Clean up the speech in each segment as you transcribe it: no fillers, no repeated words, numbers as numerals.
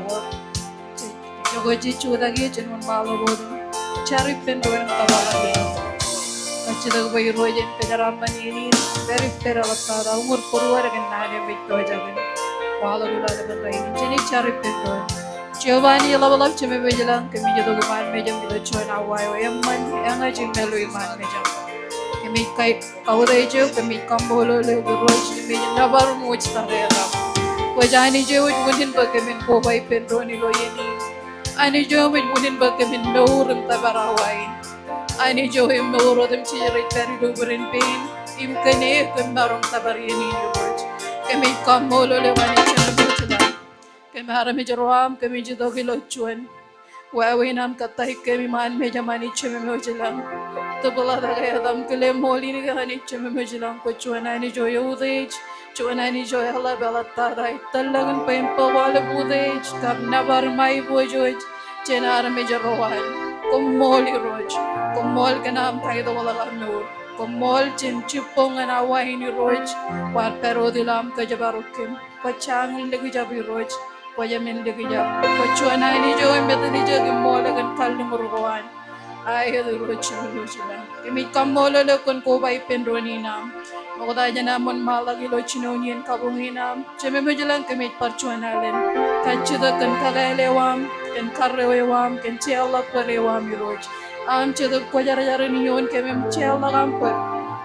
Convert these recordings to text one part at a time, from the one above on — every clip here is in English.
Lord. Jogo jicu dagi jenun malo bodo. Cari pendoen kabalagi. Kacida bayi rojen penjaraman ini very peralatada umur purwar kan nane bitto jagan. Wala gula da ini jeni cari pendoen. Giovanni labalab ceme bejelang kami jodo guman mejam bilo chona wayo yamman yang aji melu iman mejam. Kami kai kau rejo kami kambolo le guroj kami nabar muj tarera. Wajani jo wujudin bagaimana ko bay pendoni lo yeni. Ani jo wujudin bagaimana meurum tabarawai. Ani jo im meurodem ciri tari do berin pain. Im kene kembarong tabar yeni guroj. Kami kambolo le wani ceme bejelang. Kami harame jeroam kami jodo gilo chuan. Wawinam katay kami man mejamani ceme bejelang. Tebala dagay adam kele moli ni gani ceme bejelang ko chuan ani jo yudej. Chuan ani jo hala belata dai talagan pempo wala budej karna bar mai bojoj cenar me jeroan komoli roj komol kanam kaido wala nur komol cin cipong ana wahini roj war pero dilam ka jabarukim pachang legi jabi roj pajamin legi jab ko chuan ani jo metani jogi molagan kallum ruwan ay roj rojla kemi kamolo le kon ko bai pendoni nam Moga aja namun malagi lo cinonian kabunginam ceme bejelang kemi parcuanalen kacida kan kagalewam kan karrewam kan ciala perewam iroj am cida kwajar-jar nion kemi ciala kampur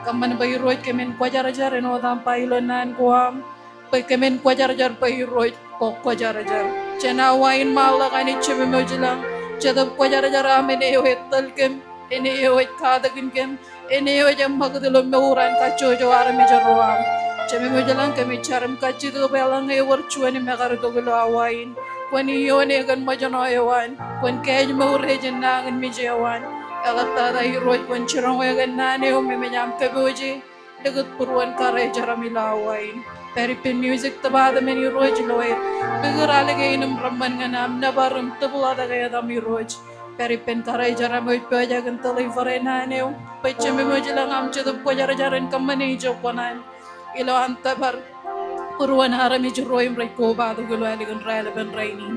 kaman bayi roj kemi kwajar-jar no dam pailonan kuam pai kemi kwajar-jar bayi roj kok kwajar-jar cena wain malagani ceme bejelang cida kwajar-jar amene wetal kem ini ewet kadagin kem ini jam magdalo meuran kaco jawar mejaroam ceme mejalang kami caram kaci do belang ewar cuani megar do gelo awain kwani yone gan majano ewan kwan kej meure jenangan mejawan elata da hiroj kwan cirong gan nane o memenyam keboji degut purwan kare jaramila awain Peripin music tabada meni roj loir begerale gainam ramban ganam nabarum tabulada gaya dami roj Peripin karai jaram oi peja gantali farena neo peceme mojilang am cedo pojar-jaran kamane jokonan ilo antabar purwan harami jroim rai ko badu gulo aligan rail ben raini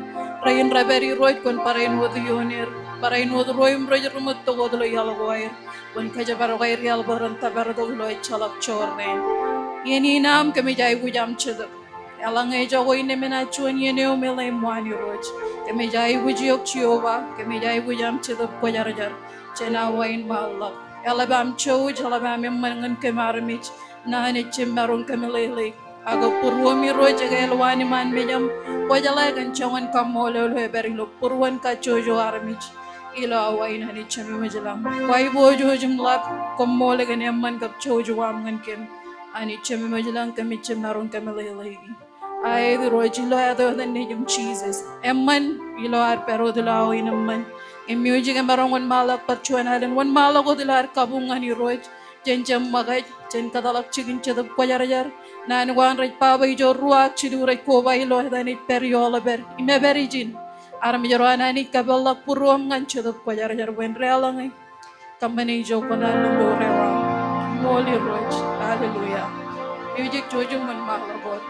rain raberi roit kon parain wod yonir parain wod roim roj rumut to godlo yalo goir kon kaja bar goir yal baran tabar do gulo chalak chornen yeni nam kami jai bujam cedo Elang eja woi ne mena chuan ye neo melai mwani roj. Kami jai bujiok chiova, kami jai bujam chedap kojar-jar. Chena wain malak. Elabam chou jalabam emangan kemarmich. Nahane chimarung kamelele. Aga purwami roj aga elwani man mejam. Kojala gan chawan kamole lo bering lo purwan ka chojo armich. Ila wain hani chami majalam. Wai bojo jumlap kamole gan eman kap chojo amngan kem. Ani chami majalang kami chimarung kamelele. Ay the rojilo ado the name Jesus. Emman ilo ar pero de lao in emman. In music and barongon malak percuan halen one malago de lar kabungan ni roj. Jen jam magay jen kadalak chicken chedap kwajar nan wan raj pabay jo ruak chiduray ko bay lo dani periola ber. Ime berijin. Aram jorana ni kabalak puruam ngan chedap kwajar wen realang ay. Kamane jo konan lo rewa. Moli roj. Hallelujah. Music jojo man malagot.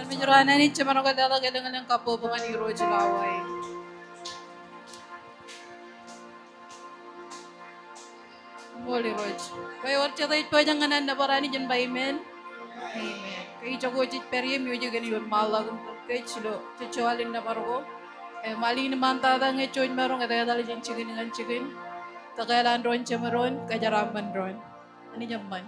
Menyuruhanan cuma kadala galangan ng kapobangan ni Roji Laway. Boleh Roji. Kaya warcha tayo po dyan nganan na parani dyan ba amen? Amen. Kaya jago jit periem yung juga ni yun malag kaya chilo chichualin na paro. Maling naman tada ng choy marong kaya dala dyan chicken. Takayalan ron chamaron kajaramban ron. Ano dyan man?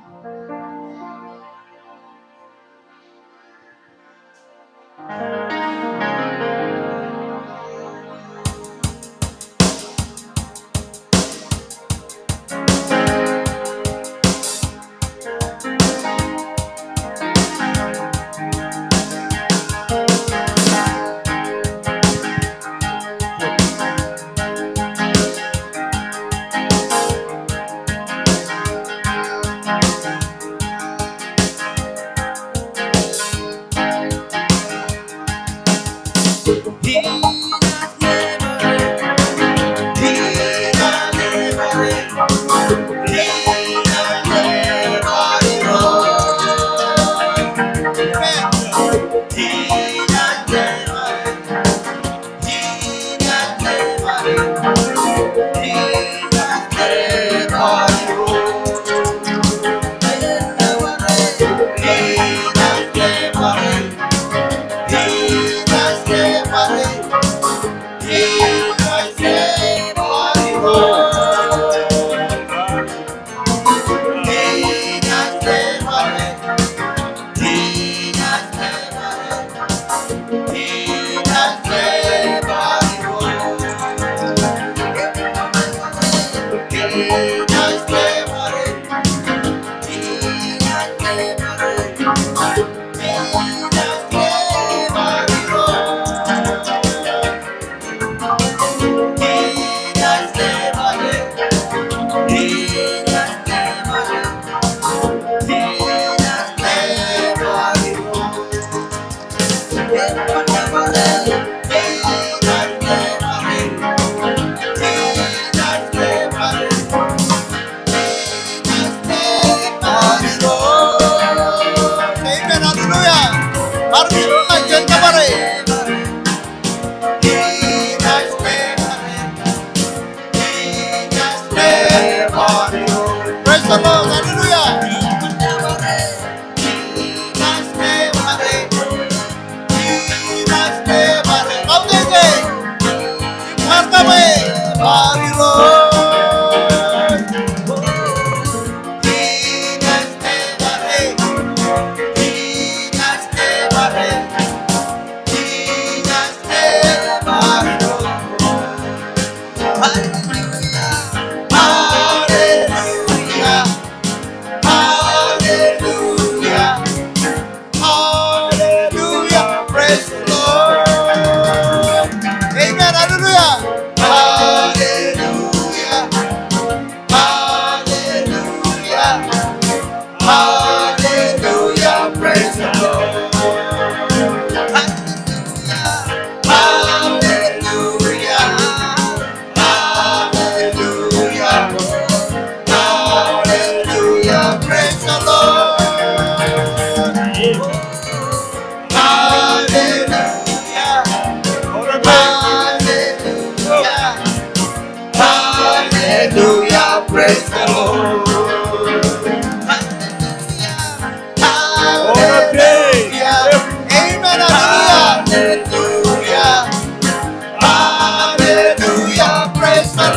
Praise the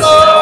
Lord,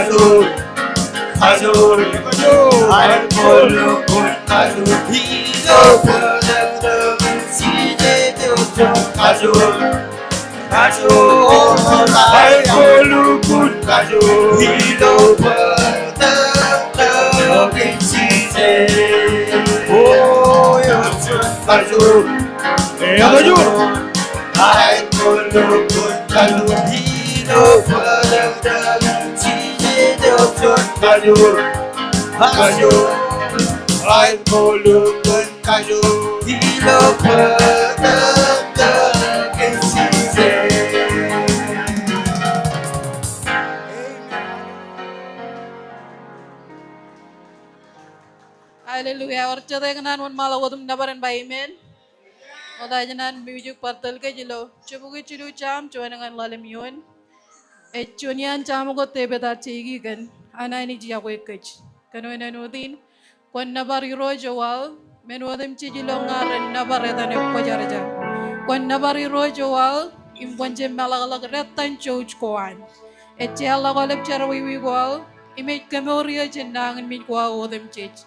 hallelujah. Haleluya. Orchada kenan wan mala wadum nabaran ba amen. Oda janan music patal ke jilo. Chubugi chidu cham chuanangan lalim yun. Chunian cham ko tebe ta chigi kan. Anani jiya ko ekach. Kano enanudin. Kwan nabar iro jawal. Menwadam chijilo ngaran nabar etan ko jaraja. Kwan nabar iro jawal. Imponje malagalak retan chouch koan. Echela golep charwi wal. Image kamoria jenangan mit kwa odem chich.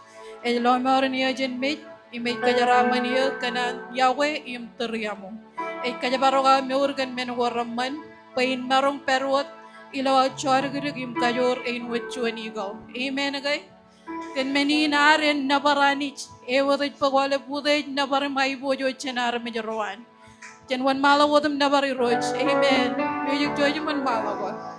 Elomor niya jen mit, imit kajaraman niya kanan Yahweh im teriamu. Kajabaroga meurgan menwaraman, pain marong perwat, ilaw chargirig im kayor ein wetchuanigal. Amen agay. Kan meninarin nabaranich, ewarit pagwala budej nabarimay bojo chenar mejaroan. Janwan malawadam nabariroj. Amen. Music jojo man malawad.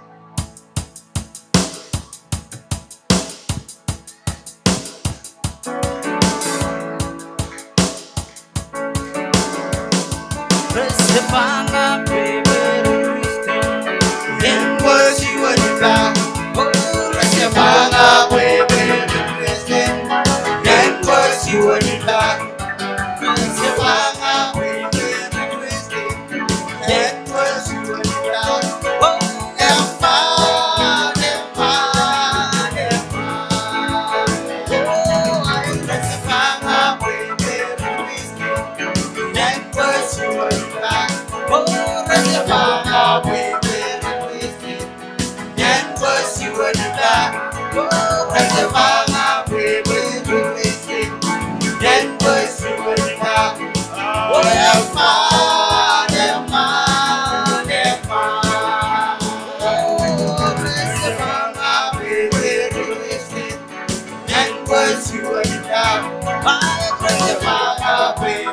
You and was you and God. My friend, my baby,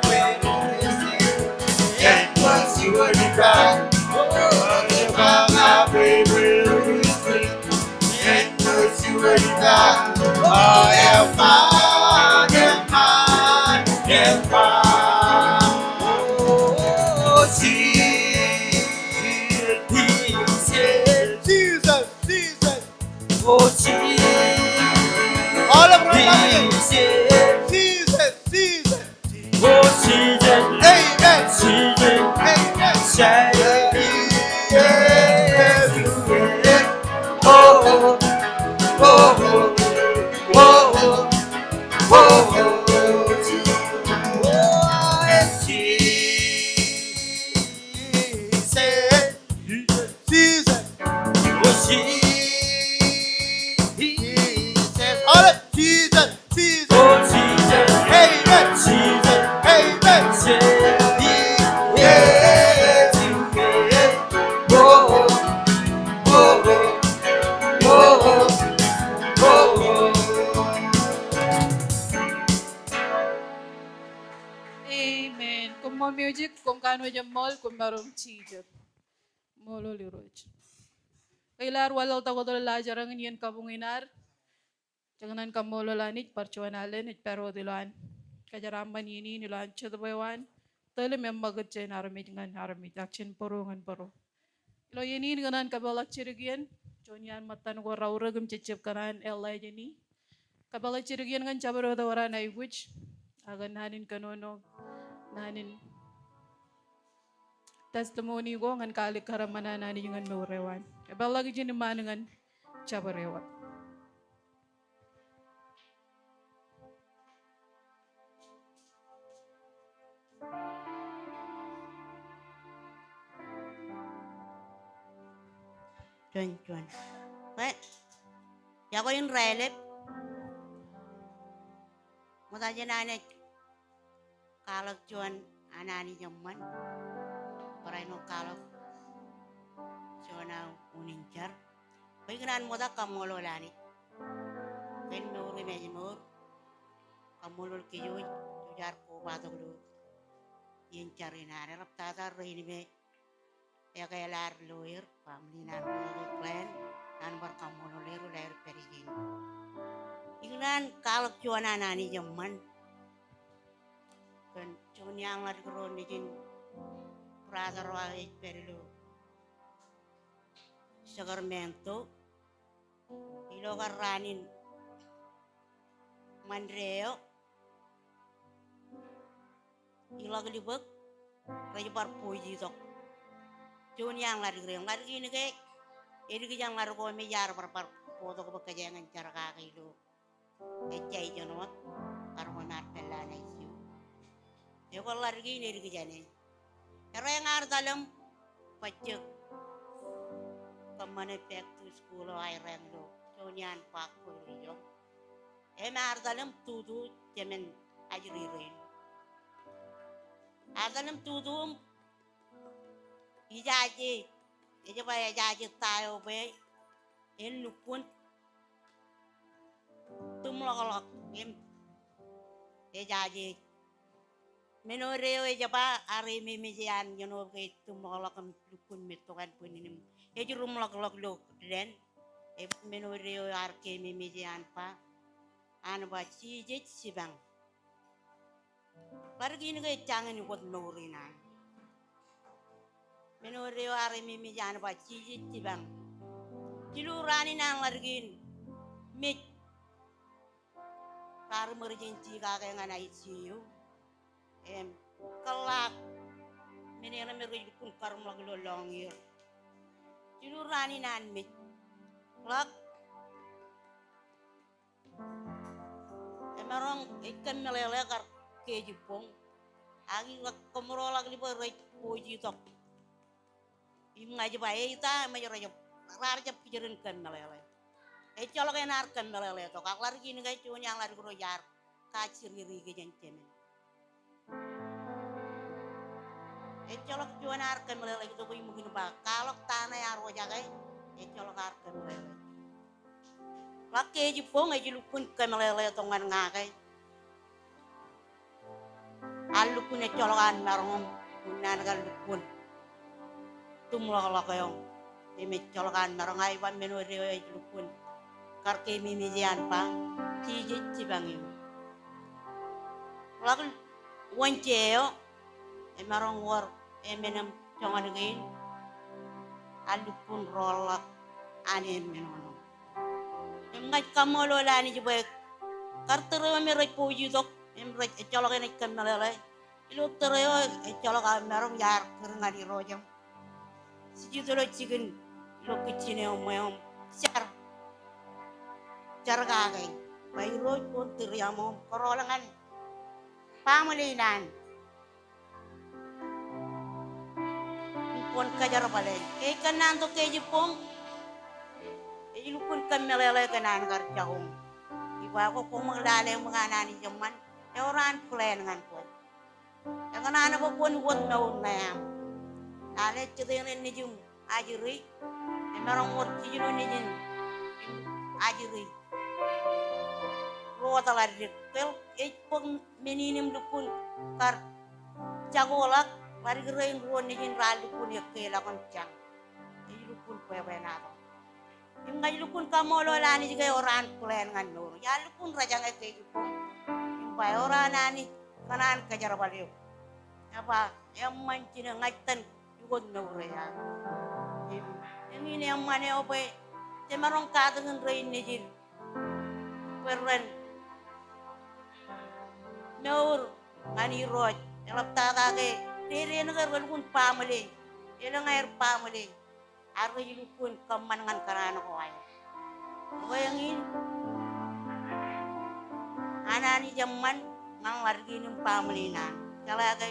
it was you and God. My baby, it was you and God. Oh, yeah, man, yeah, man, yeah, man. Oh, Jesus, Jesus. Oh, all of us, Jesus, Jesus. Oh, Jesus, amen, Jesus, amen. Say yes, oh, oh, oh, oh, oh, Jesus, Jesus, oh, Jesus, all of Jesus, Jesus, oh, Jesus, amen, Jesus, amen, yes, oh, oh, oh, oh, Amen. Kung mo music, kung kano dyan mall, kung marong chijat. Molo liroj. Kailar walal tako to lajarang yan kabunginar. Jangan kamolo lanit parchuan alen it pero dilan. Kajaramban ini nilan chadabawan. Tele memmagat chen aramit ngan aramit action porungan poro. Lo ini nganan kabalak chirigian. Jonyan matan ko rauragam cecep kanan LA jeni. Kabalak chirigian ngan cabaro da waran ay which agan nanin kanono nanin testimony ko ngan kalik karamana nanin ngan norewan. Kabalak jeni manangan cabarewa. Cuan. Weh, ya ko yung relip. Mata aja nane kalak cuan anani jaman. Paray no kalak cuan ang unincar. Kaya ganaan mo ta kamolo lani. Kaya nuri medyo nur. Kamolol kiyo jujar ko bato ko. Yan cari nane rap tata rin me. Ya kaya lar lawyer family nan ko plan nan bar kamolo leru ler perigin. Ikunan kalak cuan anani jaman. Kan cuman yang lari keron bikin pratar wahid perilu Sacramento ilo karanin Mandreo ilo kelibek raja parpuji tok cuman yang lari gini kek ini yang lari kau mejar par foto ke pekerjaan cara kaki lo ecai jonot karena pelan isu ya kalau lari gini ini kejane karena yang ada dalam pacek kemana back to school airan lo cuman pak kuliah ada dalam tudu jaman ajririn ada dalam tudu ijaji Ija jaji tayo be en lukun tumlok em jaji menore eja pa ari mimijian yono ke tumlok lukun metokan punim eji rumlok lo den e menore arke mimijian pa an ba cije sibang pergi ni ke jangan ikut norina menore ari mimijian pa cije sibang Cilurani nang largin mit kar emergency kakek ngana ICU kelak menena mergi kun kar mlag lolongir Cilurani nan mit kelak emerong ikan melele kar kejipong agi lak komro lag li berai poji tok ngaji bae ita majaraja Larja pikirin kan melele. Colok enar kan melele to. Kak lari gini guys cuman yang lari grojar. Kacir riri ke jancemen. Colok cuman arkan melele gitu kau mungkin pak. Kalau tanah yang roja guys. Colok arkan melele. Laki jipong ay lupun kay malele tongan ngakai. Alupun ay colokan marong unan kan lupun. Tumlo kayong imi colokan marong ay wan menuri ay lupun. Karke mimijian pang tijit cibangin. Lalu wanceo ay marong war ay menam tongan ngain. Alupun rolak anin menono. Ngai kamolo lani jibe kartere me rai poji dok em rai coloke nek kamalale ilo tereo coloka merong yar kerngani rojam siji dolo cigen ilo kicine omom car gagai bai roj pon teriamo korolangan pamalinan pon kajar balen kanan to ke jipong ilupun kamelele kanan karjahong iba ko kung maglale mga nani jaman oran plan ngan po yang ana po pon won no na ale chidene ni jum ajiri emarong mor chijino ni jin ajiri ro talar kel pon meninim lupun kar jagolak mari gerein ro ni jin ralu pun yakela kan chang ilupun pewe na yung lupun kamolo lani juga orang plan ngan nur ya lupun raja ngai ke jupun yung bay orang nani kanan kejar baliu apa yang mancina ngaitan yugon nur ya yang ini yang mana ope cemarong katengen rein nijir peren nur ngani roj elap tata ke diri negar lupun pameli elang air pameli Argo yulupun kemanangan karana ko ay. Bayangin. Anani jaman ngang wargi ng pamilinan. Kalagay.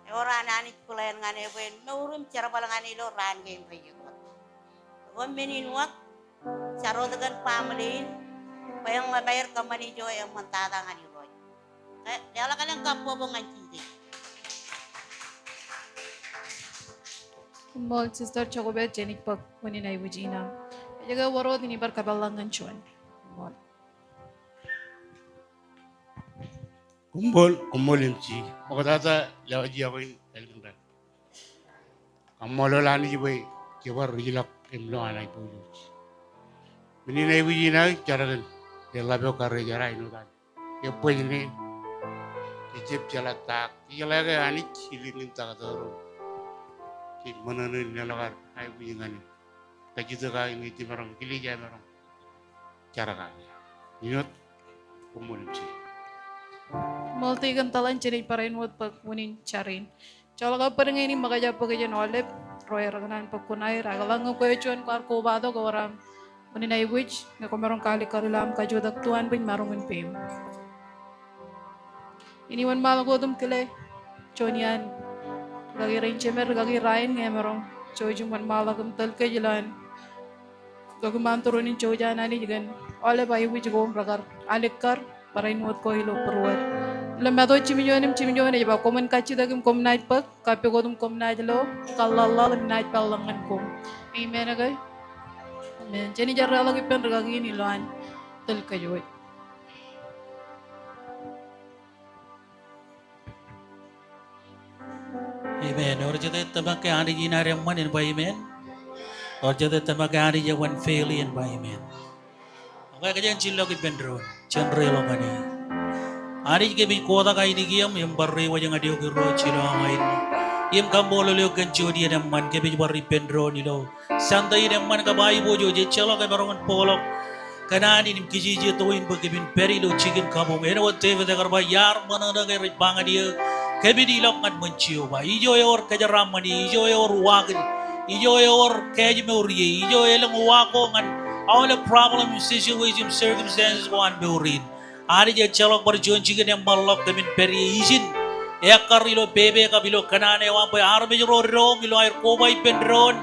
Ora anani kulayan nga neven. Naurum cara balangan ilo ran game rayo. Kung meninuak saro dagan pamilin. Bayang mabayar ka manijo ay ang mantatangan ni Roy. Kaya ka lang kapwa ang chidi. Mol sister chogobe jenik pak wani nai wujina. Jaga warod ini berkabalangan cuan. Mol. Kumbol imci. Makatata lawaji apa ini elkenda. Kamolo lani jibai kibar rilak emlo anai pujuj. Mini nai wujina cara kan delabio karre jara inu kan. Kepo ini ijib jalatak. Iyalaga anik hilingin takatoro. Ki manana nalagar ay buyingani kajito ka ingiti marang kilija marang cara ka inot kumulci Multi gantalan jenik parain wot pak wunin carin. Coloka parang ini makaja pakaja nolep roy raganan pakunai ragalang ko cuan kar ko bado ko waram wunin ay wich nga ko marang kali karilam kajodak tuan bin marong pem. Ini wan malago dum kile chonian gagi rain cemer gagi rain nge merong cojuman malagam tel ke jalan gagi manturunin cojan ani jigan oleh bayi wijigo ragar alikar parain wot ko hilo perwat lemado cimijonim cimijonim jaba komen kaci dagim kom naik pak kape godum kom naik lo kalalla lem naik palangan kom amen agay amen jeni jarra lagi pen gagi ni loan tel ke joy Amen. Or jada tabak ke hari jinar yang mana by amen. Or jada tabak ke hari jawan faili and by amen. Okay kajian cilo ke bendron, cendera lo mani. Hari ke bin kota kai di giam yang barre wajang adio ke ro cilo amain. Yang kambolo leo kencu dia yang man ke bin barre bendron ilo. Santai yang man ke bayi bojo je cilo ke barongan polok. Kanani nim kijiji toin bagi bin peri lo chicken kamu. Eno wat teve de karba yar mana da ke ripanga dia. Kebidi lok ngat menciu ba ijo yor kajaram mani ijo yor wagin ijo yor kej meuri ijo eleng wako ngan all the problem situation circumstances wan beurin ari je chalok berjuang chigen yang malok demin peri izin ekar ilo bebe ka bilo kanane wan boy arme ro ro milo air ko bay pendron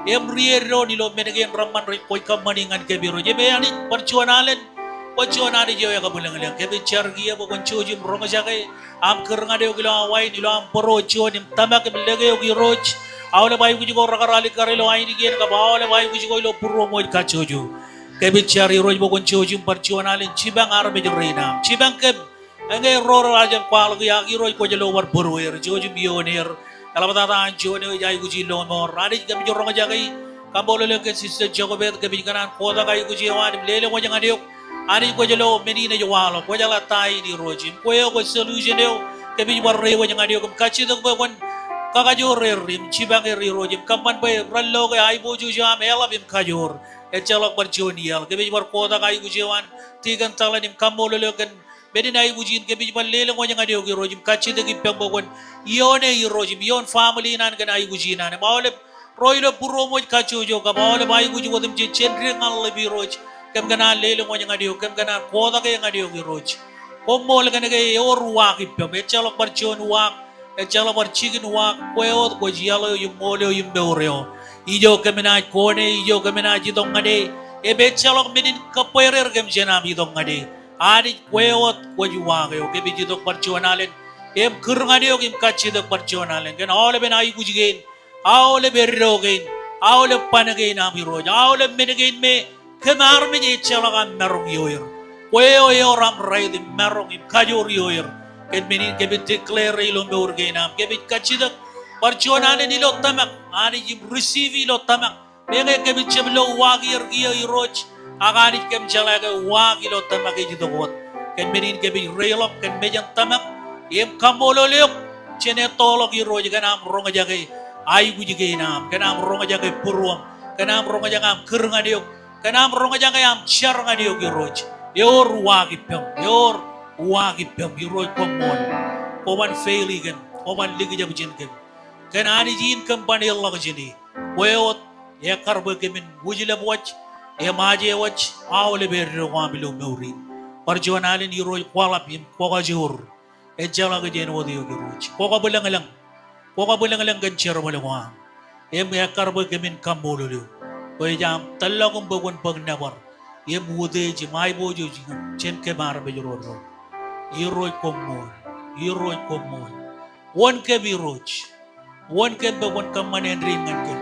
emri ro ilo menegen ramman ri koy kamani ngan kebiro je be ani perjuanalen Wajo na di joya kabulang lang kebe chargia bo koncho jim ronga jaga am keranga de ogilo awai di lo am poro cho nim tama ke belege ogi roch awle bai kuji ko rakarali kare lo ai digen ka bawle bai kuji ko lo purro mo ka choju Kebicara roj bokon chojim parchuanalin chibang arbe jerinam chibang kem angai roro aja kwal ya roj ko jelo war borwer chojim bioner alabata an chone jai guji lo mor radi kem jorong jagai kambolo le ke sister jogobet ke bikanan koda kai guji wan lele ko jangan diok ani ko jelo menina jwalo ko jala tai di rojim ko yo ko solution yo ke bi war rewo jangan diok kachi dok bokon kakajor rim chibang ri rojim kampan bay rallo ke ai boju jam elabim kajor echalok barjonial ke bi war koda kai gujewan tigan talanim kamolo loken bedina ai bujin ke bi lele ngo nyanga dio rojim kachi de gippem bogon yone i rojim yon family nan gan ai bujina ne mawle roilo puro moj kachu jo ka mawle bai buji wodum je chenri ngal bi roj kem gana lele ngo nyanga dio kem gana koda ke nga dio roj komol gan ke yor wa gippem echalok barjon wa echalok barchigin wa koyot ko jialo yum mole yum beureo ijo kemina kone ijo kemina jidong ngade e bechalok minin kapoerer gem jena bidong ngade ari kwewot kwajuwa ge ke bijidok parchuanalen em kurngade ogim kachidok parchuanalen gen ole ben ai gujigen aole berrogen aole panage na biro aole menegen me kemar me je chalaga merong yoyer kweo yoram raid merong im kajor yoyer ken minin ke bit declare ilom beurgenam ke bit kachidok Parchuanane nilo tamak, ani jim receive ilo tamak. Menge ke bicem lo wagi ergia iroj, agani kem jalaga wagi lo tamak eji dogot. Ken menin ke bi relok ken mejan tamak, em kamolo leok, chene tolok iroj ganam ronga jage, ai guji genam, ganam ronga jage puruam, ganam ronga jagam kernga diok, ganam ronga jage am charnga diok iroj. Yor wagi pem iroj komon. Koman faili gen, koman ligi jabu jen gen. Kenani jin company Allah jini wayot ya karbo kemin wujile wach ya maje wach awle berro wamilu meurin parjonalin yiro kwalap yim koga jur e jala ga jen wodi yogi ruch koga bulangalang gan chero malwa em ya karbo kemin kambolulu koy jam tallagum bogon pag nabar yem wode ji mai bojo ji chen ke mar be juro ro yiro komon won ke bi ruch won kem be won kam manen ringan kem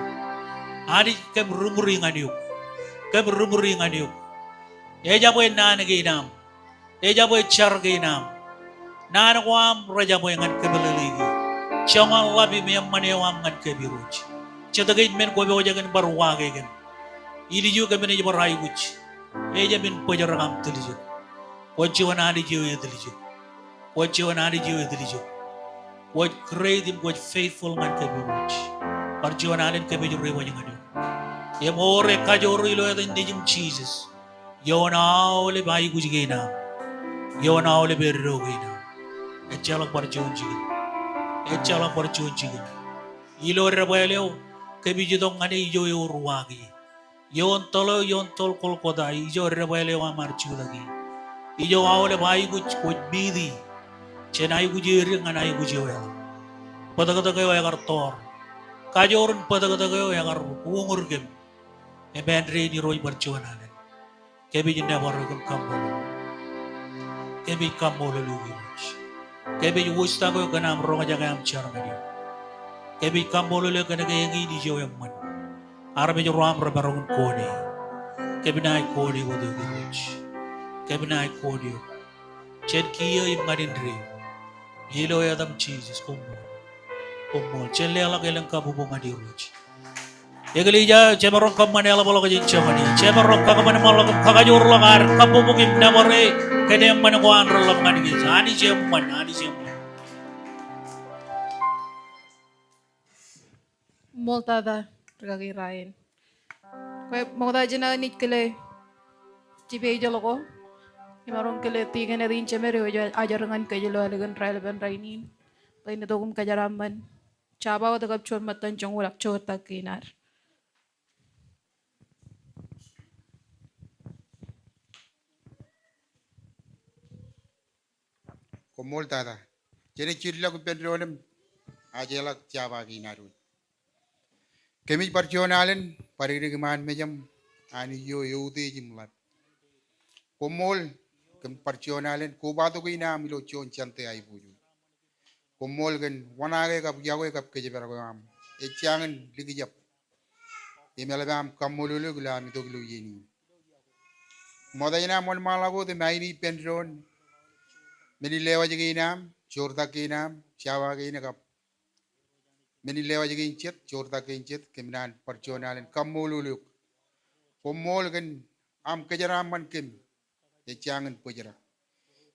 ari kem rumuringan yuk e jabo nan ge nam e jabo char ge nam nan wam raja bo ngan ke beleligi chamal labi me mane wam ngan ke biruch chadagai men ko be jagan bar wage gen ili ju ke men je bar ay guch e jamin pojarangam teliju wajji wana ali jiwe teliju what great him what faithful man can be rich parjuanalin ke be jure wajang adu ye more kajori lo eden dijim Jesus yona ole bai gujigena yona ole berro gena echalak parjun jigin ilo rebaleo ke bi jidong ane ijo yo ruwagi yon tol kol koda ijo rebaleo amar chulagi ijo ole bai guj bidi Chenai gujiri nganai gujiwa. Pada kayo agar tor. Kajorin pada kayo agar umur gem. Ebandre ni roy berjualan. Kebi jinda warugam kamolo lugimuch. Kebi wusta ko ganam ronga jagam charmadi. Kebi kamolo le kana kayangi di joyam man. Arabe joram rabarong kode. Kebi nai kode wadu gimuch. Kebi nai kode. Chen kiyo im ngadindri. Hilo ya dam Jesus kumol chelle ala gelang kabubu ngadiruj egelija chemarong kamane ala bolo kajin chamani chemarong kamane malo kagajur lagar kabubu kim namore kedem man wan rolam ngani ani chemman Moltada tergagirain. Kaya mau tahu na nikle cipe jalo ko. Imarong kele tiga na rin cemere ojo ajarangan kajalo alagan trial ban rainin. Pai na dogum kajaraman. Chaba o tagap chor matan chong ulak chor tak kinar. Komol tada. Jadi cirla ku pedronem ajelak jaba ginaru. Kemi parjonalen parigriman mejam ani yo yudi jimlat. Komol kem parjonalen ko batu ko ina milo chon chante ay buju. Komol gen wanage kap yawe kap keje beragam. Echangen ligijap. Emelabam kamolulu gula mito glu yeni. Modayna mon malago the maini penron. Many lewa jaginam, chorta kinam, shawa ginakap. Many lewa jagin chet, chorta kin chet, kimnan, parchonal and kamululuk. Pomolgan, am kajaraman kim, the chang and pujara.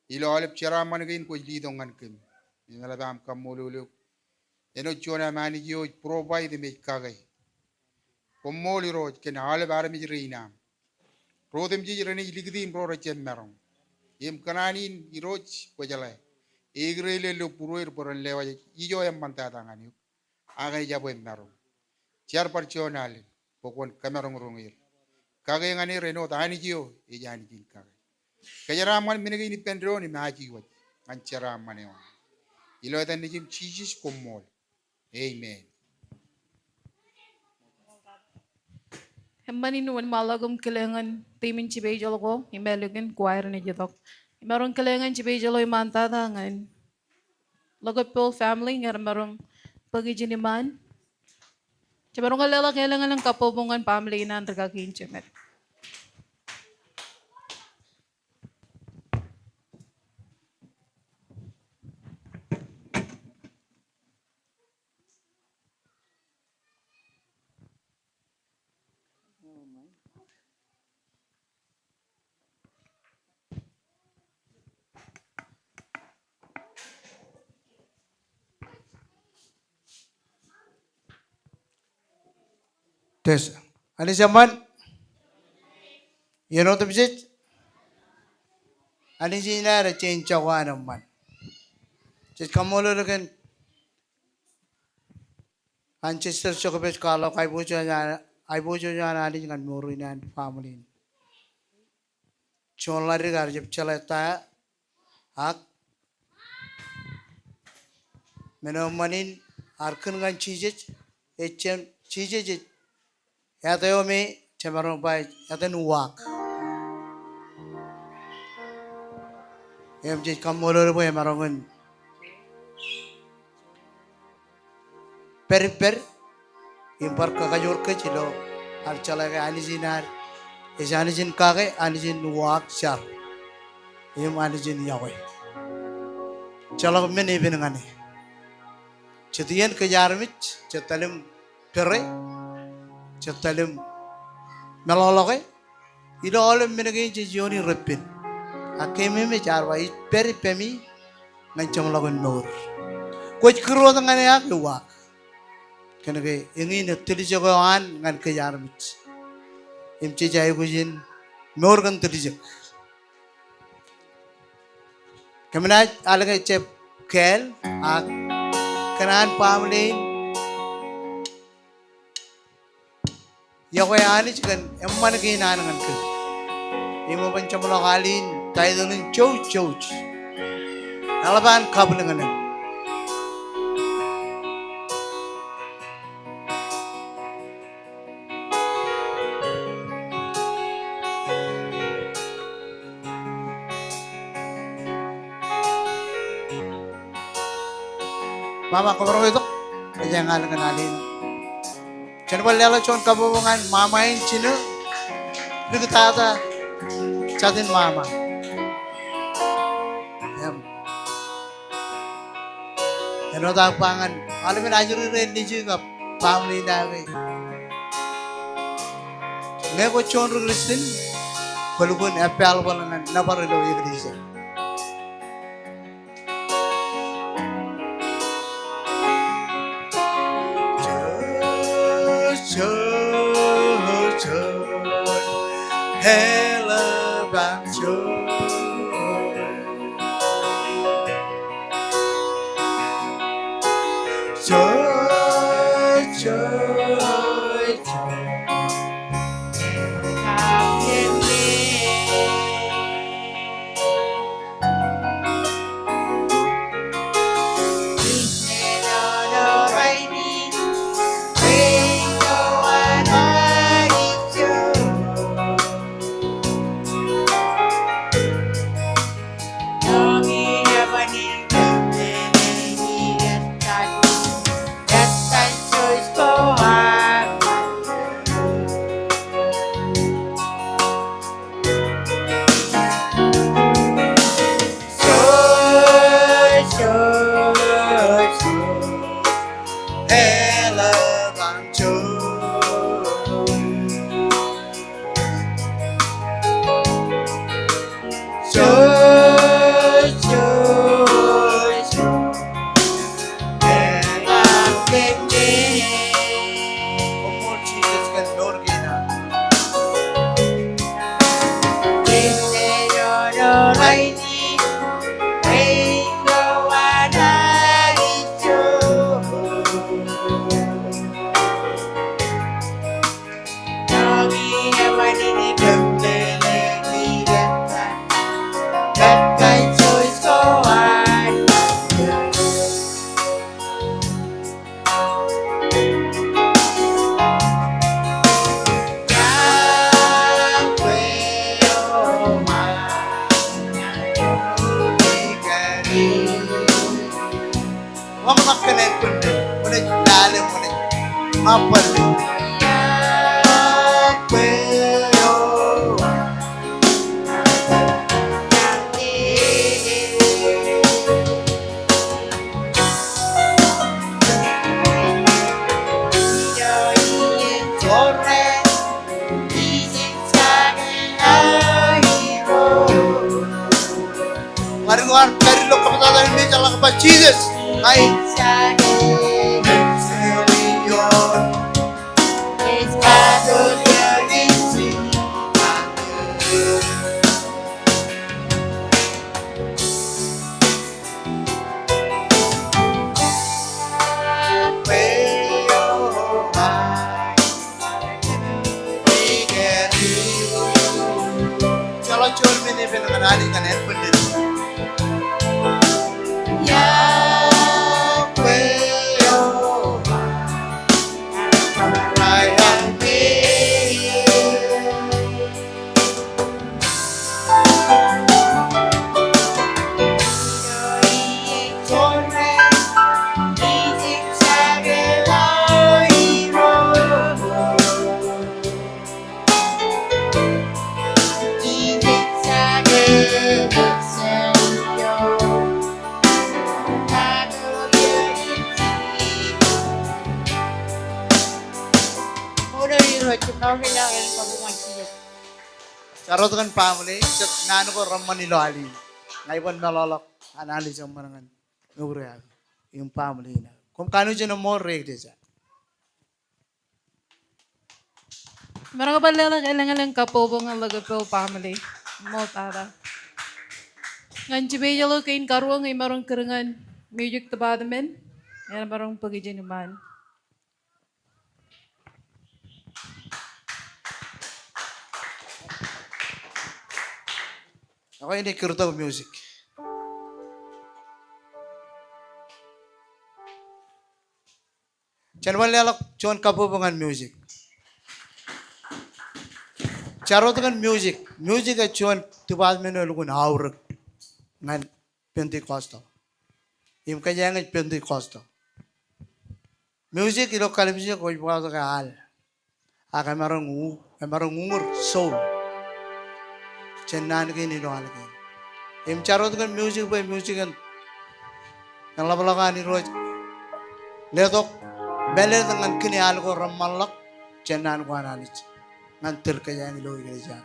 Ilo alip charaman again, which lead on kim. In Alabam kamululuk. Eno chona manigio provide the make kagay. Pomoli road can all of Aramijrina. Rodem jirani ligdin bro rachem merong. Yem kananin iroch pojale. Igrele lo puruir por el lewa yo em mantatangan. Agay jabo em merong. Char parchonal. Pokon kamerong rongir. Kagay ngani reno tani jio. Ejani jin kagay. Kajaraman minagi ni pendro ni maji wat. Ancharaman yo. Ilo tan nijim chijis komol. Amen. Hembani nuan malagum kelengan timin cibai jolo imelugen choir ni jidok. Imarong kelengan cibai jolo imanta tangan. Logopol family ngar marong pagi jiniman. Cibarong kalela kelengan ng kapobongan family na terkakin cimet. Tes. Ani zaman? You know the message? Ani sina ra change chawa naman. Just kamolo again. Manchester chokobes kalo kai bojo jana ani jangan muruinan family. Chonlari gar jab chalata ak menomanin arkan gan cheeses echen cheeses ya tayo me chamarong bai ya tayo nuwak em jit kamolo bo emarongon per impar kakajor ke chilo ar chala ke anijinar es anijin kage anijin nuwak char em anijin yawe chala me ne benangane chetian ke jarmich chetalim perre chetalim melologe ilo olem menagi joni repin akeme me jarwa is peri pemi ngancam lagun nur kuch kuro tangane ak luwak kenege ingi netili jogan ngan ke jarmich imci jai gujin nur kan telijak kemana alage cep kel ak kanan pamlin Yakoy ani chikan emman ke nanangan ke. Imo pancamlo kalin tayo dulin chow. Nalaban kablangan. Mama kabarong ito, kaya nga lang alin. Jangan lela chon kabubungan mamain chino nugtata chatin mama eno ta pangan alam na ajuri ren ni juga family dawe nego chon kristin kolubun apel bolan nabar lo igrise Hela banjo joy Wamanak ka na yung kundi. Munit lalim, munit mapali. Mari ko ang karilo kapatatan hindi jalan kepada Jesus. Hai. Kalau cuma ini dengan ahli kan handphone dia. Charot kan family, cek nganu ko ramman nilo ali. Ngaipan melalak analis ang manangan ngure yung family na. Kung kanu dyan mo reg desa. Marang kabalala kailangan kapobong ang lagapil family. Mo tara. Ngan jibe yalo kain karuang ay marang kerengan music tabadamen. Yan marang pagijin naman. Ako ini kurta music. Chanwal lalak chon kapobongan music. Charot kan music. Music ay chon tibad meno lugun hawrek ngan Pentecostal. Im kaya ngan Pentecostal. Music ilo kalibisya ko ipaw ka hal. Akay marang umur soul. Chennan ke ni doang lagi. Im charot kan music by music kan. Yang laba-laba ni roj. Letok bele dengan kini hal ko ramalak chennan ko analis. Ngantir kaya yang lo iglesia.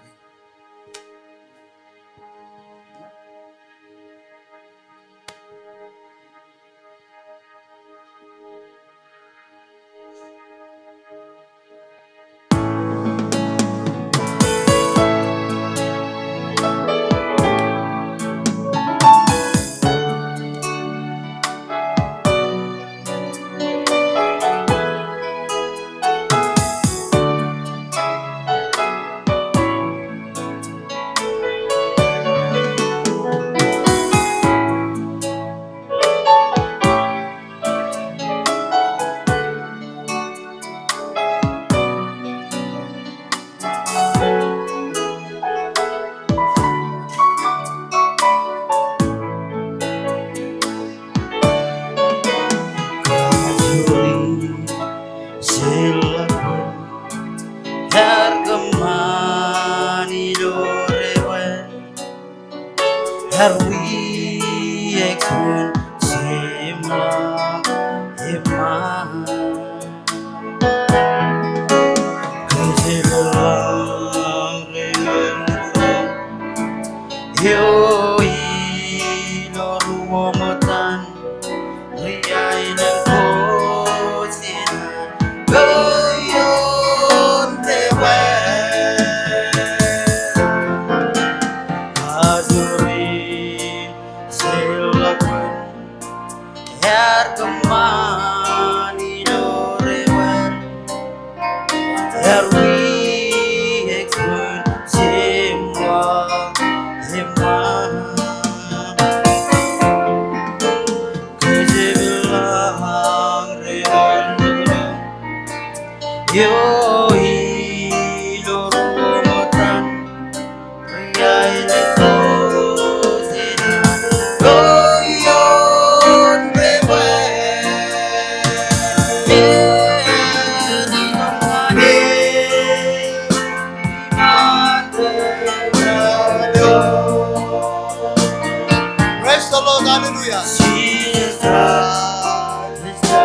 Praise the Lord. Hallelujah. Jesus Christ is the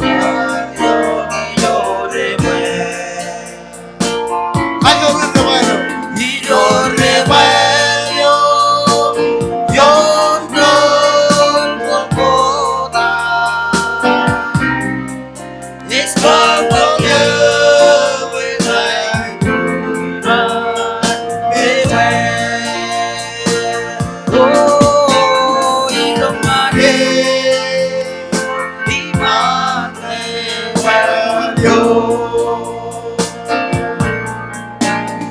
Kayo rin rebaño. Your rebaño, your Golgotha is part of you when I run beware. Oh,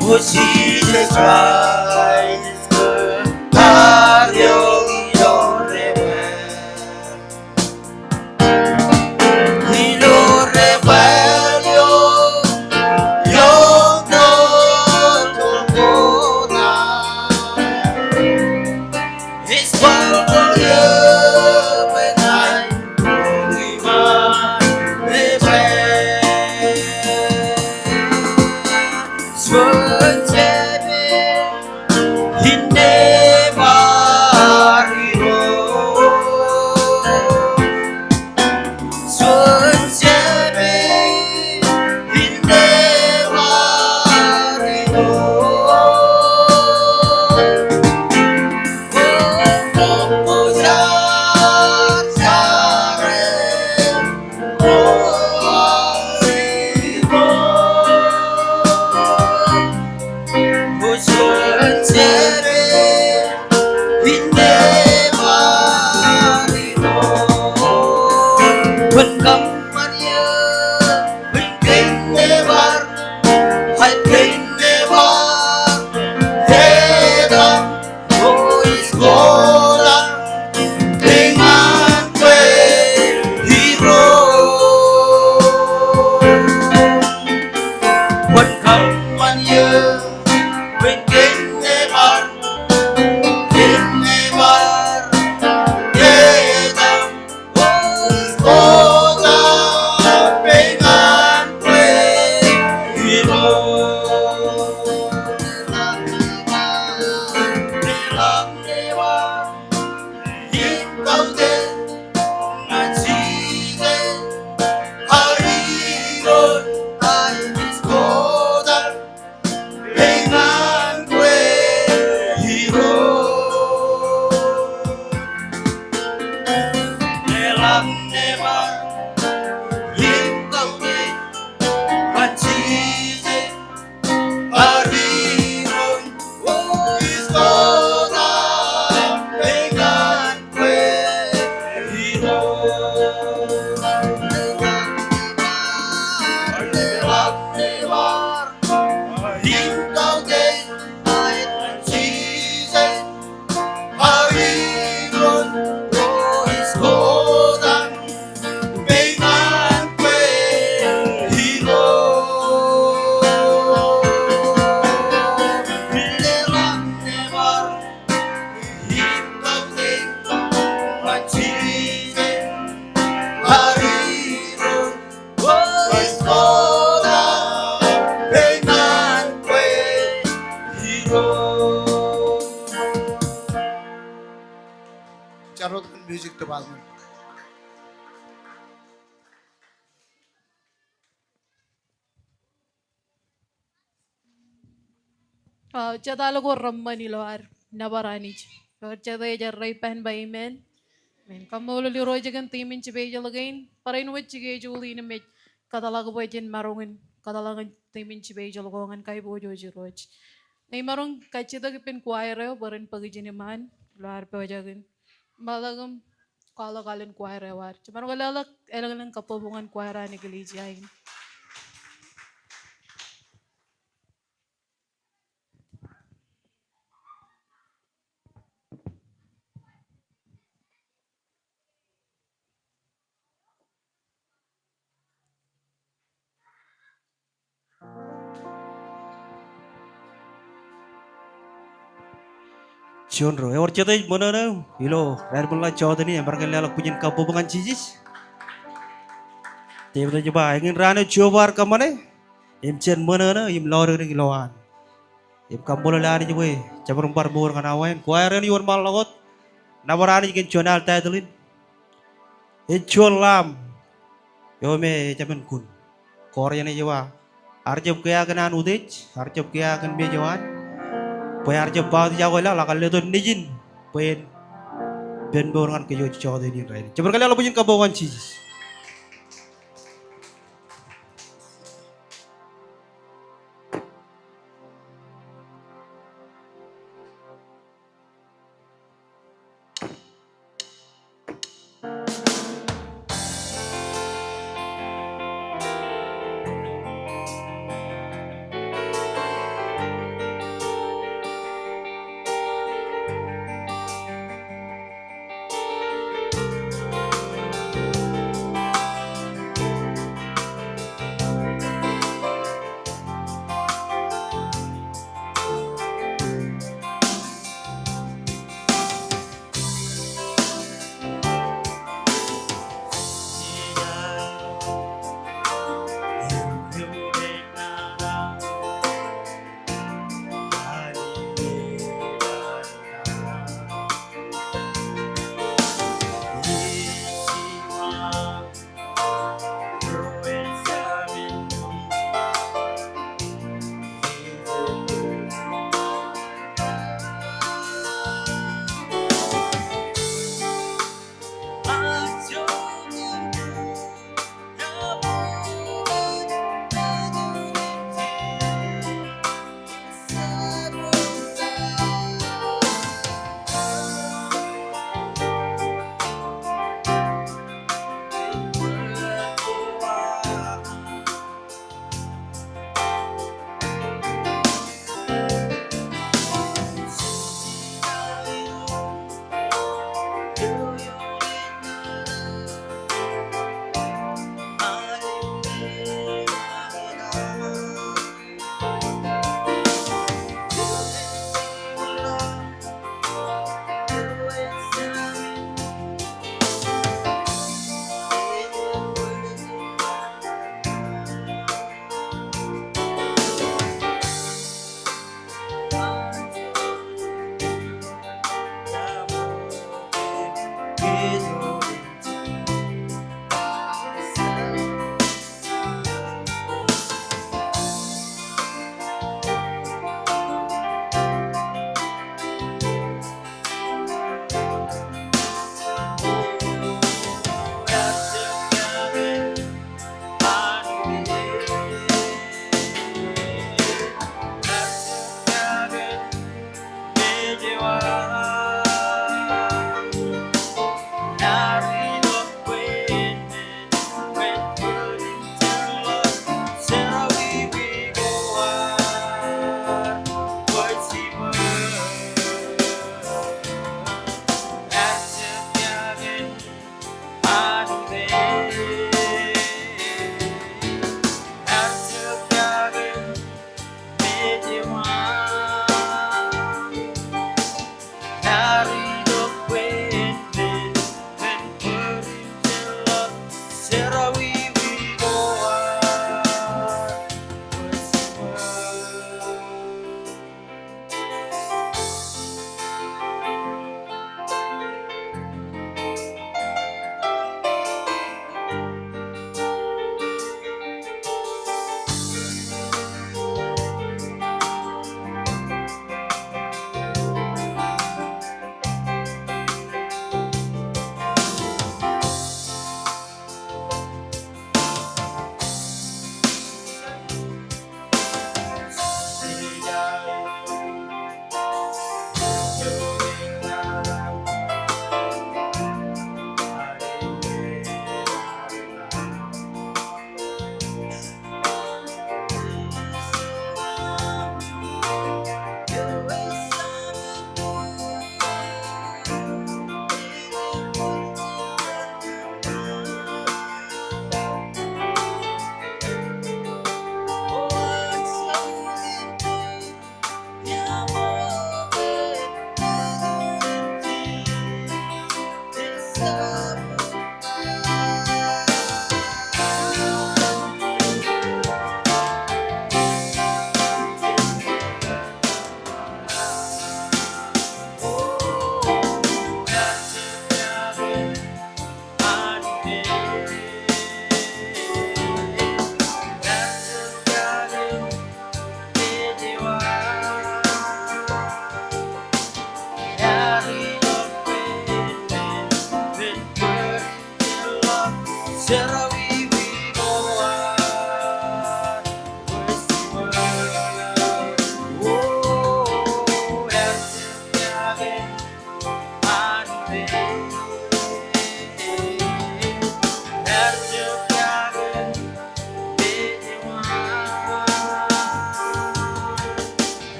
Oh, Jesus Christ, Mario Ilo rebelio, yo no Golgotha. It's part of you when I Charot music department. Jadalo ko ramani loar nabarani. Jada jarray pen by men. Men kamulo li roja kan timin chibe jalagain. Para inu chige juli na met katalag boyjen marungin katalagan timin chibe jalagongan kay bojo jiroj. Nay marung kachida kipen choir barin pagijiniman loar pajagin. Malagam kala kalin choir war. Cuman kalalak elang kapobungan choir ni gilijain. Chonro, or chete mono ilo, Rarmula Chodani, American Pujan Kapubangan Jesus. They were Jaba, ingin Rano Chobar Kamane, Imchen Mono, Im Lord Loan. Im Kambola Lani away, Jabrum Barbor and Awan, choir and your malagot, nawarani gen chonal tadlin. E cholam yo me jaman kun. Korea ne jawa. Arjab kaya kanan udej, arjab kaya kan be jawan. Poy arjab baut jagola la kalle to nijin. Poy ben borangan ke yo chode ni rai. Coba kali ala punya kabawan Jesus.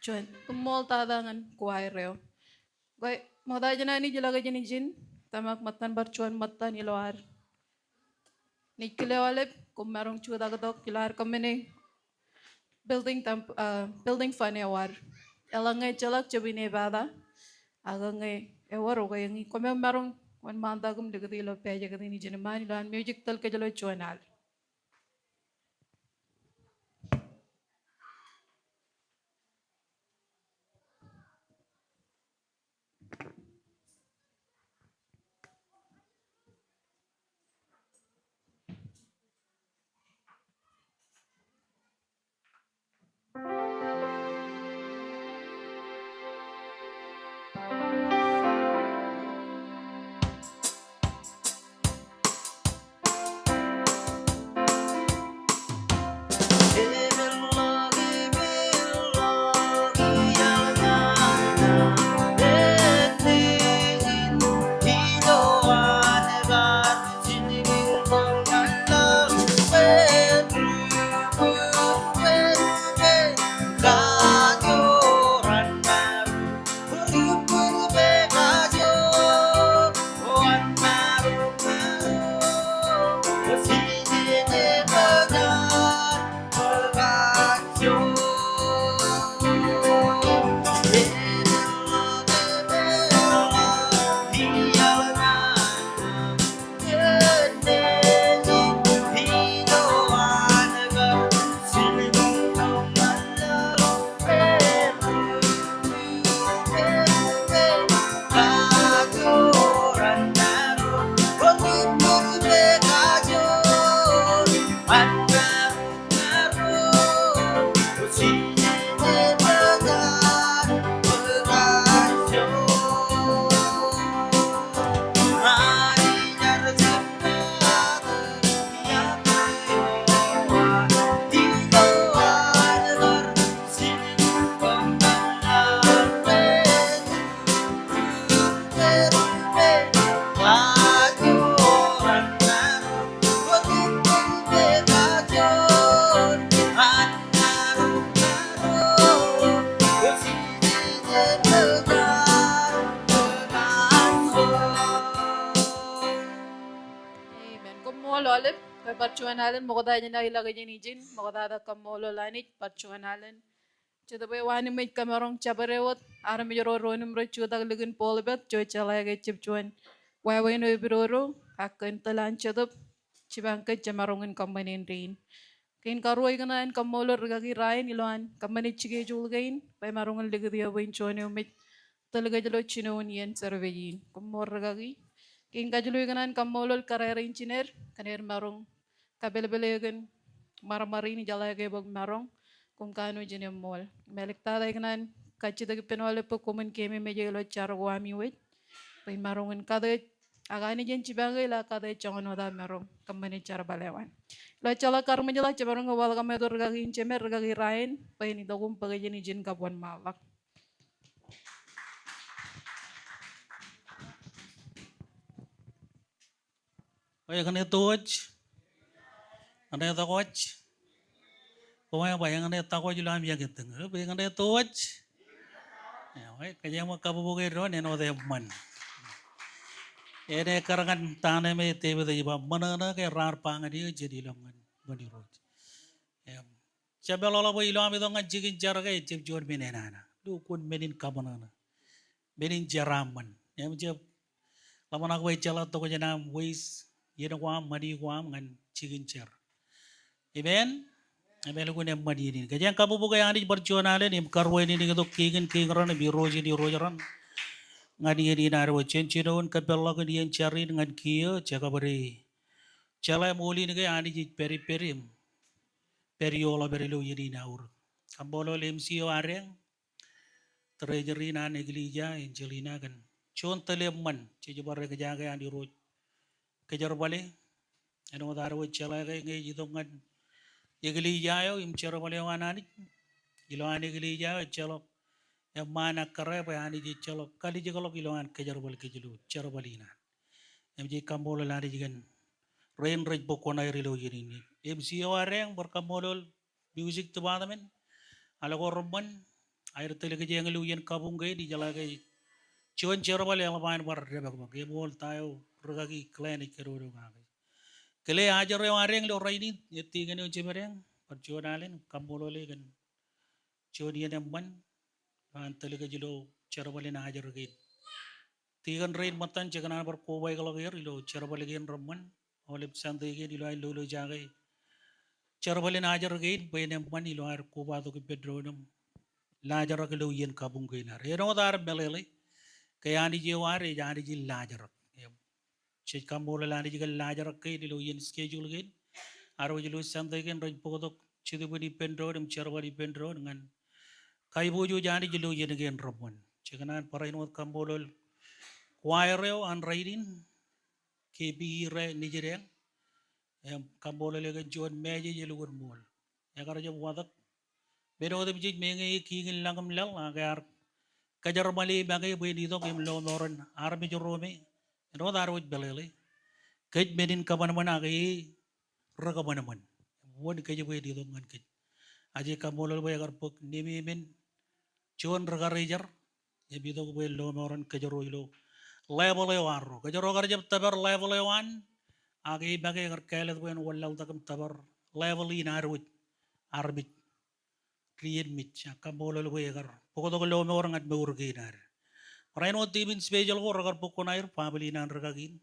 Cuan, kemol tadangan kuai reo. Gai, mau jana ni jelaga jeni jin, tamak matan barcuan matan iloar. Nikile walep, kumarong cuda gadok ilar kamene building fane war. Elangai jelak jabine bada, agangai ewaro gai ngi kome marong wan manda gum degati lo peja gati ni jene mani lan music tal ke jalo cuanal. Amen. Kumolo alip, kay parchuan halen, mokoda niya na ilagay niya ni Jin, mokoda da kamolo lanit, parchuan halen. Chuda bay wani may kamarong chabarewot, ara mi joro ronim ro chuda ligin polibet, joy chalaya gay chipchuan. Waway no ibiroro, akin talan chudup, chibangkay chamarongin kamanin rin. Kain karuay ka na kamolo rigagi rain iloan, kamanit chige julgain, bay marongan ligadi awain chuan umit, talaga jalo chinon yan sarveyin, kumor rigagi. Kain kajuluy ka na kamolo karera engineer, kanir marong kabelebelegan, maramarin jalaya gay bag marong, kung kano dyan yung mall. Meliktada ka na kachita pinole po kumun kemi medyo ilo charwami wit, bay marongan kada agani jen cibangay la kada chongono da merong kamani cara balewan. La chala karma jala cabarong awal kami to regagi incemer regagi rain bay ni dogum pagay ni jen kabuan malak. Kaya kan tuwaj, kan takoj. Pumaya ba yang kan takoj lang biya gitu. Kaya kan tuwaj. Kaya mo kabubugay ron eno de man. Ene karangan tane me tebe de ba manana kaya rar pangadi jadi langan bani roj. Chabelo bo ilo ami dong jigin jarga jib jor menena. Dukun menin kabanana. Menin jaraman. Jab Laman ako ay chala to kanya na ways yun ako mani ko ngan chicken chair. Amen. Amen ko na mani ni. Kaya kamu buka yang di perjuangan ni karwai ni gitu kigen ran bi roji di rojaran. Ngani ni naro cenciron kapella ko diyan cari ngan kiyo caka beri. Chala muli ni kaya ani peri perim. Periola beri lo yini naur. Kambolo MCO areng. Treasury na neglija Angelina kan. Chon teleman cijabar kejaga yang di road kejar balik ano taruh cela kayak gitu kan igli jayo im cara balik wanani iloan igli jayo celok yang mana kere pa ani di celok kali jekolok iloan kejar balik kejelu cara balina em ji kambol lari jigan rain rej bokona rilo ini MCO areng berkamolol music tu badamen ala korban air tele kejang luyen kabung gay di jalan Cuan cara balik yang lain bar rebak bak, ya bol tayo regagi klinik kerudung agak. Kele ajar yang areng lo raini, ya tiga ni uji mereng, percuan alen, kampolo le kan. Cuan dia nemban, antele ke jelo cara balik na ajar gin. Tiga rain matan cekanan bar kobai kalau ger, lo cara balik gin ramman, oleh santai gin, lo ayo lo jagai. Cara balik na ajar gin, bayi nemban, lo air kobai tu ke bedroom, lajar ke lo yen kabung gin. Reno dar belele. Kaya ani jeware jani jil lajar. Cek kambola lani jigal lajar kay dilo yen schedule gin. Aro jilo santai gin raj pokotok chidu bani pendro dem charwari pendro dengan kai bojo jani jilo yen gin robon. Cekanan para inot kambolol choireo an raidin KB re nijereng. Kambola legan juan meje jilo gun mol. Ya karaja wadak. Pero dem jij mengi kingin langam lal agar kajar mali bagai boleh dito kim lo noron army jorome no darwit belele kaj menin kaman man agi raga man won kaj boleh dito ngan kaj aje kamolol boleh agar pok nimi men chon raga rejar ya bito boleh lo noron kajaro ilo level lewarro kajaro agar jab tabar level lewan agi bagai agar kelet boleh wallau takam tabar level in arwit army create mit kamolol boleh agar pokok lo me orang at me urginar. Raino tibin special ko ragar pokok nair family nan ragagin.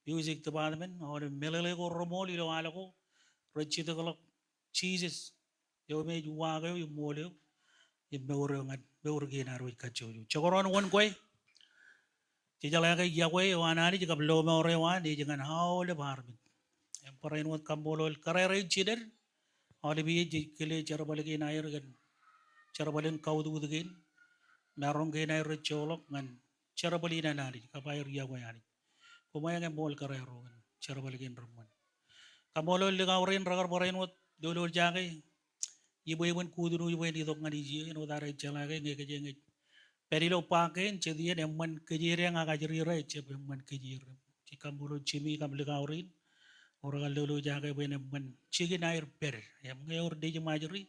Music to badamen or melele ko romoli lo ala ko. Rechito ko cheeses. Yo me juwaga yo molyo. Yo me urginar wit kacho. Chokoron one koy. Jijala kay yakwe yo anani jikab lo me ore wan di jangan haule barmin. Paraino kambolol karere chider. Oli bi jikile charabalagi nair gan. Cara balen kau tu begin, merong ke naik recolok ngan cara balina nari, kapai ria kau yani. Kumaya kan bol karero kan, cara balikin ramon. Kamolo lega orin ragar borain wat dulu jagai, ibu ibu kudu ibu ini dok ngadi jie, no dara jalan ke ngeke jenge. Perilo pakai, jadi emman kejiri yang agak jeri rai, cep emman kejiri. Jika bulu cimi kam lega orin, orang dulu jagai ibu emman cigi nair per, em ngeur deje majuri.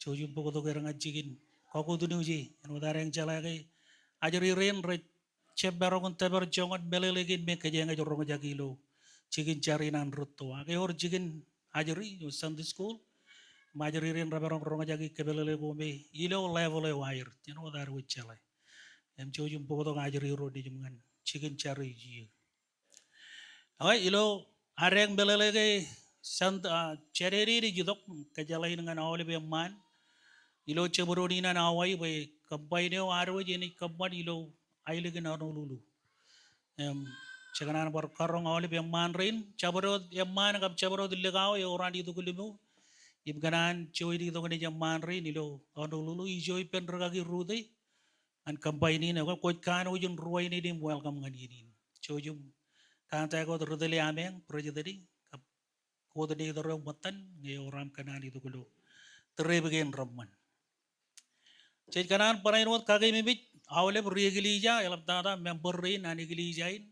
Cojum poko to kerang ajikin koko tu nuji eno dareng chala ke ajari rain re cep barong teber jongot belelekin me kejeng ajorong jakilo chicken cari nan rutto ake or chicken ajari yo Sunday school majari rain rabarong rong jaki kebelele bombe ilo level e wire eno dar wi chala em cojum poko to ajari ro di jumangan chicken cari ji awai ilo areng belele ke sant cereri di jidok kejalai dengan awal beman ilo ceburoni na nawai be kampai ne arwe jeni kampan ilo aile ke na lulu cekanan bar karong awal be man rain caburot yamman kap caburot legao yo orang itu kulimu ibganan coy di to ne jamman rain ilo ono lulu ijoi pen ragagi rude an kampai ni na ko kan ujun ruai ni dim welcome ngani ni cojum kan ta ko rudele ameng projedi kap ko de doro matan nge orang kanan itu kulo tereben ramman Cek kanan para inwat kagai mimit awalnya berigilija elap tada memberin ani gilijain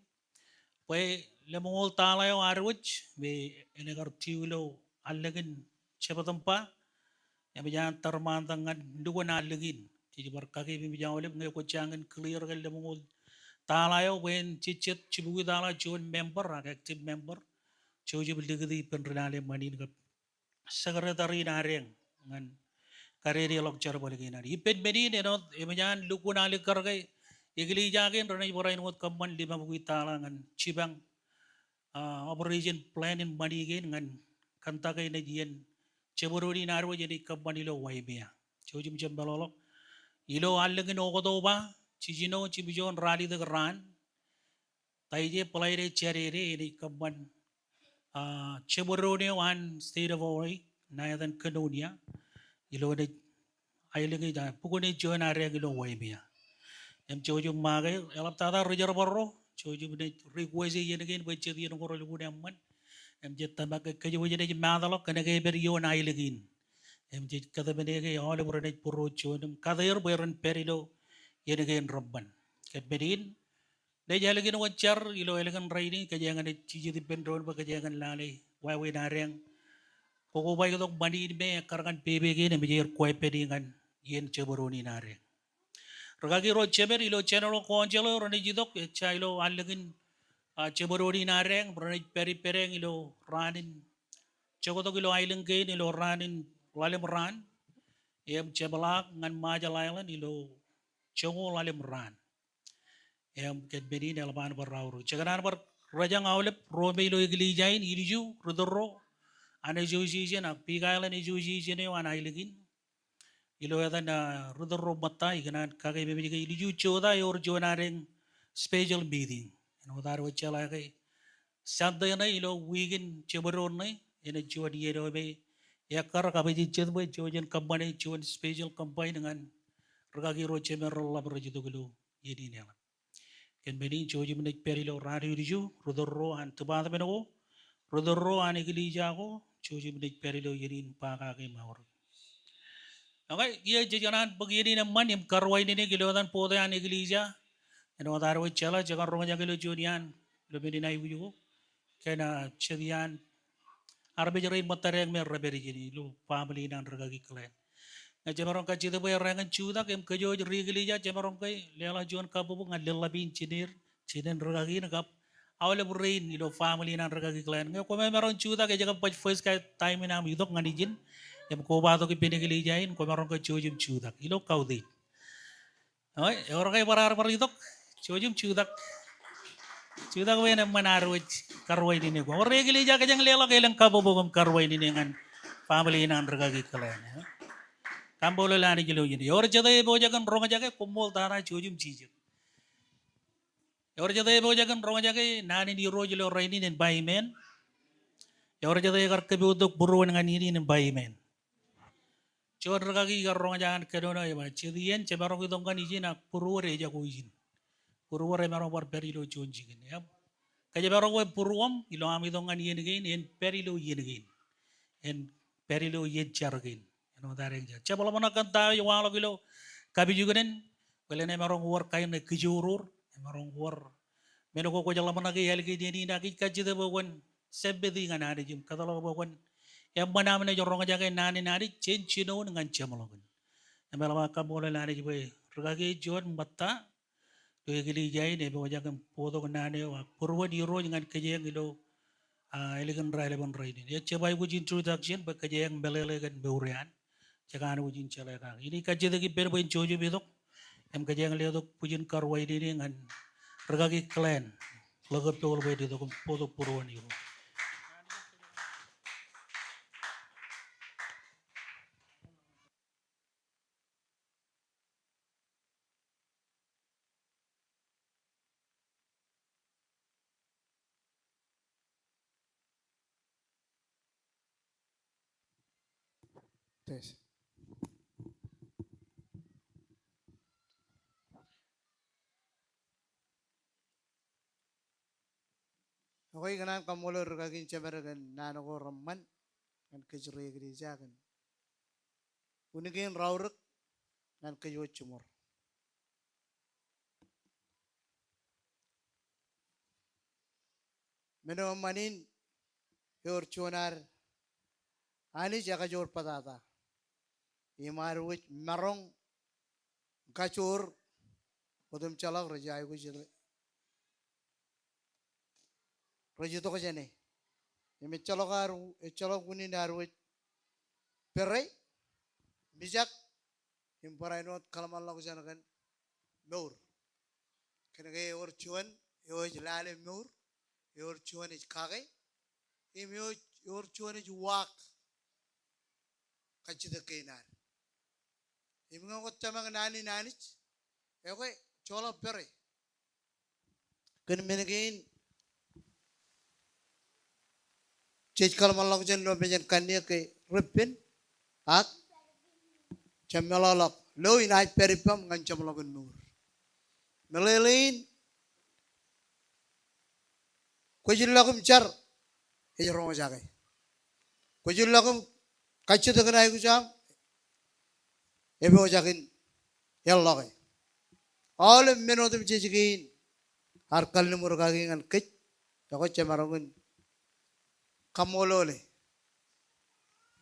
Pue lemongol talayo arwich be enegar tiulo allegin cepatampa yang berjalan termantangan dua nalegin jadi berkaki bimbing oleh ngai kocangan clear kan lemongol talayo wen cicit cibugi tala join member active member coji beligdi penrenale manin kap sekretari nareng ngan kareri lok cara boleh kena ipet bedi ne no emanyan luku nalik kargai Igilijakin ranay boray ngot kaman lima bugita ngan cibang operation plan in manigin ngan kanta kay na diyan ceburuni narwa jadi kaman ilo waibia chojum jembalolo ilo alangin okodo ba cijino cibijon rali de ran taije pelaire cerere ini kaman ceburuni wan state of Hawaii nayadan kanonia ilo de ailangi da pukuni jon area ilo waibia em chojum magai elap tada rejar borro chojum de request yen again bache yen ngoro lu man em jet tabak ke jo jene madalo kana ke ber yo na ilegin em jet kada bene ke all over net puro chonum kada yer beron perilo yen again robban ket bedin de jalagin wachar ilo elegan raini ke jangan chiji di pendron ba ke jangan lale wai we nareng koko bai ko bani me karkan pebe ke ne mejer koi pedingan yen cheboroni nareng Ragagi ro ceber ilo channel ko angelo rani jidok chailo alagin ceboroni nareng rani peri pereng ilo ranin chogoto ilo island gain ilo ranin lalem ran em cebalak ngan majal island ilo chongo lalem ran em ket benin elban barrauru chaganan bar rajang awlep robe ilo igli jain iliju rudorro ane joji jena piga island joji jene wan ailegin ilo ya na rudor mata iganan kagay bebe kay iliju choda yor jonareng special meeting ino dar wachala kay sadda na ilo wigin chebaron na ina jod yero be yakar kabe jid be jojen kampane jon special campaign dengan ragagi ro chemerol la berjitu gulu yedi ne ken beni joji menek perilo radio iliju rudor ro an tubada beno rudor ro an igli jago joji menek perilo yedin pa kagay mawar Okay, iya jajanan begini naman yung karway nini gilodan po tayo ang iglesia. Ano taro chala jagan ronga jagalo junian lebih dinai wuju. Kena chedian arbe jarai matareng mer raberi jini lu family nan ragagi klan. Na jamarong ka chede boy rangan chuda kem kajo riglesia jamarong kay lela juan kabubu ngal bin chinir chinen ragagi nakap awale burain ilo family nan ragagi klan. Ngayon kung may meron chuda kay jagan paj first kay time na midok nganijin. Em ko ba to ki pinigili jain ko maron ko chojum chudak ilo kaudi oy orang kay parar paritok chojum chudak we na manarwit karway ni ko regili ja kajang lela kailang kabobogom karway ni ngan family nan ragagi kalen kambolo lani gilo yini yor jade bo jagan ronga jage kumol tara chojum chije yor jade bo jagan ronga jage nani di rojilo raini nen baimen yor jade kar kebi uduk buruan ngan ini nen baimen Chor kaki karong jangan kedono ya mas. Cedian cemarong itu kan izin nak purwore aja ko izin. Purwore marong par perilo chonjigin ya. Kaya marong ko purwam ilo am itu kan yen gain en perilo yen gain. En perilo yen chargain. Ano dareng ja. Cebalo mana kan tahu yang walo kilo kabi juga nen. Kalau ne marong war kain ne kejurur. Marong war. Meno ko jalan mana ke helgi ni nak kaji de bawan sebedi kan ada jum. Kata lo bawan yang mana mana jorong aja kayak nani cincino dengan jamalogan. Yang malam akam boleh nani juga. Ragagi jual mata. Dua kali jai ni bawa jangan foto kan nani. Purwa di ro dengan kerja yang itu elegan rai ni. Ya coba ibu introduction bak kerja yang belelegan beurian. Jangan ibu cincala kan. Ini kerja lagi berbuat jojo bedok. Yang kerja yang lihat pujin karwai ini dengan ragagi klan. Lagu pol bedi tu foto purwa ni. Tes. Okay, kanan kamulor kagin cemer kan nano ko ramman kan kejuri gereja kan. Unigin raurek kan kejo cumur. Meno manin yor chunar ani jaga jor patata. Imarwich marong kacur podem chalak rajai ko jile. Rajito ko jene. Imi chalokaru chalok kuni narwich perai bijak imparai not kalaman lagu jana kan meur. Kenapa orchuan, lale mur, orchuan is kage, orchuan is wak, kacida kainan. Imang ko tamang nani nanich, chola pere. Kan menagain, kalau malang jen lo menjen kania ke ripin, ak, cemelalak, lo inai peripam ngan cemelagun nur. Melelin, kujul lakum car, rongo jagai. Kujul lakum kacau dengan ayu jam, ebo jakin, yallah. All menotum cijikin, harkal numur kaging an kec, takut cemarangun kamolole,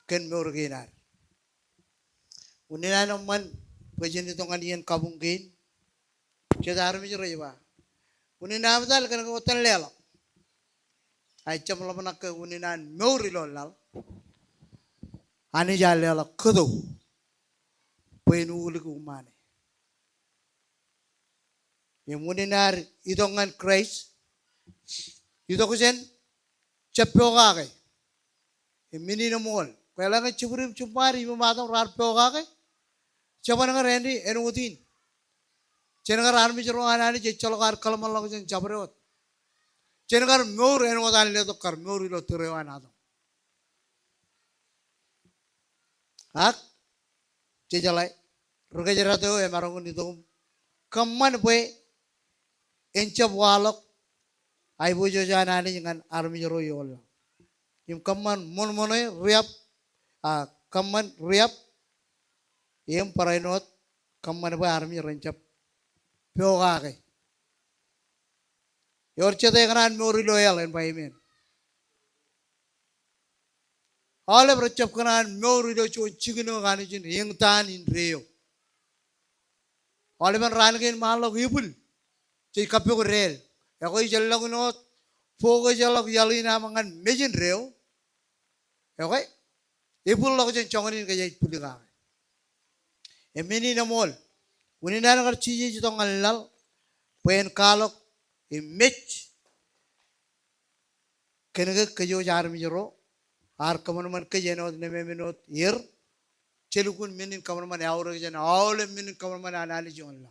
ken murginar. Unina naman, pwede nito nganiyan kabungkin, siya daro mi jero unina abdal kan ko tan lelo. Ay cham lo nak unina mori lolal. Ani jalelo kudu. Pwede uli ko umane. Yung uninar idongan Christ, ito ko sen chapyo kake. Yung mininamol. Kailangan chiburim chumpari mamatang rarpyo kake. Chapan nga rendi enutin. Cenengar army jero anani je cholokar kalman log jen jabrot. Cenengar mur enutan le to kar mur lo turewan ado. Ak jejalai ruga jerato e marangun itu kamman boy encap walok ai bojo janani dengan army jero yol. Im kamman mon monoy riap kamman riap yem parainot kamman boy army rencap Pyoga your chete kanan mori loyal and by men. All of the chap kanan mori do chicken organization young tan in Rio. All of them ran again malo people. Chikapu rail. Yako jalagunot, Fogo jalak yalina mangan mejin Rio. Okay? Ipul lokujan chonganin kaya puliga. Emini namol. Unina nagar chiji jitong alal, pen kalok, image, kenega kayo jar mijero, kaman kayo no neme minot year, celukun minin kaman man aura jan, all minin kaman man analisis onla.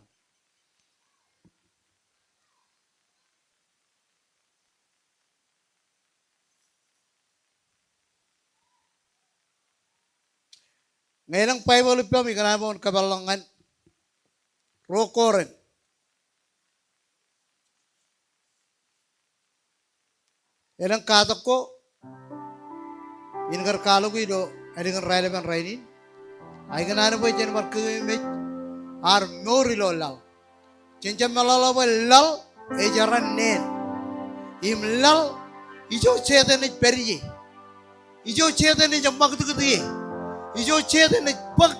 Ngayon Bible pa mi kanabon kabalangan. Rokoren. Elang katak ko, ingar kalau gido, adingan relevant rainin. Ay ganana po jen markimit, ar mori lo lal. Cincam malala po lal, ejaran nen. Im lal, ijo chete ne perije. Ijo chete ne jamak tu ketiye. Ijo chete ne bak,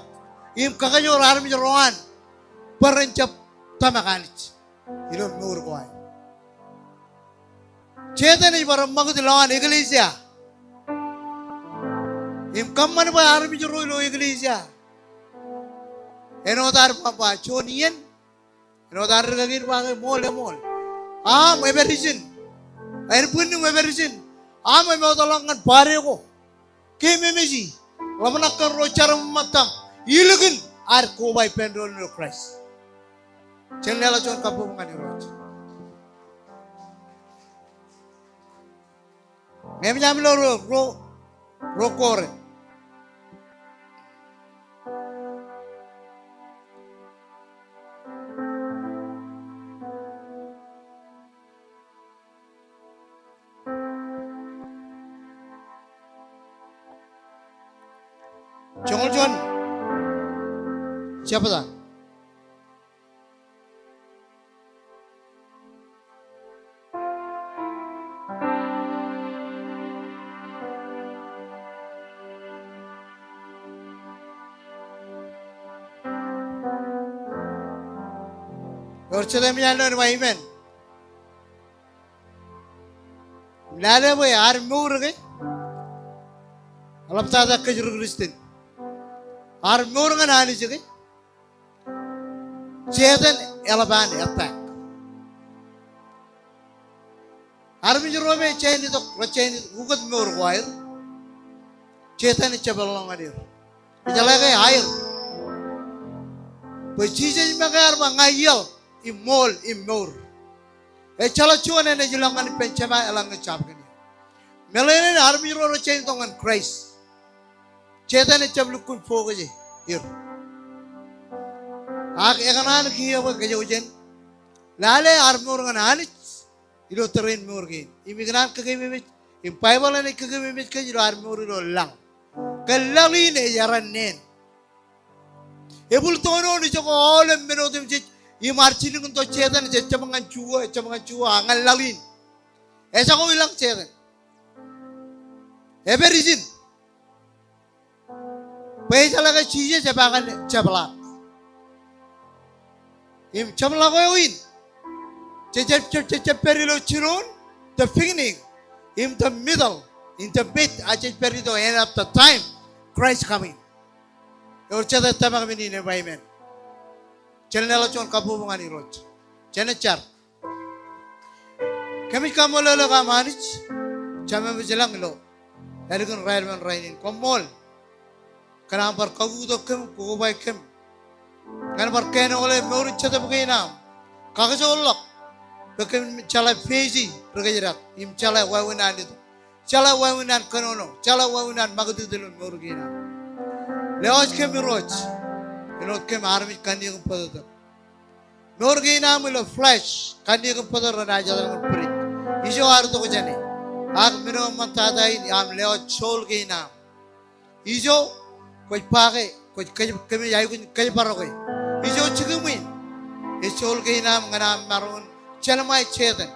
im kakayo armi jeroan. Perencap tamakanich, ilo nur kuai. Cete ni barang magut lawan iglesia. Im kamman ba armi jero ilo iglesia. Enotar papa chonien, enotar gagir bagai mol. Everything. Air puning everything. Mau tolongan bareko. Keme mesi. Lamanakkan rocar matang. Ilugin ar ko bay pendol no Christ. Channel ajon kapu mangani roj. Ngem jam lo rokore. Chongol John. Siapa dah? Orchada miyano ni Waimen. Lale boy armur ke? Alam tada kejuru Kristen. Armur kan ani sih. Chetan Alaban attack. Armi Rome chain it chain Ugat more wire. Chetan is Chabalong at you. It's a like a higher. But Jesus Magar Mangayel, immol, immor. A chalachuan and a Jilangan Penchama along the chapel. Melanin Army Rome chain on Christ. Chetan is Chablukun Fogaji here. Ak Ekanan Kiava Gajojan Lale Armor and Anich, Ilotarin Morgan. Immigrant Kagimich, in Bible and Kagimich Armor Lang. Kalalin a Yaranen. Ebultono is all and Menodim, you marching to Chetan, Chamanchua, and Lalin. As a whole long Chetan. Every reason. Page like a cheese, Chabagan, Chabla. Im Chamlagoin. Perilo Chiron, the beginning, in the middle, in the mid, Perito, end of the time, Christ coming. Your Chata Tamamin in environment. Chenelachon Kapumani wrote. Chenachar. Kamikamola Manich, Chamamilanglo, Elegant Railman Rain, Komol, Kanambar Kagudo Kim, Kubai Kim, Kanambar Kanole, Mori Chatabagina, Kakazolok. Bekem chala fezi pergajirat im chala wawinan itu chala wawinan kanono chala wawinan magadu delun morgina leos kem roch enot kem army kandi kum padar morgina milo flesh kandi kum padar raja dalam peri ijo arto ko jane ag mino mantada ini am leo chol gina ijo koi page koi kemi yai koi parokoi ijo chigumin e chol gina ngana marun Chalamai Chetan,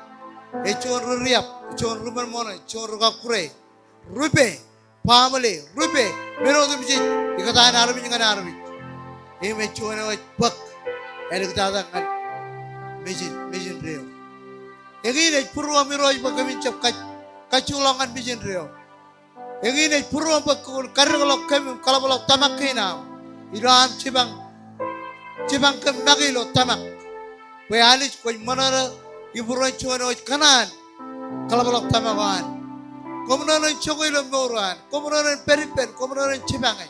a chon Riap, chon Rubermona, chon Rugakure, Rupe, Pamale, Rupe, Merodimji, Ikatan Arabic and Arabic. He may chon a book, Electada and Vision Rio. Again, a Puru Miroj Bakaminch of Kachulang and Vision Rio. Again, a Puru Karagolo Kam, Kalabal of Tamakina, Iran Chibang Magilo Tamak. We Alice, when Monara, you brought Chuano Kanan, Kalabalok Tamavan, Commoner and Chocolate Moran, Commoner and Peripen, Commoner and Chibangai.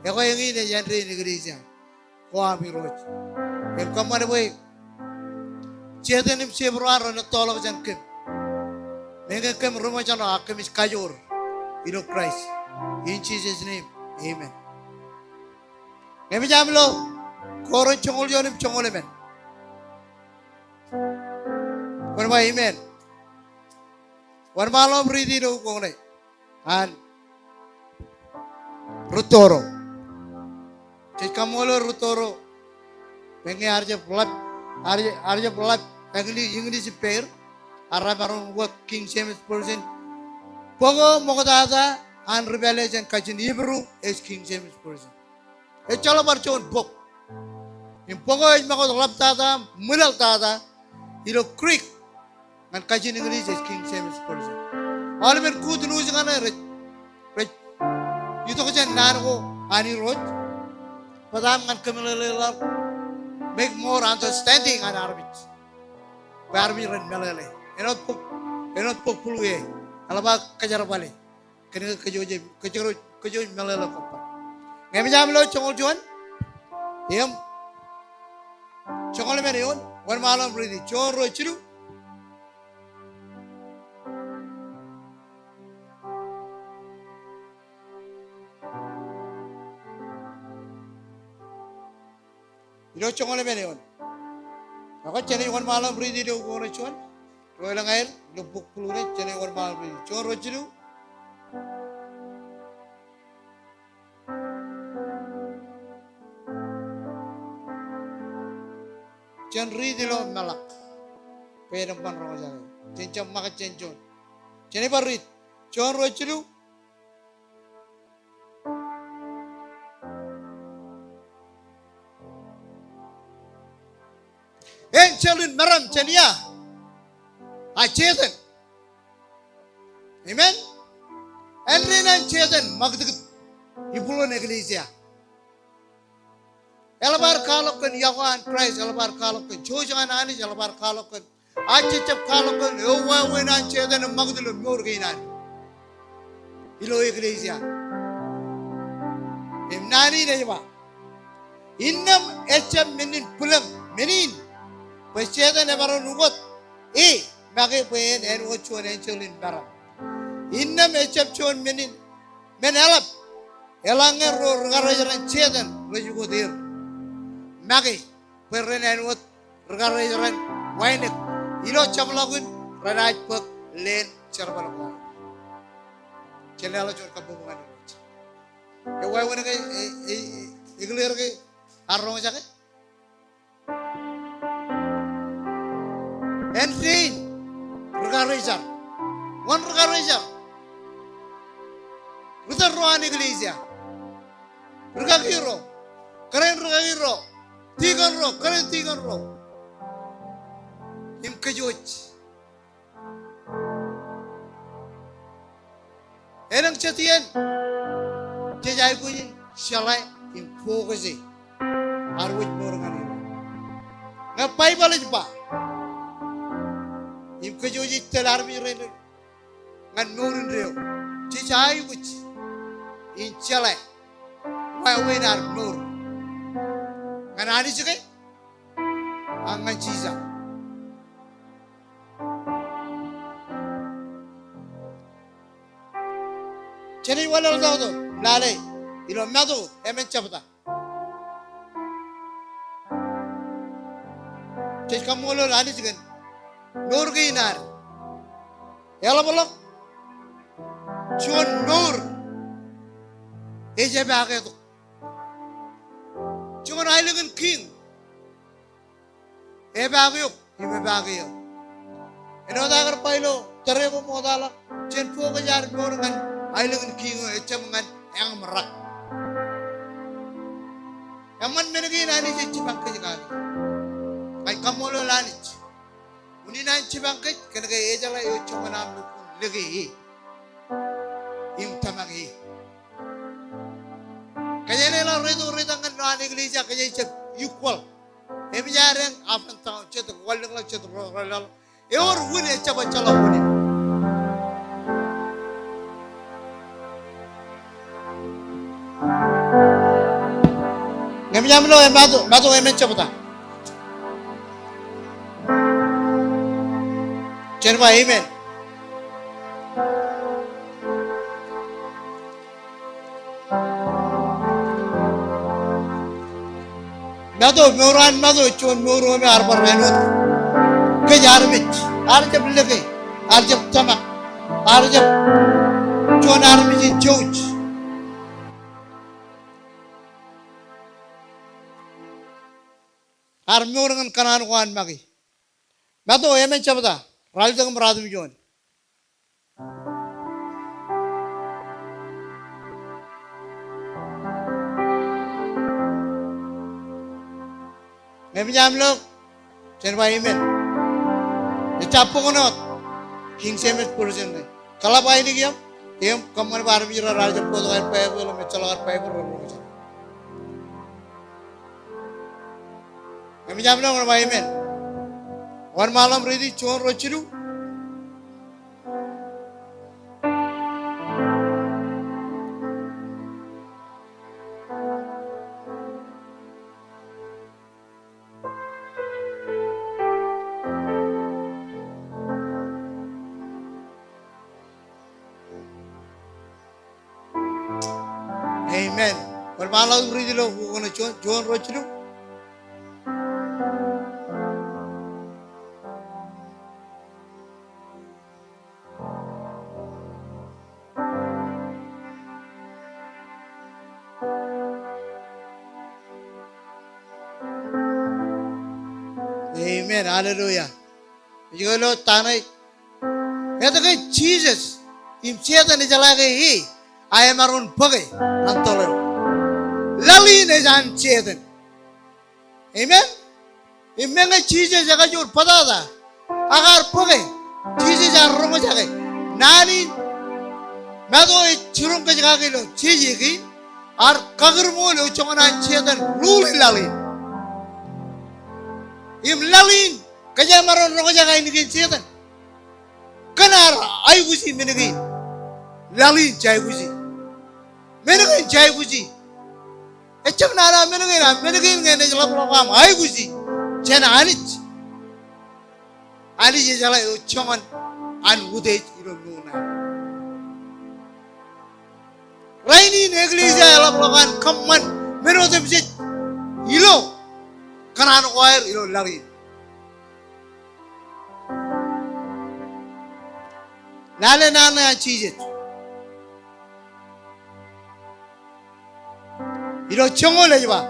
Yakoyang in a Yandri in Grecia, Kwami Roach. And come on away. Chetan him Chevron and a tall of Jankim. Mega came Romachano Akamis Kajor, you know Christ. In Jesus' name, amen. Nemijamlo, Koran Chongolian Chongoleman. What amen? One malo breathing over and Rutoro. Chikamolo Rutoro. Pengi Arja blood, English pair, Arabaron work King James person. Pogo Mogadada and Rebellion Kachin Hebrew is King James person. A Chalabarchon book. In Pogo is Mago Laptada, Mulaltada, Creek. And Kachin English is King James person. All of it good news on a rich. You took a Nanago, Annie Road, but I'm not coming a little make more understanding on Arabic. Barbi and Malay. And not book Pulwe, Alaba Kajarabali, Kajo Malala. Namijamlo Chongoljuan, him Chongoliman, one malam breathing, Chon Rochiru. You know, Chongole Menion. I got Jenny one malam breathing to go on a chon. Royal Air, the book Plune, Jenny one malam breathing. Chon Rochiru. Chen Ridilo Malak. Pay them one rosa. Chencham Maka Chenchon. Jennifer Reed. Chon Rochiru. En Chalun Maram Chania. I Chetan. Amen. And Renan Chetan, Magduk, Ipulon Ecclesia. Elabar Kalokan, Yawan Christ, Elabar Kalokan, Jojan Anis, Elabar Kalokan, Acecep kalakın ewa wenan çeden magdulu morginan. İlo iglesia. Nani ne ba? İnnem eçem menin pulang menin. Peçeden ebaron ugot. Magi peyen en uçuan en çölin baram. İnnem eçem çön menin men elap. Elangen ro garajaran çeden rejugo dir. Magi perren en ut garajaran wainek. Ilo camlagun ranaj pek len cerbalak. Celala jor kabungan. Wai wana ke igler ke arrong jake. Entrin regarajar. One regarajar. Rutar roan iglesia. Regagiro. Keren regagiro. Tigan ro, keren tigan ro. Im kejoj. Enang cetian. Jejai punya shalai im fokusi. Arwit morangan ini. Ngapai balik pa. Im kejoj telar mi rene. Ngan nurun reo. Jejai punya. In shalai. Wai wenar nur. Ngan ani juga. Angan ciza. Jadi walau tahu tu, lalai, ilo madu, emen capta. Jadi kamu lo lani juga, nur ke inar, ya lah bolak, cuma nur, eja bagai tu, cuma ailengan king, bagai yuk, bagai yuk. Eno dah agar pailo, terego modala, cenpo kejar nur kan. Ailengan kingo ecamangan yang merak. Yaman menegi nani je cibangke jekali. Kai kamu lo lanich. Uni nani cibangke kena kai ejala ecaman amlu lagi. Im tamagi. Kaya nela redo redangan nani gereja kaya cep equal. Emi jarang apa tahu cetuk walang lah cetuk walang. Eor wuni ecaba cala wuni. Ngam lo madu emen capta. Cerba amen. Madu cun muru me arbar menut. Kejar mit. Arjab lagi. Arjab tamak. Arjab cun armijin jauh. Army orang kanan kawan magi. Madu emen capta. Ral jangan beradu jual. Kami jam lo, cerita email. Dicapu konot, king semet puluhan ni. Kalau apa ini kiam, kiam kamar baru bicara raja puluh kali payah belum, mencalon payah belum. Kami jam lo cerita email. One malam ready cuan rociru. Amen. Bermalam beri lo, bukan cuan rociru. Amen. Hallelujah. Jika lo tanai, itu kan Jesus. Imciatan ni jalan ke ayam arun pakai nantolero. Lali ni jangan ciatan. Amen. Immenga Jesus jaga jur pada dah. Agar pakai Jesus jangan rumah jaga. Nani, mado curung ke jaga lo Jesus ki, ar kager mulu cuma nan ciatan luli lali. Im lalin Kaya maron roko jaga ini setan. Kanar ay gusi menegi. Lali jai gusi. Menegi jai gusi. Ecam nara menegi ngene jalap lokam ay gusi. Jana anich. Ali jala ucaman an udej iro nuna. Raini negli jalap lokan kaman meno sebsit ilo kanan oir ilo lari. Nale nana chizet. Ilo chongol aja ba.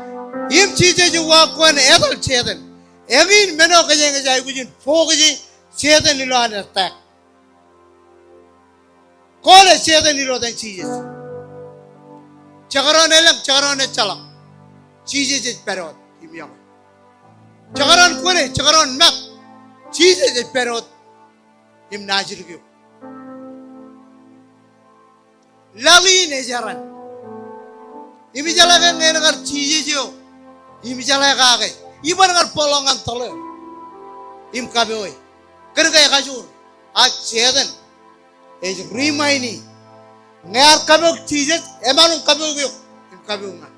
Im chizet juga kuan edal chedan. Egin meno kaya ngajai kujin fokusi chedan ilo ane tak. Kole chedan ilo dan chizet. Cakaran elam cakaran chalak. Chizet perot imyang. Cakaran kone cakaran mak. Chizet perot im najir kyo. Lali nejaran. Imi jalakan ngar chizet yo. Imi jalakan kage. Iban ngar polongan tole. Im kabe oi. Kerja kajur. Chedan. Ej rimaini. Ngar kabe chizet emanu kabe yo. Im kabe ngar.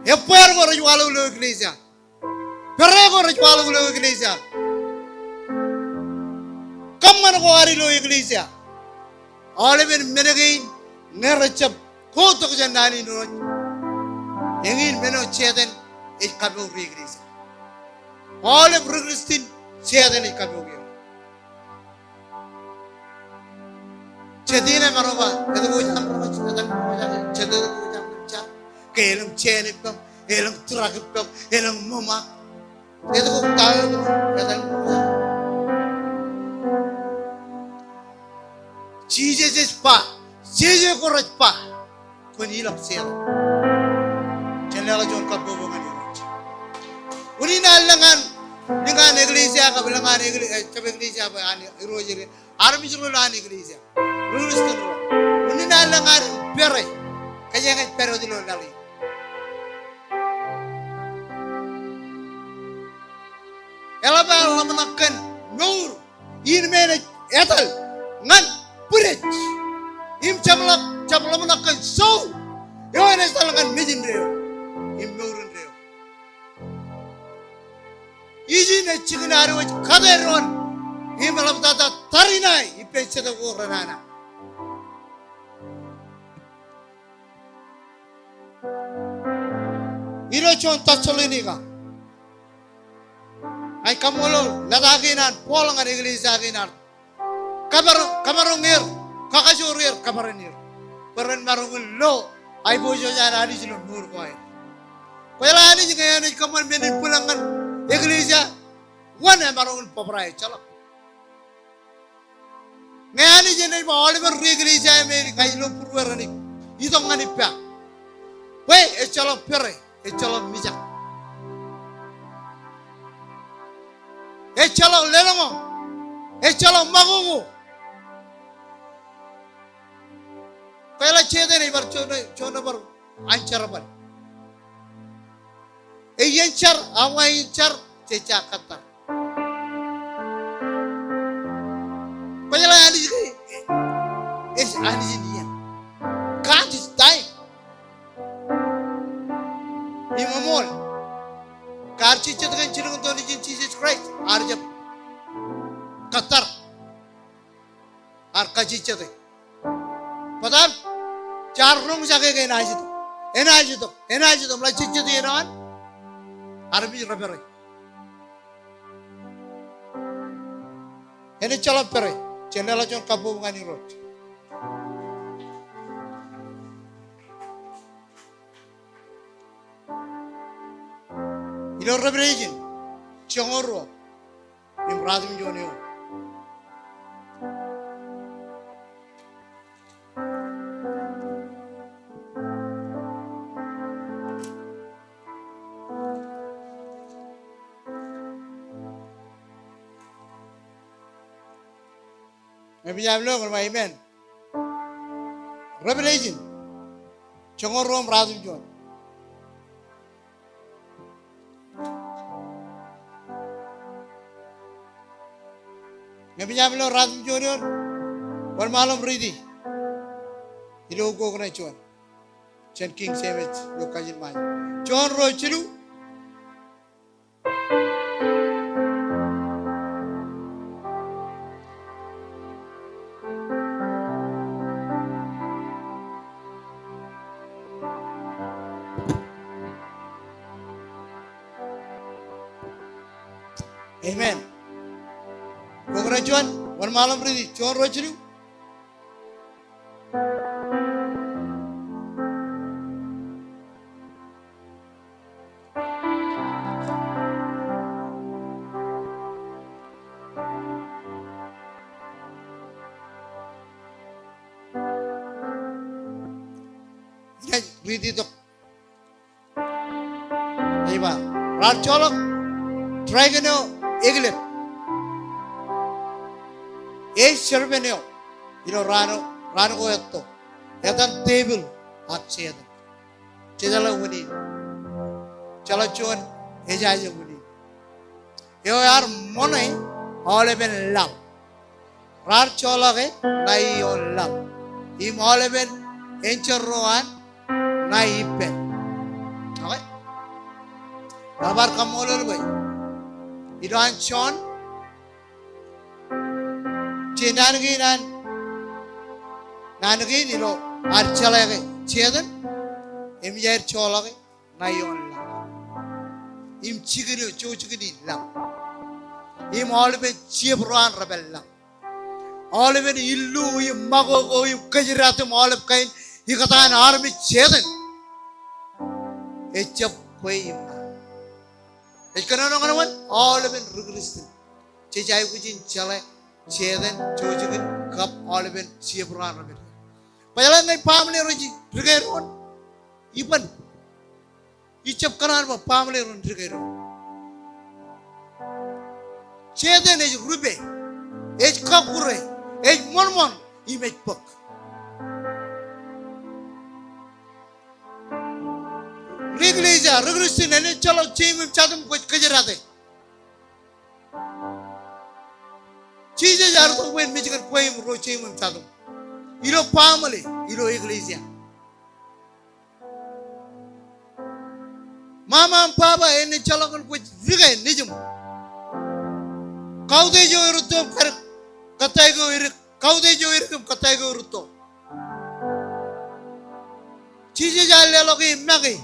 Epuer ko rajwalu lo iglesia. Perre ko rajwalu lo iglesia. Kamman ko ari lo iglesia. Ole ben menegin ngeracap kotok jandani no. Engin meno cheten e kabe iglesia. Ole progrestin cheten e kabe yo. Chedine maroba edo ko jam ro cheten ko chedene ko jam char. Kelang cenipam, kelang terakipam, kelang mama. Itu kok tahu kata Cice pa, cice koraj pa. Kau ni lap siapa? Jangan lagi orang kabu bukan orang. Uni nalangan dengan iglesia kabilangan iglesia apa ani rojer. Army juru lani iglesia. Lulus terus. Uni nalangan perai. Kaya ngai perai di luar lagi. Elaba menakan nur in mena etal ngan puret im chamla menakan so yo ene salangan mejin reo im nurun reo iji ne chignare waj kaderon im labdata tarinai ipecheda go ranana iro chon tacholiniga ay kamolo ladaginan polangan iglesia ginan kamarongir kakajurir kamarenir peren marongul lo ay bojo jana ali jino nur ko ay pela ani jinga ani kaman menin pulangan iglesia wana marongul poprai chala ngani jene ba oliver iglesia me kaylo purwarani idong ani pa we e chala pere e chala mijak echala lelongo echala magogo pela chede nei bar chona bar anchar bar e yenchar awa yenchar ceca kata pela ali es ali dia God is time imamol karchi chedgan chirung to ni Jesus Christ arjab qatar ar kachi chede padam char rong jage ge enajito mla chichede enan arbi rabere ene chala pere chenela jon kabu ngani rot ilo rebrejin chongoro im razum joneo Maybe I'm looking my amen. Revelation. Chongoro razum jon. Ngabinyamlo Ratum Junior, one malum ready. Ilo go kena cuan. Chen King Savage, lo kajin mai. Cuan roy cilu. Amen. Go kena cuan, one malum ready. Cuan roy cilu. Ready to. Ayo, rat colok, dragonyo, eaglet. Serbenyo, rano ko ito. Yatan table aksiyad. Cedala wuni, cala cuan, ejaja wuni. Yo yar monai, all ben lam. Rat colok nai on lam. Im all ben encerroan. Naipe, okay? Kabar kamu lalu bay. Iran John, Chinangi nangi nilo archala ke, Chedan, Imjar chola ke, Nayon lam. Im chigiri chochigiri lam. Im all be chiebruan rebel lam. All be illu, im mago, im kajiratum all of kind. Ikatan army Chedan. Echap koi imna. Echkana no all of it rigorously. Chechai kujin chale, Chedan, Chojigin, cup, all of it, Chiebran. Pajalan na family roji, Triggeron. Even each of Kanan family on Triggeron. Chedan is Rube, H. Kakure, H. Mormon, image book. Rigleja, rigorously, and a chalo chim chatham with Kajarate. Cheeses are the way Michigan poem rochim and chatham. Ilo family, Ilo Iglesia. Mama and Papa and a chalakan with Riga Nijum. Kaudejo Rutum, Katago, Kaudejo Irkum, Katago Ruto. Cheeses are Leloki Maggie.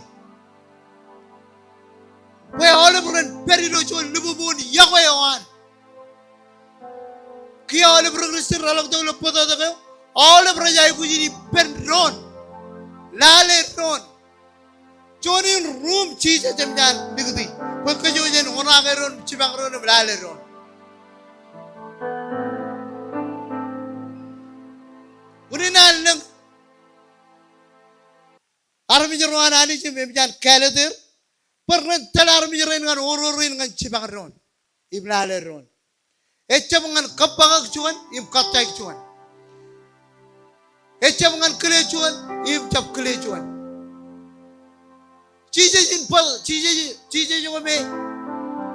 Where all of them very rich on Liverpool, Yahweh on. Kia all of Christian Ralakdo Potato, all of Rajakuji pen ron, Lale ron. Johnny room cheese at them down, Nigdi, Pakajojan, Onagaron, Chibangaron of Lale ron. Wouldn't I look? Armijan Anishim, Caladir. Pernah telar mijirin dengan ururin dengan cibangaron, iblaleron. Ecap dengan kapagak cuan, im katai cuan. Ecap dengan kele cuan, im cap kele cuan. Cice juga me.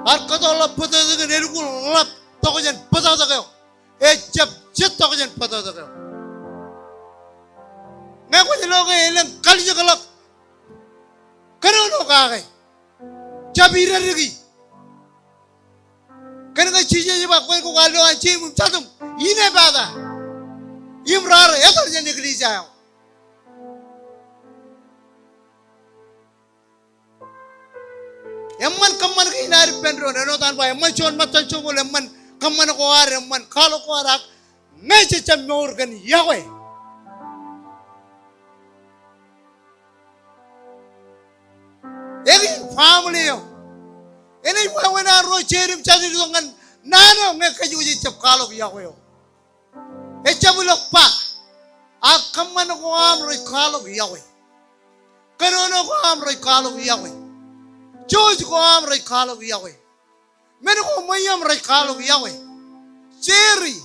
Ar kata Allah pada dengan elukul lap, tokojan pada takau. Ecap cet tokojan pada takau. Ngaku jeloke elang kali jekalak. Kenapa kagai? Jabira lagi. Karena cici juga kau kalau anci mumcatum ini pada imrar ya terjadi gelisah. Emman kaman ke inari pendro, nenotan pa emman cuman matan cuman emman kaman ko ar emman kalau ko arak nece cem organ Yahweh. Egi family yo. Ini mana roh cerim cari dengan nano mereka juga cep kalau Yahweh yo. Ecabulok pa. Akaman ko amroy kalau Yahweh. Kanono ko amroy kalau Yahweh. George ko amroy kalau Yahweh. Meno ko mayam roy kalau Yahweh. Jerry.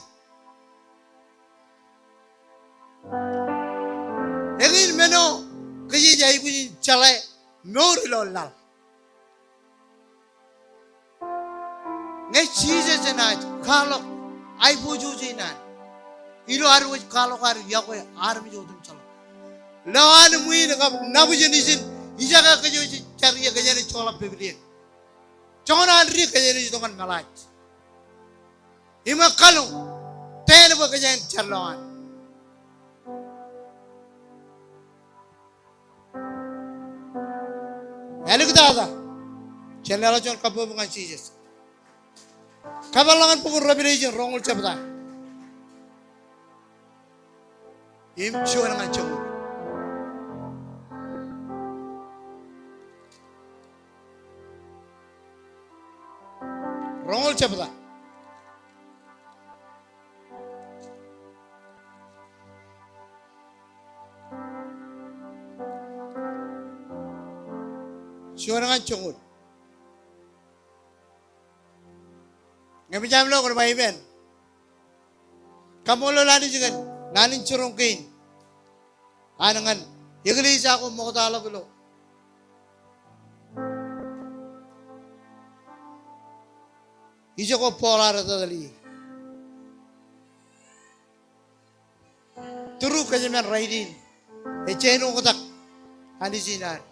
Egin meno kaji jai kuji cale nori lolal. Ngai cheese jenaj kalau Ai buju jinan. Ilo aru kalau kari ya ko armi jotum chalo. Lawan mui na nabu jenisin ijaga ke jo cari ke jeni chola pebri. Chona andri ke jeni tongan malaj. Ima kalu ten bo ke jeni charlawan. Elik dada. Chenala chon kapo bunga chijes. Kabalangan pukul rabi rejin rongul cepatan. Im chuan ngan chong. Rongul cepatan. Chuan ngan chong. Ngapi jam lo kalau bayi ben. Kamu lo lani juga, nanin curung kain. Anangan, yagli sa ako mo kata lo. Ijo ko pola rata dali. Turu kaya men raidin. Cheno ko tak, hani sinar.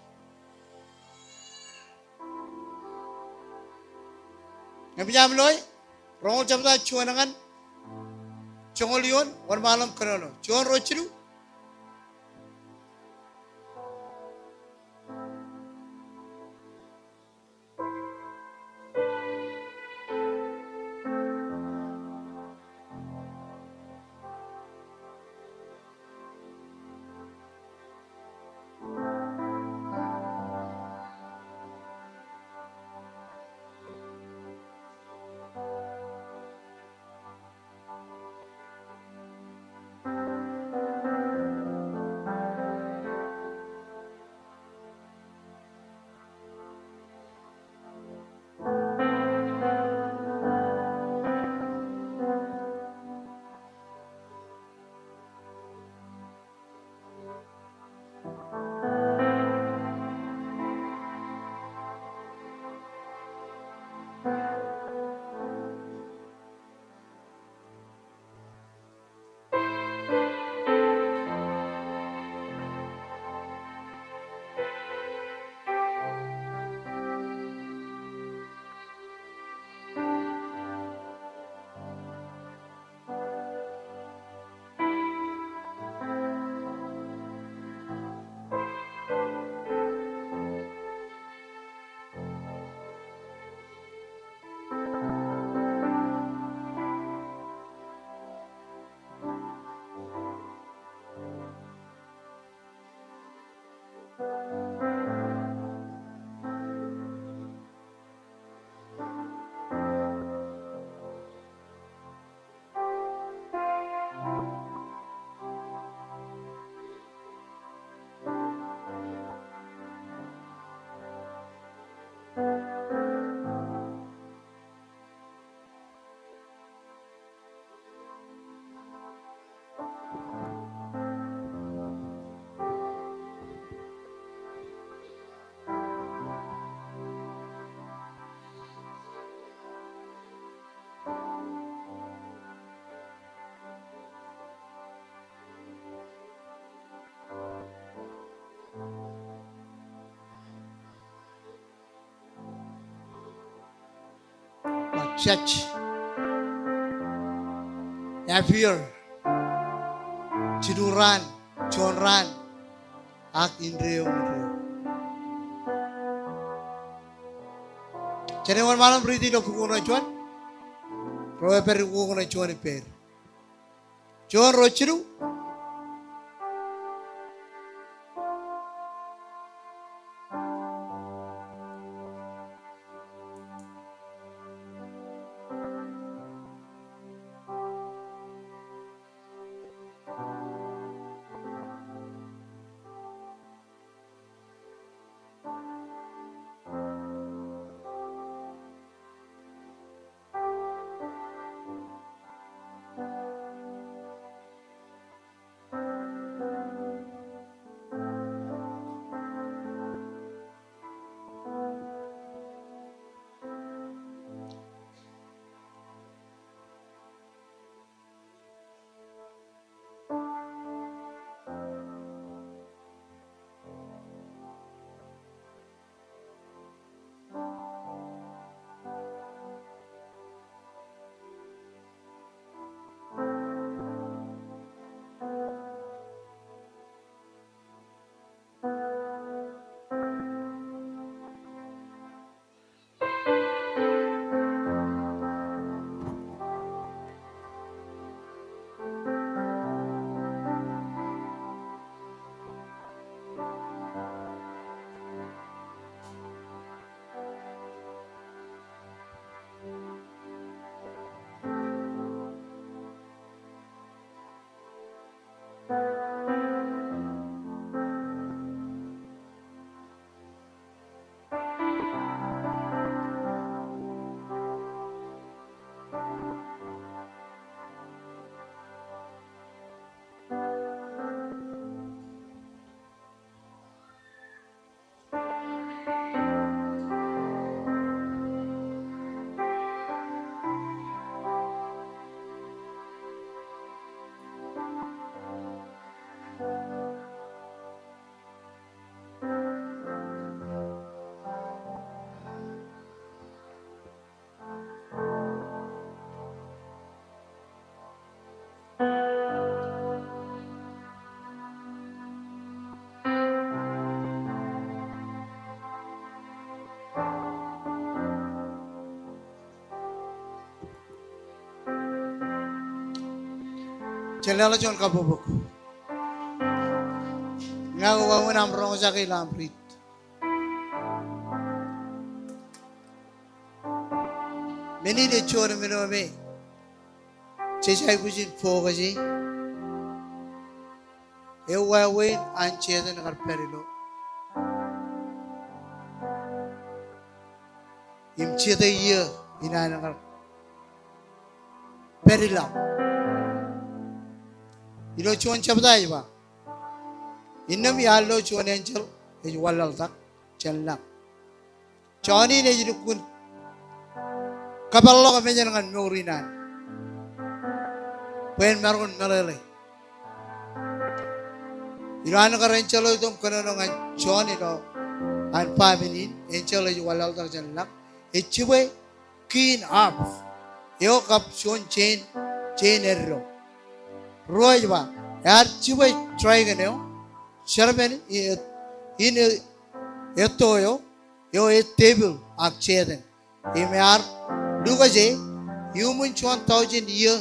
Ngapi jam lo Rongol jabda chuanangan chongolion war malam karano chuan rochiru church. Afir, Ciduran, Chonran, Ak Indreo. Jadi malam beriti do pukuno cuan, roe peri pukuno cuan per. Cuan rochiru, Celala John kabubuk. Nga wawan amrong sa kay lamprit. Many de chore mino me. Chesay kujin po kasi. Ewa wen ancheda na karperilo. Imcheda iya inana kar perila. Ilo chuan chabda iba. Innam yallo chuan angel is wallal tak chelnak. Chani ne jirukun kapallo kami jangan murinan. Pen marun malele. Iran ka angel itom kanono ngan chani no an paminin angel is wallal tak chelnak. Ichwe keen up. Yo kap chuan chain erro. Roy ba yar chiwe try ganeo sharben in etoyo yo a table ak cheden imar duga je human 1000 year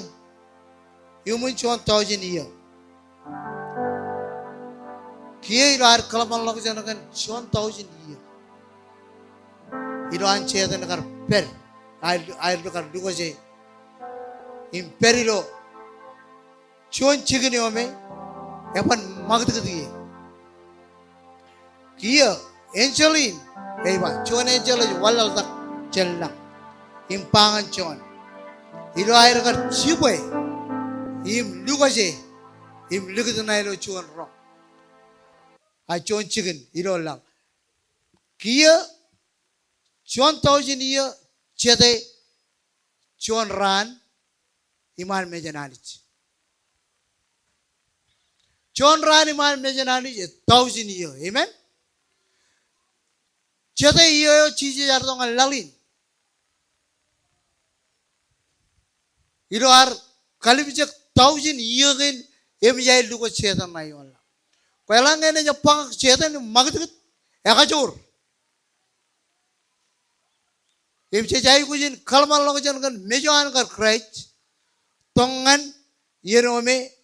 kiye ilar kalaman log janakan 1000 year iran cheden kar per ay kar duga je imperilo Chuan chicken yome, epan magd kadiye. Kia angelin, eba chuan angel is wallal tak chelnak. Impangan chuan. Ilo air kar chiboy. Im lugaje. Im lugadana ilo chuan rock. A chuan chicken ilo lang. Kia chuan 1000 year chede chuan ran iman mejananich. John Rani man mejanani 1000 year. Amen. Chete year cheese jardong lalin. Ilo ar kalibijak 1000 year in emjai luko chetan na yon. Kailang ene japang chetan magdut ekajur. Emjai kujin kalman long jan kan mejoan kar Christ tongan yerome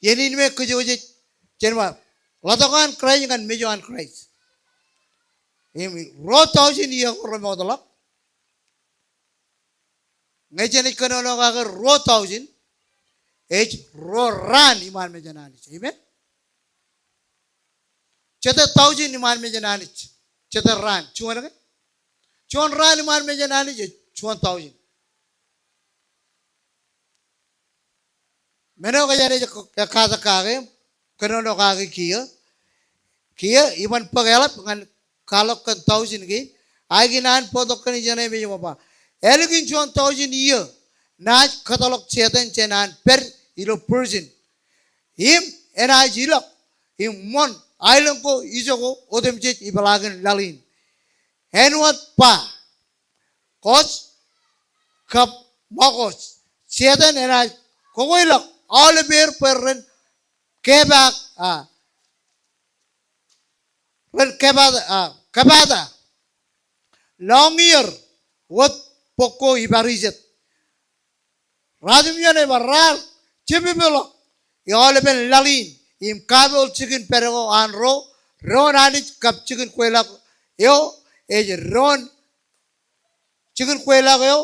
Yenin me kujoje jenwa latakan Christ kan mejoan Christ. Emi ro 1000 year ro modalak. Ngejene kono ka ro 1000 age ro ran iman mejanani. Amen. Cheta 1000 iman mejanani. Cheta ran chuan ka. Chuan ran iman mejanani chuan 1000. Meno ka jane kata kage kanono kage kia iman pagalap ngan kalok kan 1000 ki agi nan podok kan jane me joma elgin chuan 1000 year naj katalok cheten chenan per ilo person him ena jilok him mon island ko ijogo odem je ibalagan lalin henwat pa kos kap magos cheten ena kogoilok all bear perren kebak ren kebada long year what poko ibarijet radumyane barar chibibelo all ben lalin im kabel chicken pergo anro ron anich kap chicken kwela yo ej ron chicken kwela yo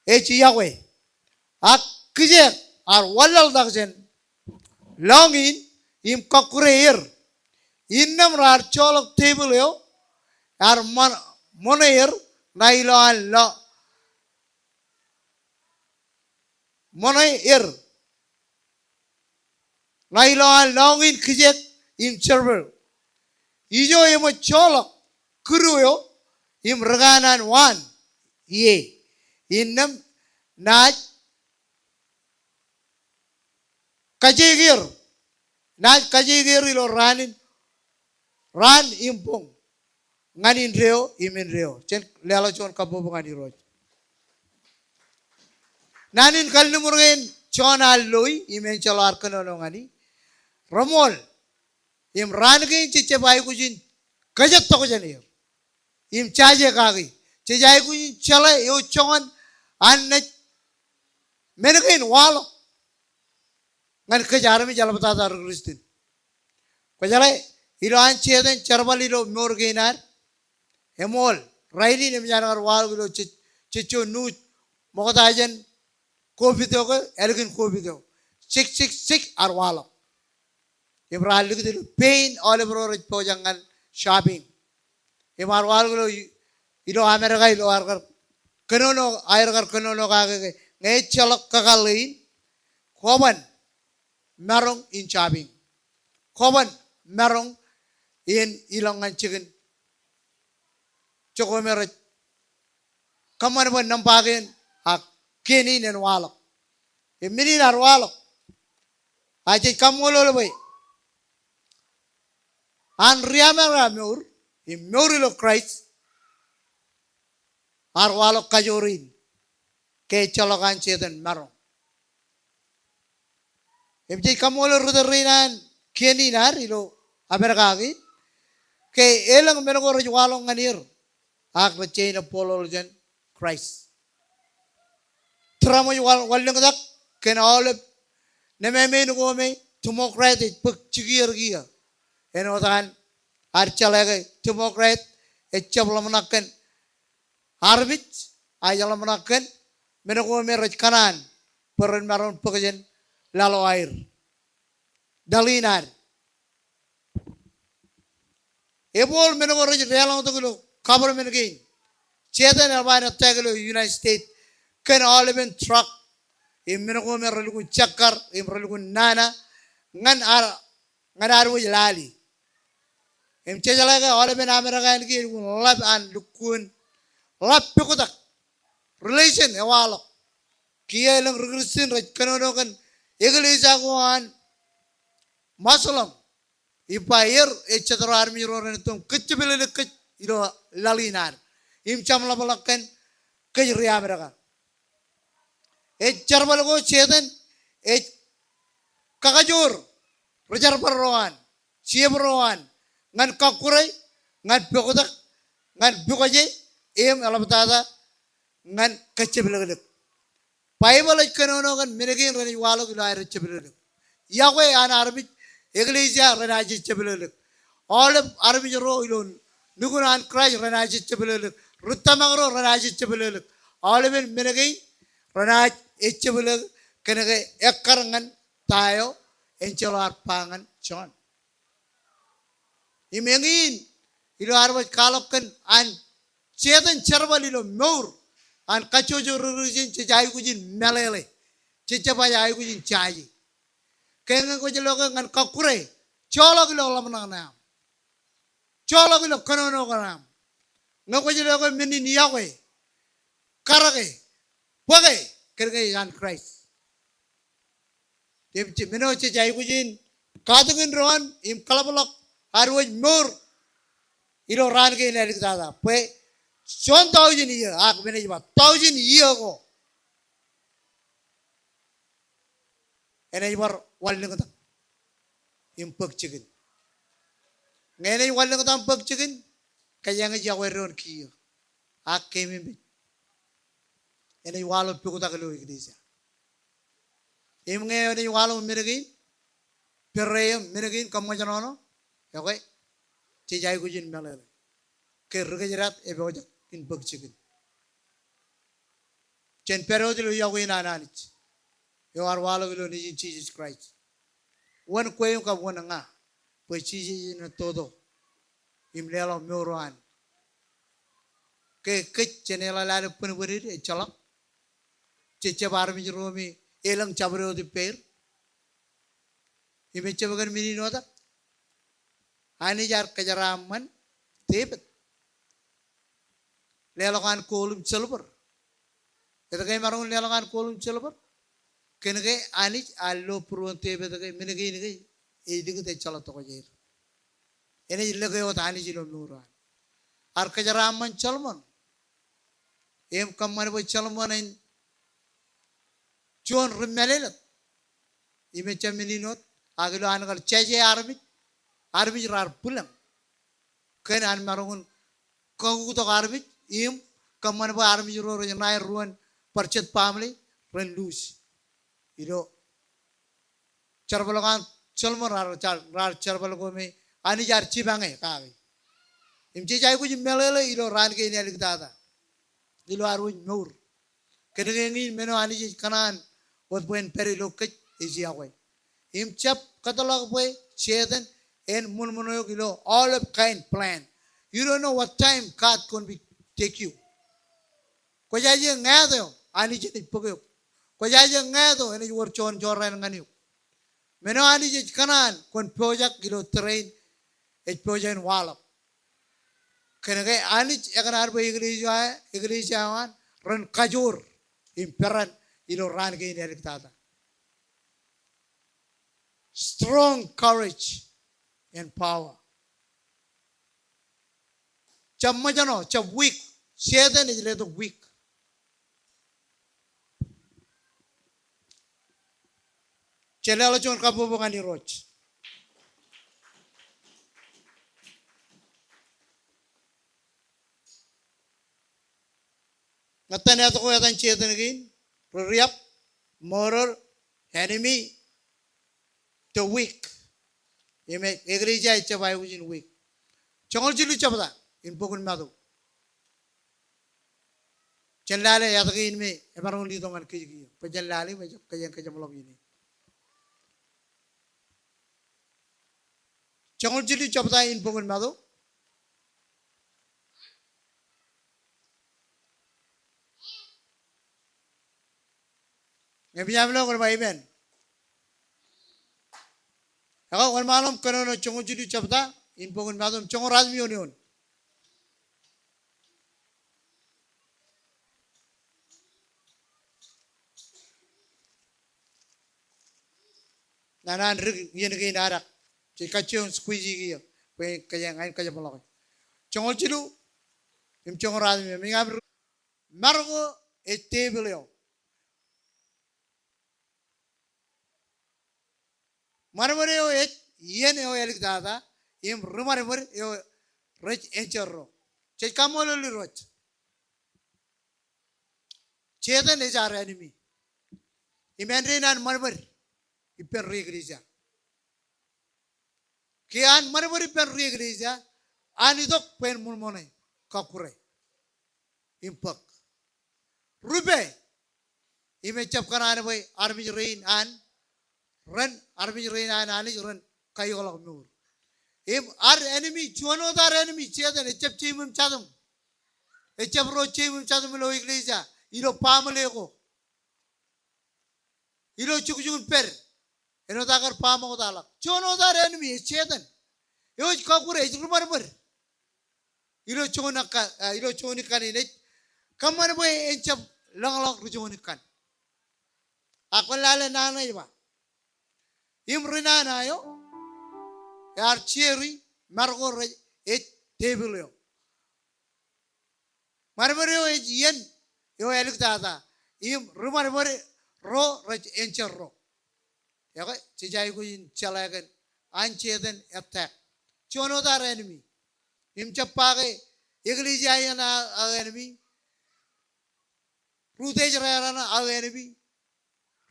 ej yawe ak kijek ar wallal dakjen longin im kakreir innam rar cholok table yo ar monair nailo an lo monair nailo an longin kijek im server ijo im cholok kuru yo im reganan wan ye innam naj kajigir naj kajigir ilo ran impong nganin reo imin reo chen lelo chon kapo ngani roj nanin kalnumurgen chon aloi imen chalar kanono ngani ramol im ran ge chiche bai kujin kajat to jane im chaje kagi chejai kujin chala yo chon an menegin walo ngan kejarami jalan betata Kristin kajale ilo ancheden charbal ilo morginar emol raili ne mijanar walo ilo chicho nu mogotajen kofito ko elgin kofito 666 ar walo ibral ligdilu pain olebro pojangan shopping imar walo ilo amerika ilo argar kenono airgar kenono kage ngai chalok kakalin koban marong in shopping koban marong in ilongan chicken choko mer kamar ban nampagen a keni nen walo e mini nar walo aje kamolo lobai an riamara meur in meurilo Christ ar walo kajorin ke chalokan cheten marong emje kamolo ruderinan keni nar ilo aberkagi ke elang menogor walong nganir ak the chain of pololgen Christ tramo walong dak ken olep nememe nugo me democratic pek chigir gia enotan archalege democrat echablamnaken arbit ayalamnaken menugo me raj kanan peron maron pekejen lalo air dalinar ebol menugo raj relang to cover menugin chetan albana tagelo United States ken oliven truck menugo me relugu chakar relugu nana ngan aru lali chejalaga oliven america ngi lab an lukun lab pikutak relation ewalo kiyelang regresin raj kanono kan eglisa goan masalam ipair echatro army roren tum kechbelele kech ilo lalinar imchamla balakan kejri america echarbalgo chedan e kakajur rejar perroan siebroan ngan kakurai ngan pikutak ngan bukaje em alabatada ngan kechbelele Bible kanono kan menegin rani walo gila air chebelele Yahweh an army iglesia renaji chebelele all army ro ilon nugunan Christ renaji chebelele rutamagro renaji chebelele all men menegin renaj echebelele kenege ekkarangan tayo encelar pangan John imengin ilo arwaj kalokan an chetan charbal ilo meur an kachojo rurujin chajai kujin melele chichapa jai kujin chaji kenga ko jelo ngan kakure cholo gilo lamna na cholo gilo kanono kanam ngako jelo ko minin yawe karage page kerge yan Christ dem mino chajai kujin kadugin ron im kalabalok arwaj mur ilo ran ke nelik dada pe 1,000 year ak menej ba 1,000 year ko enej bar wal ngata impek chicken ngene wal ngata impek chicken kaya nga jawe ron kiyo ak kemi enej walo pikuta kalo iglesia im nge enej walo mirigin perreyam mirigin kamajanono okay chijai kujin melele ke rugajirat ebe in bug chicken chen periodilo yawe na nanich yo ar walo gilo ni Jesus Christ wan kwem ka wan nga po Jesus na todo imlelo meuran ke chenela la pun burir e chalak cheche bar mi romi elang chabro di per ime chabagan mini noda ani jar kajaraman tebet lelokan kolum silver itu kay marong lelokan kolum silver kenege ani allo purun tebe itu kay menege ini kay idik te chala to kajir ini lege ot ani jilom nuran ar kajaraman chalmon em kamar bo chalmon in chon rimelet ime chamininot agilo anagal cheje armi rar pulang ken an marong kogu to armi im kaman ba army ro nai ruan percet family ren lose ilo charbalogan cholmo rar charbalogo me ani jar chibange kage imchi jai ku melele ilo ran ke ni alik dada ilo aru nur kedengi meno ani kanan ot buen perilo ke isi awe im chap katalog boy cheden en mulmuno kilo all of kind plan. You don't know what time God can be take you. Ko jaje ngado ani je pogo. Ko jaje ngado ene wor chon joran ngani. Meno ani je kanan kon project kilo train e project wala. Kenege ani ekanar bo iglesia wan ran kajur imperan ilo ran ke ni tata. Strong courage and power. Chamajano, chap weak. Satan is little weak. Chelala chon kapo bangani roch. Ngatan ato ko yatan Satan again. Riap, murder, enemy, the weak. Yeme iglesia ichabai ujin weak. Chongol jilu chabda in pokun madu. Chenlale yatagin me ebarong li dongan kiji. Pajanlale me kajang log ini. Chongol jilu chabda in pokun madu. Ngebiam lo kor bai ben. Ako kor malum kono chongol jilu chabda in pokun madu chongol razmi union. Nanan rig yen ke narak ci kaccion squeezy gi pe kaya ngain kaya bolok chongol cilu im chongol rad mi ngab margo e table yo marmare yo et yen yo elik dada im rumare mur yo rech encherro ci kamolo li roch chedan is our enemy imendre nan marmar iper iglesia. Kian marmari per iglesia anidok pen mulmone kakure impak. Rube ime cap kanane boy army rain an run army rain an ani run kayolok nur. Im our enemy chuano dar enemy chedan echap chimum chadum echap ro chimum chadum lo iglesia ilo pamalego ilo chukjun per eno dagar pamo dalak chono dar enemy chedan yo kakure rumar mur ilo chona ka ilo choni kan ini kaman boy enchap lang rujoni kan akon lale nana iba imrina na yo yar cherry margo et table yo marmare yo yen yo elik dada im rumar mur ro raj encherro ya ko ci jay ko yin chalagan ancheden attack chono dar enemy im chapage iglesia yana enemy rutej rarana enemy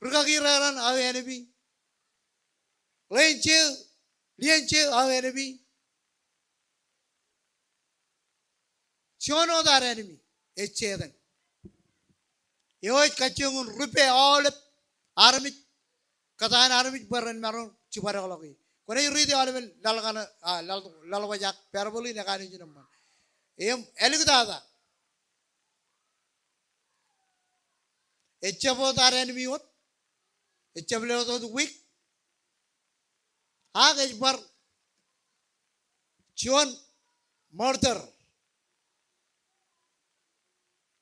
rugagi rarana enemy lienche enemy chono dar enemy echeden yo kachungun rupe all army katan army baran maron cibara lagi kone yuri di almen lalgana lalwajak paraboli nakani jinamman em elik dada echabo dar enemy hot echablo to week agaj bar chion murder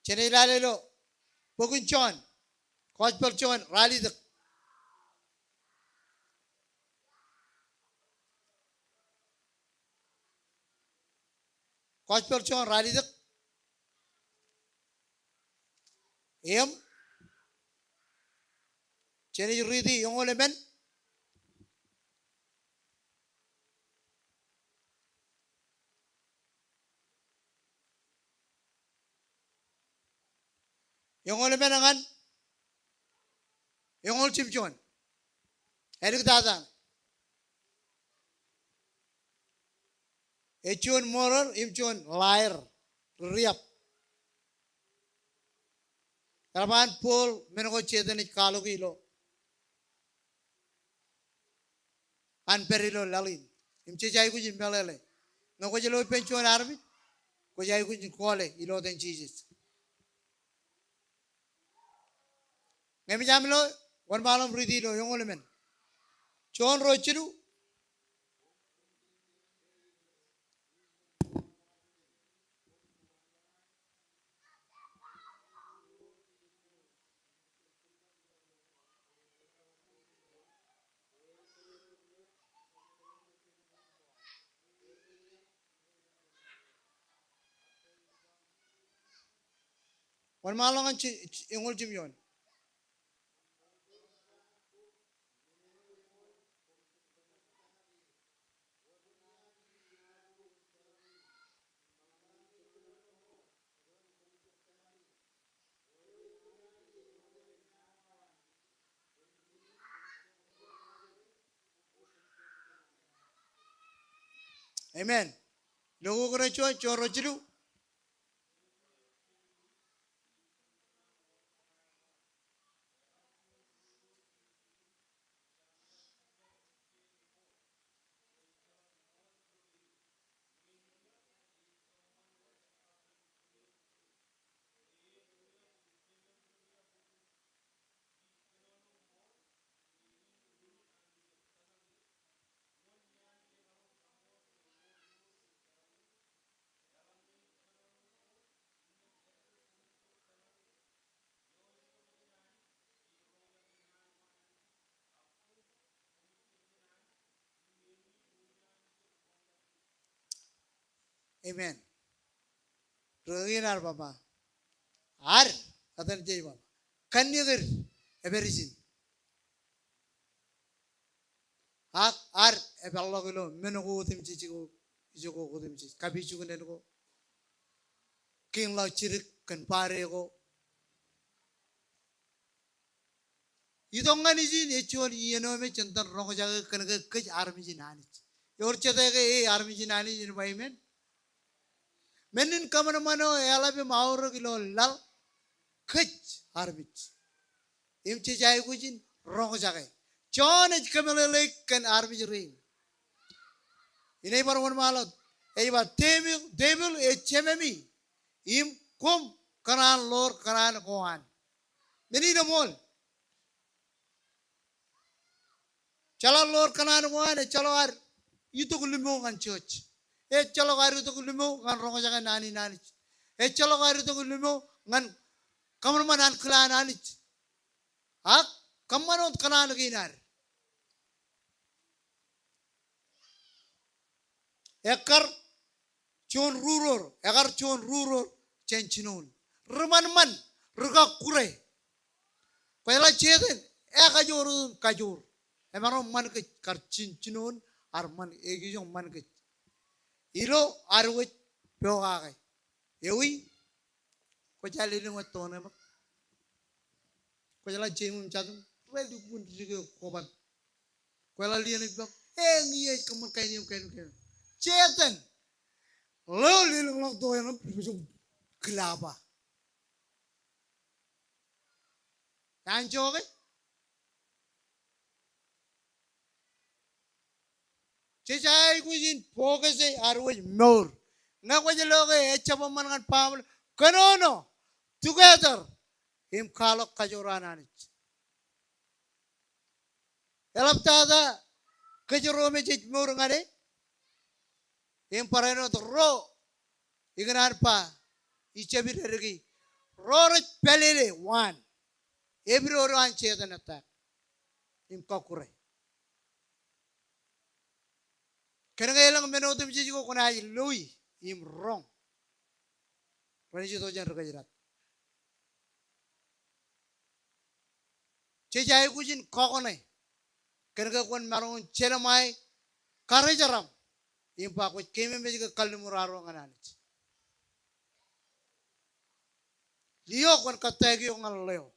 chenilalo pogun chon kojpal chon rally the kojpal chon rally the em cheni ridi yongole men yongole men angan Yongol chimchon. Erik tata. Echon moral, imchon liar, riap. Karaman Paul menoko chetan kalu kilo. An perilo lalin. Imche jai kujin pelele. Ngako jelo penchon army. Ko jai kujin kole ilo den Jesus. Ngemi jamlo wan malam ridi lo yongol men. Chon rochiru. Wan malam an yongol chimyon. Amen. Logo kena chon rochiru. Amen. Roginar Baba. Ar adan jai Baba. Kanyagar everything. Ar eballa kilo menoko tim chichiko joko tim chich. Kabi chuko nenoko. King la chirik kan pare ko. Idongan izin echon yeno me chantan rongo jaga kanaga kaj army jinani. Yor chata ke army jinani jin by men. Menin kamana mano elabe mauro kilo lal kaj army. Imchi jai kujin rongo jaga. John is kamele lake kan army ring. Inay parwan malot. Eba devil echememi. Im kum kanan lor kanan koan. Meni no mol. Chala lor kanan koan chalo ar itu kulimo kan church. Chalo ar itu kulimo kan rongo jaga nani. Chalo ar itu kulimo kan kamar manan klan nani. Hak kamanot kanan ginar. Ekar chon ruror chenchinon. Reman ruga kure. Pela cheten kajor. Emaro man ke karchinchinon arman egijong man ke. Ilo arwet peoga. Ewi ko jali ni watone ba. Ko jala jemum chadum. Well du kun dige koban. Ko la liene ba. Ngiye kaman kain. Cheten. Lo lilong lang to yan bisog klaba. Tanjo ke? Chechay kujin focus arwaj more. Nga ko jalo ke echa pamangan pamel. Kanono together him kalok kajoranan. Elap tada kajoro me jej more ngade. Him pareno to ro ignan pa ichebir hergi rorich pelele one every oran chetan attack him kakure kenanga elang menotum jigo kuna lui him wrong paniji to jan ragajirat chejai kujin kokone kenanga kon marong chelamai karajaram impa ko keme me jiga kalmuraro ngananich liyo kon kategi ngal leo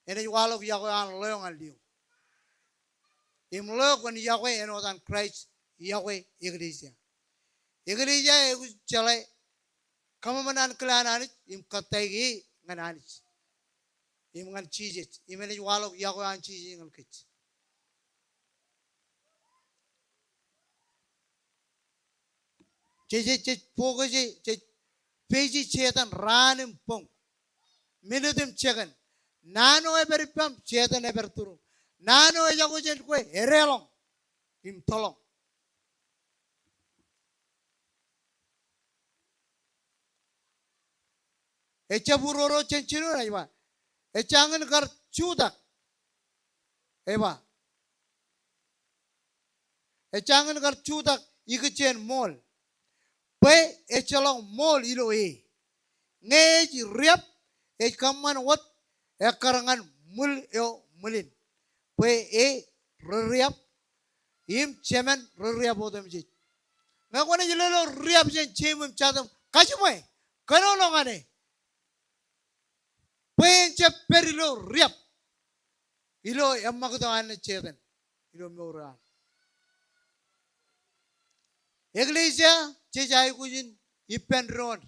Ene walok Yahweh an leong al diu. Im leok wan Yahweh eno tan Christ Yahweh iglesia. Iglesia egu chalai kamaman klan anit im kategi ngan anit. Im ngan cheese. Im ene walok Yahweh an cheese ngan kich. Cheche pogoje che peji chetan ranim pong. Minutim chegan. Nano eberipam chetan eberturu. Nano ejagojen kwe erelong. Im tolong. Echa buroro chenchino raiwa. Echangan kar chudak. Eba. Echangan kar chudak ikuchen mol. Pe echalong mol ilo e. Ngej riap kaman wat karangan mul yo mulin. Pe riap im cemen riap odem jit. Ngakone jilelo riap jen cemum chadam kajumoy. Kanolongane. Pe perilo riap. Ilo yammakutan cheden. Ilo moran. Iglesia chejai kujin ipen ron.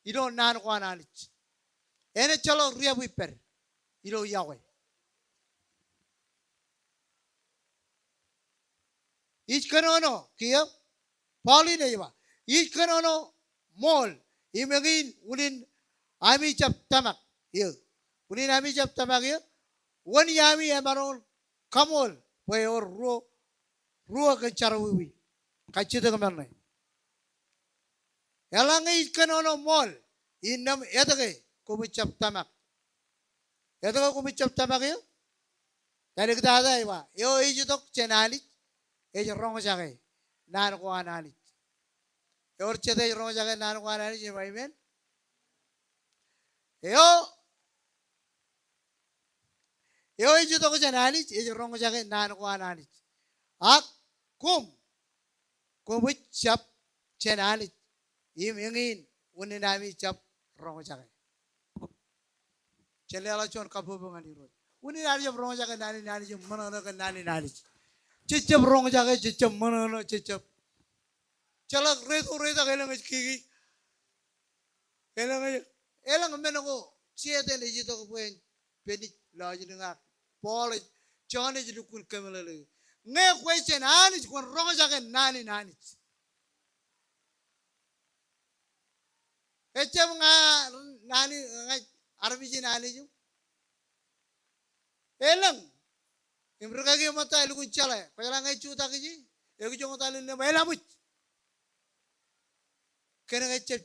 Ilo nan ko ananich. Ene chalo riap iper. Ilo Yahweh. Ich kanono kia Pauli neiwa. Ich kanono mol. Imagin unin ami chap tamak. Yo. Unin ami chap tamak yo. One yami amaron kamol. Pwe or ruo kencharawi. Kachita kamarne. Elang ich kanono mol. Inam edage kumichap tamak. Edage kumichap tamak yo. Dari kita ada iwa. Yo ijutok chenali. Eja rong jage nan ko anani. Yor chede rong jage nan ko anani je amen. Yo ijutok chenali eja rong jage nan ko anani. Ak kum chenali. Im ingin uninami chap rong jage. Chele ala chon kapu bangani ro. Uninami jab rong jage nani je manana kan nani. Cicap rong jaga cicap mana cicap. Calak reta kelang kiki. Elang menako siapa ni jitu ko pun pedik lagi dengar. Paul John jadi kun kemelele. Nge question anis kun rong jaga nani. Ecem nani arbiji nani ju. Elang. Imraka ke mata elu kuncala. Pajala ngai cuta kiji. Egu jongo tali ne baila much. Kena ngai cep.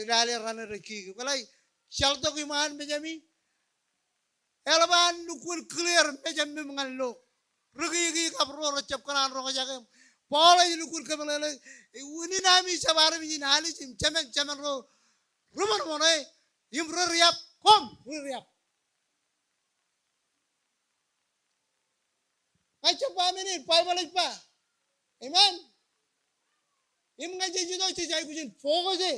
Rale rana reki. Kalai shalto ki man Benjamin. Elaban nukul clear Benjamin mengallo. Regi kapro racap kanan roga jaga. Paula nukul kamalale. Uni nami sabar biji nali cemen ro. Rumah monai. Imro riap. Kom riap. Macam apa ini? Pai balik pa. Amen. Im ngaji judo cijai kujin fokus je.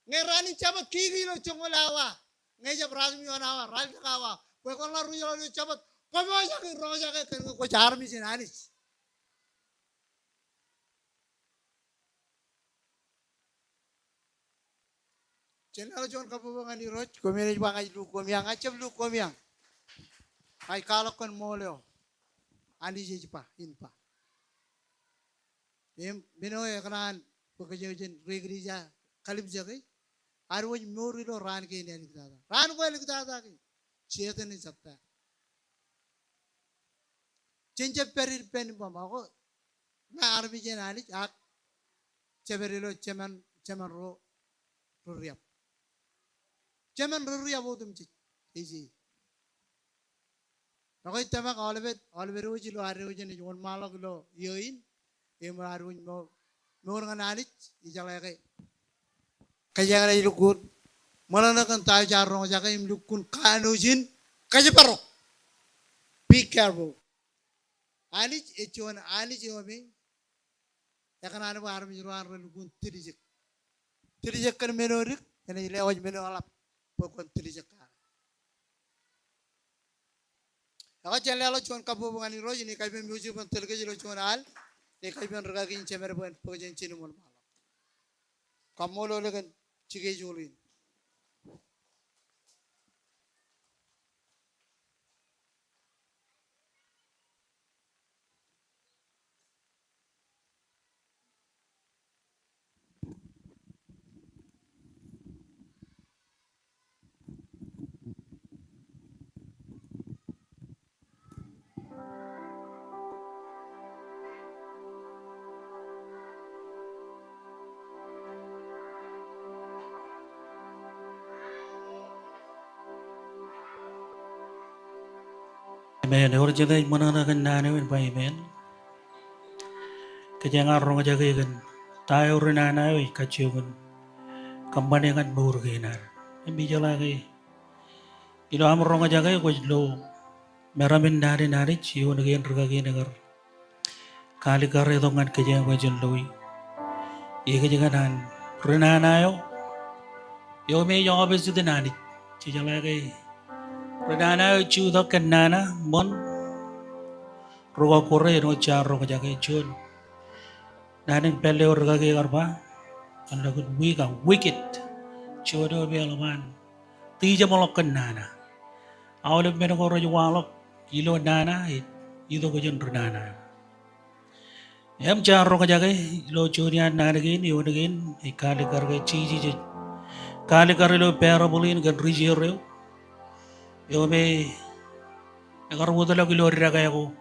Ngerani cabat kiri lo congolawa. Ngeja berasmi wanawa, ral kawa. Pekon la rujo lo cabat. Kami aja ke roja ke kan ko jar misin anis. Channel jon kapu bangani roj. Komene bangai lu komiang acap lu komiang. Ay kalakon moleo. Andi jipa inpa. Binoy kanan pagkajojen regrija kalib jagay. Arwaj morilo ran ke ni alikdada. Ran ko alikdada ki. Chetan ni sapta. Chenche perir pen bama ko. Na arbi jen alik ak. Cheberilo ceman ro riap. Ceman ro riap odum chik. Easy. Nakoy tamak alibet uji lo uji ni jon malak lo yoin em uji mo orang anit ijala kay kaya na ilukun malana kan tayo jarong jaga im lukun kanujin kaya paro be careful anit echon anit jomi yakan anu armi juruan lukun tirijek kan menorik ene lewaj meno alap pokon tilijaka aga jalalo chon kapo bangani roji ni kaiben music pon telge jilo chon al ni kaiben ragagin chemer pon pojen chini mon malo kamolo legen chige jolin Amen. Orjede mananagan nanawen ba amen. Kaya nga rong jagagan tayo rinanayo kaciugan kambanengan burginar. Imbi jalagi ilo am rong jagay ko lo meramin nari ciu nagayan ragagi nagar kali kare dongan kaya ko jaloi. Iya jangan rinanayo yo me yo abis itu nani cijalagi rinanayo ciu do kenana mon ruga kore no charo jagay ciun. Nanin pele orgage garba anda kun wicked chodo belaman tija molokan nana awle meno ko rojo walok ilo nana itu ko jon nana em charo ka jage lo chorian nana gen yo gen kale karge chiji kale kare lo parabulin gan rijero yo me agar wudala kilo raga ko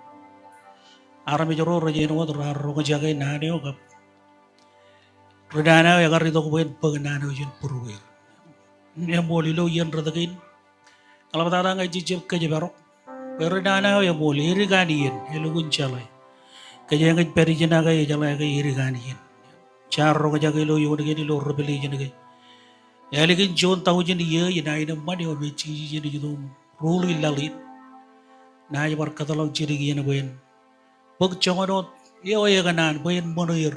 arami joro roje no ro ko jage nane o kap rodana ya garito ko ben pagnana yun puruwer ne boli lo yen rodagin kalau tara ngai jijib ke jebaro rodana ya boli iriganiyen elo guncalai ke jenge perijena ga jala ga iriganiyen charro ko jage lo yod ge lo robeli jene ge ya legin jon tahu jene ye ina ina mani o be chi jene jidum ruli lalit na jabar katalo jiri ge ben pag chongodot yo ya kanan boyen monoir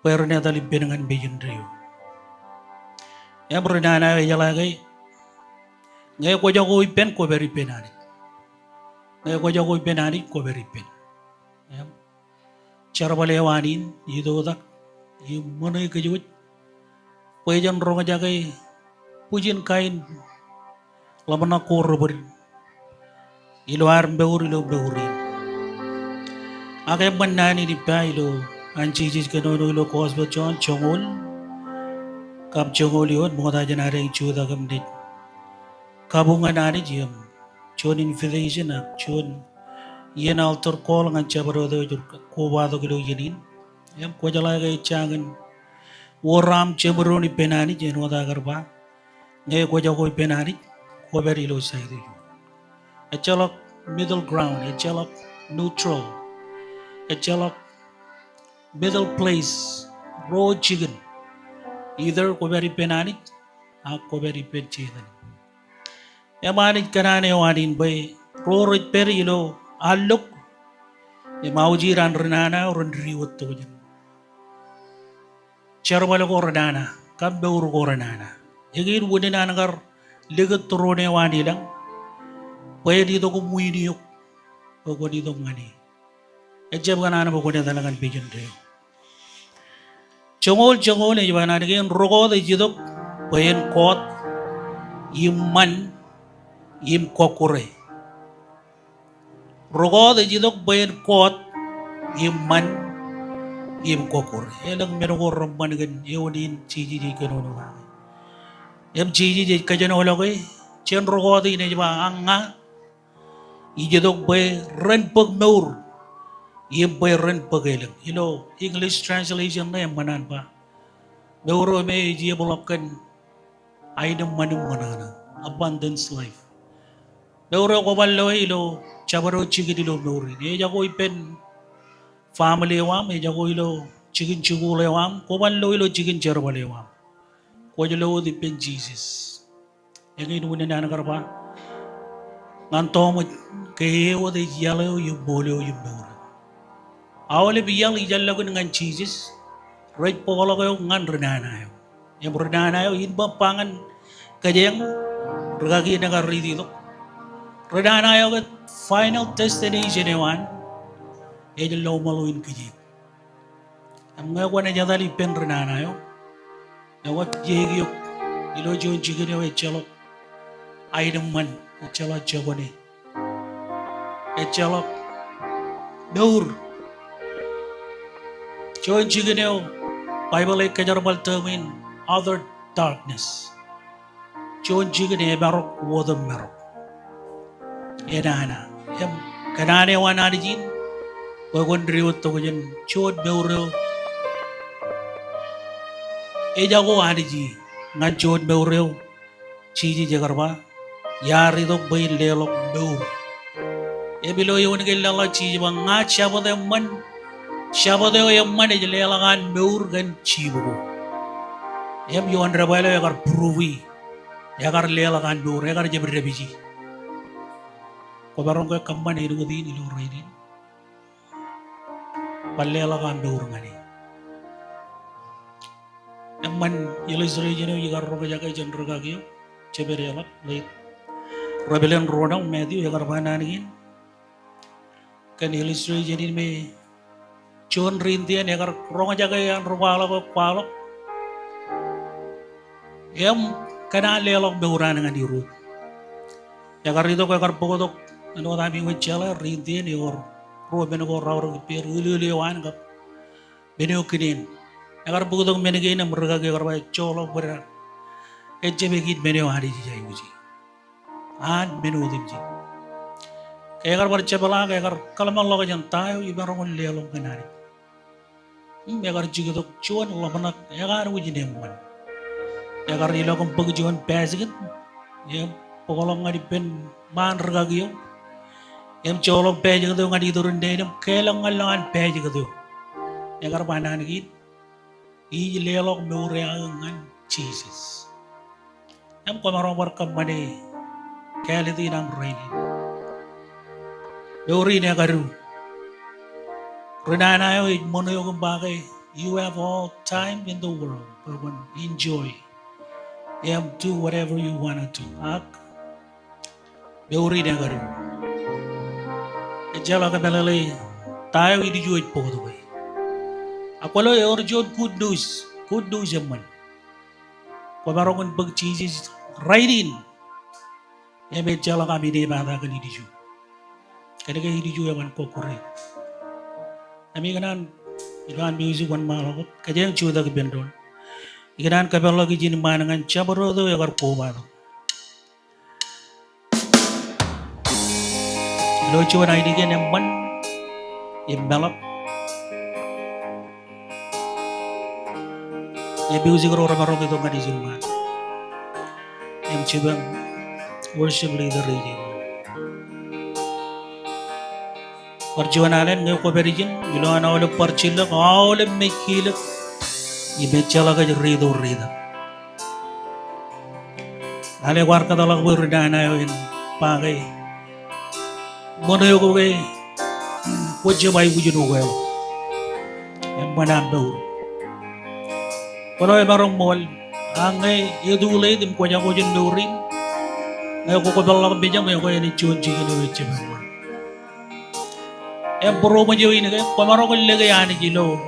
pero ne tali benangan beyin rio ya bernana ya lagi ngai ko jago ipen ko beri penani ngai ko jago ipenani ko beri pen ya cara balewanin itu tak yu monoi ke juit pojan ronga jagai pujin kain lamana korber iluar beurin Akai manani di pailo anci jis kenono lo kosbo chon chongol kap chongol yon mota janare chuda gamdit kabungan ani jam chon invitation ak chon yen altar call ngan chabaro do jur ko wado kilo yenin yam ko jala ga changan woram chebro ni penani jen wada garba ngai ko jago penani ko beri lo saidi a chalok middle ground a chalok neutral a jalap middle place raw chicken either ko beri penani ko beri pen chicken yamanit kanane wanin bay rorit peri lo aluk e mauji ran renana ron riwot to jan charbalo ko renana kambe ur ko renana egir wudina nagar legat torone wani lang pwede dito ko muini yok ko dito ngani ejab kanana mo kunya talagang pigeon rio chongol e jwana naging rogo de jidok payen kot imman im kokure rogo de jidok payen kot imman im kokure elang meron ko romman gan yonin chiji kanono ma em chiji kajano lokoy chen rogo de ne jwa anga ijidok bay ren pag maur Yung bayran pagailang. English translation na yung manan pa. Meuro may ijiyabulakan ay ng manong manana. Abundance life. Meuro ko balo chabaro chigin meuro. Iya ko ipen family wam. Iya ko chigin chugule wam. Ko balo chigin charbale wam. Ko jalo ipen Jesus. Yung inuunan na nakarapa. Nganto mo kayo de yalo yung bolo yung meuro. Awalnya biyang ijalla ko dengan cheeses, right po kalau kayo ngan renana yo. Yang renana yo inba pangan Kajeng regagi nagar ridi lo. Redana yo kat final destination ewan. Ejel lo maluin kajeng. Am nga ko na jadali pen redana yo. Yawat jegi yo. Ilo jo jigene yo echelok. Item man echelok jabone. Echelok. Daur. Jo jigene yo. Bible ay kajarbal termin other darkness. John jigene barok wodam barok. Enana. Em kanane wana dijin. Wagon riwot to kujen chod beuro. Ejago adiji ngan chod beuro. Chiji jagarba. Yari dok bay lelok beur. Ebilo yon gelala chiji bang ngat shabode man. Shabode yang man ejlelagan beur gan chibugo. Em yon rabalo yagar pruvi. Yagar lelagan beur yagar jebri biji. Ko barong ko kamman idu din ilo raidin. Pallelagan beur ngani. Emman yelis rejene yagar roga jaga jendraga gyo. Ceberelak late. Rebellion rodang Matthew yagar bananigin. Kan yelis rejene me John rintian yagar roga jaga yan rupala ko palok. Em kana lelok beuran dengan dirut. Yagar itu yagar pokotok ano kami ngecela rintian yor ro beno rawr per ululewan kap beno kinin. Yagar pokotok menegin merga yagar ba cholo ber ejje begit beno hari jai uji. An beno dimji. Yagar bercebala yagar kalamal lo jan tayo ibarong lelok kenari. Yagar jigotok chuan labanak yagar uji nemman. Yagar nilokong pagjuan pesigit. Yam pokolong ngadi pen man regagyo. Yam cholong pesigito ngadi turun denem kelang ngalangan pesigito. Yagar bananigit. I lelok meureangan Jesus. Yam komarong barkam mane kaliti nang reini. Beuri ne garu. Renana yo mono yo bagay. You have all time in the world, but enjoy. Do whatever you want to do. Ak beuri ne garu. Ejala ka belale tayo idijuit po to bay. Ako lo yor jod good news yaman. Ko barongon pag Jesus right in. Ejala kami de bata ka idiju. Kada ka idiju yaman ko kore. Ami kanan ilan music one malakot kajang chuda ka bendon. Ikanan kabel lagi jin manangan cabaro do yagar poba do. Lo chuan ay digen emban imbalap. Ye music ro ramaro kito ngadi jin man. Em chibang worship leader region. Perjuangan ngayon ko berijin, gila na ulit parchilak, ulit may kilak, ibechala ka rido. Hale warka talak mo rinana yun, pagay. Muna yun ko kay, wajya may wujud ko kayo. Yung manandaw. Pero yung marong mall, ang ngay, idulay, dim ko niya ko dyan lurin. Ngayon ko talak bidyang, ngayon ko yan ichunji ka na wajya may mall. Puro mo jo ini kayak pamaro ko lagay ani jilo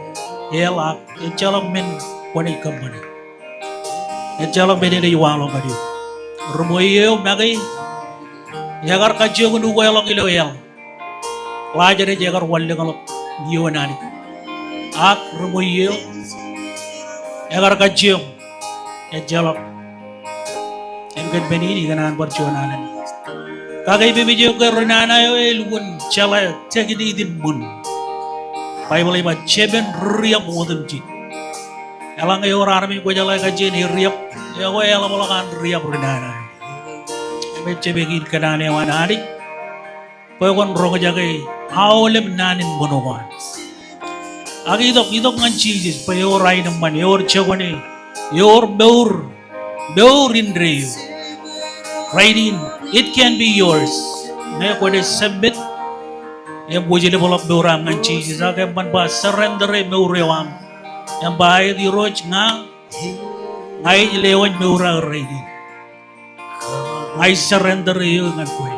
elak echalok men koni kamane echalok bede de walo kadi rumoyo magay yagar kajjo ko nugo elok ilo el lajare jagar walle ngalok diwanani ak rumoyo yagar kajjo echalok engkat beni di kanan perjuangan Kagay bibidyo ko rinana yo lugun chala tegidi din mun. Bible iba cheben riap wodem ji. Elang yo rarami ko jala ka jeni riap. Yo ko elang molakan riap rinana. Ebe chebegin kanane wanari. Ko kon rogo jagay awlem nanin monowan. Agi idok ngan Jesus pa yo ray naman yor chagone. Yor beur in reyo. Right in, it can be yours. Ngayon ko na submit. Yung buji na bulak beurang ng Jesus. Kaya man ba surrender meurewang. Yung bayad yung roj nga. Ngayon ilewan meurang right in. I surrender you ngan koi.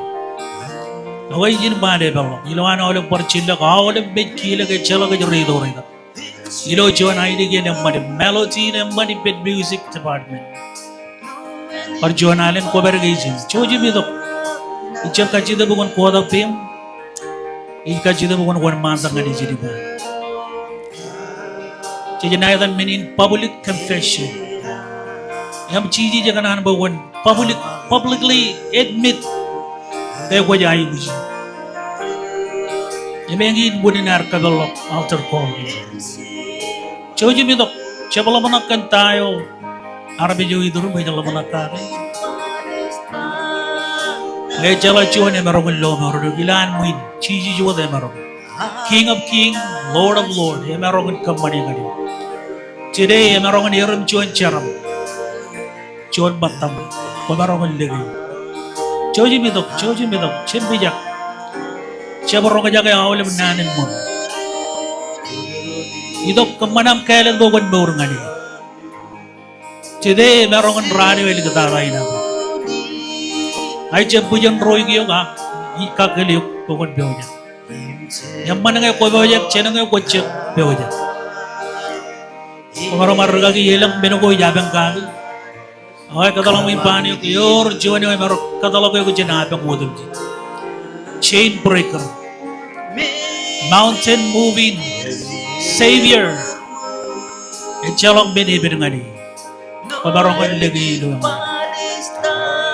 Awai jin bade balong. Ilo ana oleh percila ka oleh bekila ke chala ke jeri do rinda. Ilo John ID ke nembani melody nembani pet music department. Or John Allen ko bergai jin. Choji bido. Ichar kaji da bukan koda pem. Kaji da bukan wan mantang ngani jiri ba. Jadi naik menin public confession. Yang ciji jangan an bawan publicly admit ko jai buji. Yang ingin budinar kadalok altar call. Choji bidok cebala manakan tayo Arabi jo idur bejala manakar. Lejala chuan emerong lo maro gilan muin ciji jo de maro. King of King, Lord of Lord, emerong kamani ngadi. Today emerong iram chuan charam. Chuan batam, emerong legi. Choji bidok, chen bijak. Cebarong jaga awal menanen mo. Idok kemanam kailan bawan baur ngani. Today emerong radio eli kataray na. Ay cebujan roy kiyo ka, ikakaliok bawan bawa. Yang mana ngay kau bawa cina ngay kau cek bawa. Pengaruh marga ki yelang beno kau jabang kali. Awak kata lang impani ki yor jiwan ay marok kata lang kau cina abang modem ji. Chain breaker, mountain moving savior. Echalong beni ngani. Pengaruh kau lagi ilo.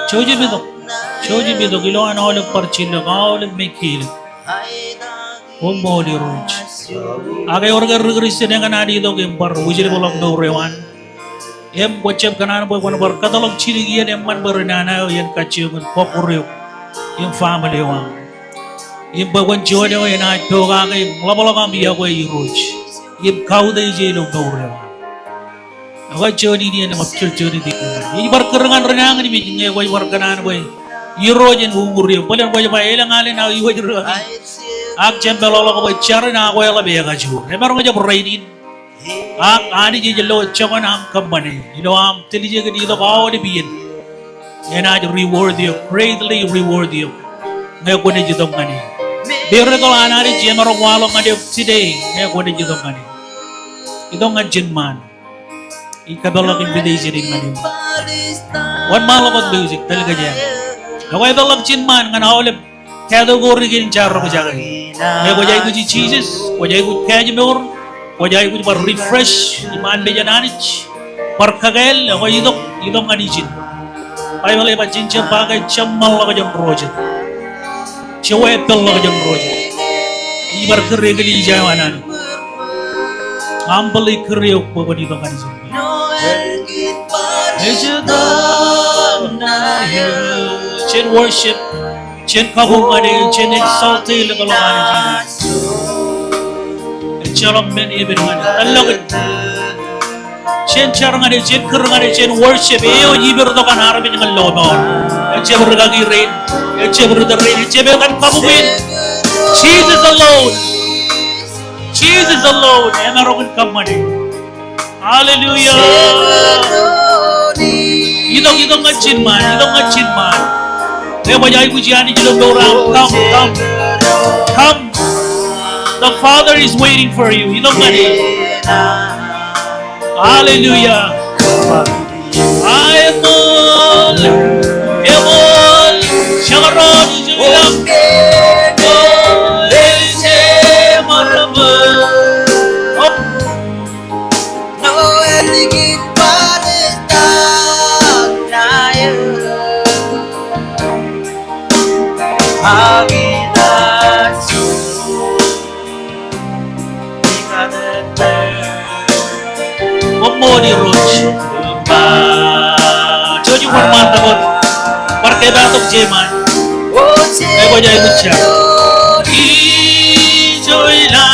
Choji bidok ilo ana oleh percila kau oleh mekil. Moli roach. Agai orga Kristen yang adi itu gempar ujir bolong do rewan. Em kocep kanan boy wan bar katalog ciri gian emman berenana yang kacil kan popuryo. Yang family wang. Yang bawan jodoh yang naik doa agai labalong ambiya ko roach. Yang kau dai jelo do rewan. Agai jodi dia nama jodi dikun. Ini bar kerengan renang ini bikinnya boy bar kanan boy. Irojen umuryo. Boleh boy pa elang alen au iwa jero. Ak jembel Allah ko bicara na ako yala biya kaju. Nemerong aja berainin. Ak ani je jelo chongan am kambane. Ilo am tili je gedi ilo kau di biyen. And I reward you, greatly reward you. Ngayon ko na jitong ngani. Biro ko anari je marong walong ngani today. Ngayon ko na jitong ngani. Itong ngajin man. Ikabalak invitation ngani. One malakot music talaga dyan. Ako ito lang chin man nga naulip. Category kin charo ko jaga. May ko jay ko ji cheeses, ko jay ko kajimor, ko jay ko par refresh, iman be jananich, par kagel, ako idong anichin. Ay wala pa chincha bagay chamal ka jam project. Chewe pel ka jam project. Ibar kere gali jawanan. Ambali kere ko ko idong anichin. Chen worship. Chen kabung ade, chen exalted level ane jina. Chalong men even ane, along chen charang ade, chen kerang ade, chen worship. Eo jiber to kan harap dengan lono. Ece bergagi rain, ece berderin, ece berkan kabungin. Jesus alone, Jesus alone. Emarongin kamane. Hallelujah. Idong ngacin man. Leo bajai pujian ini dalam orang come. The Father is waiting for you. Idong ngani. Hallelujah. Emol, Sharon, Jubilam, Lece, Maraba. Noel digit Palestine. Moni roach. Joji format takot. Parke batok jeman. Ego jai kucha. Joy la.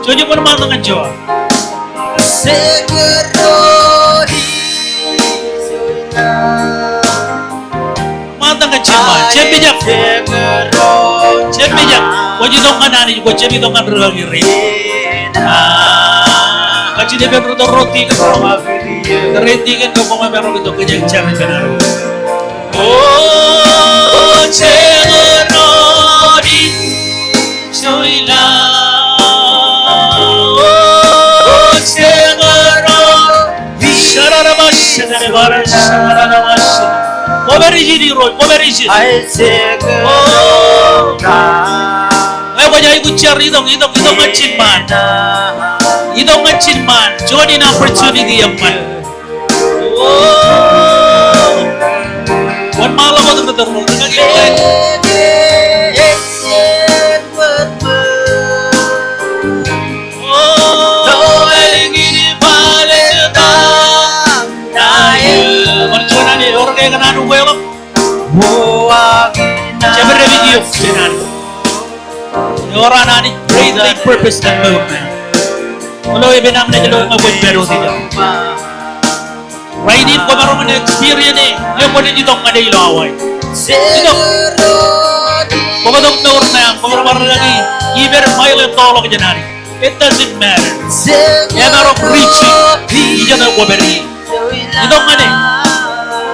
Joji format dengan jo. Matang jeman. Cembijak. Wajib dong kanani. Wajib dong kan ragiri. Kaci dia berdoa roti kan, roti kan kau mau merok itu kerja cari benar. Join in opportunity yang man. Wan malam waktu terus dengan orang nani greatly purpose and movement. Kalau ibu nam na jalo ngabot pero tidak. Right in ko marunong na experience eh. Yung pwede ditong ada ilaway. Dito. Kumadong na urna yan. Kumarunong lagi. Iber mile and tolo ka dyan. It doesn't matter. Yan marunong preaching. Iyan na kuberi. Ditong ano eh.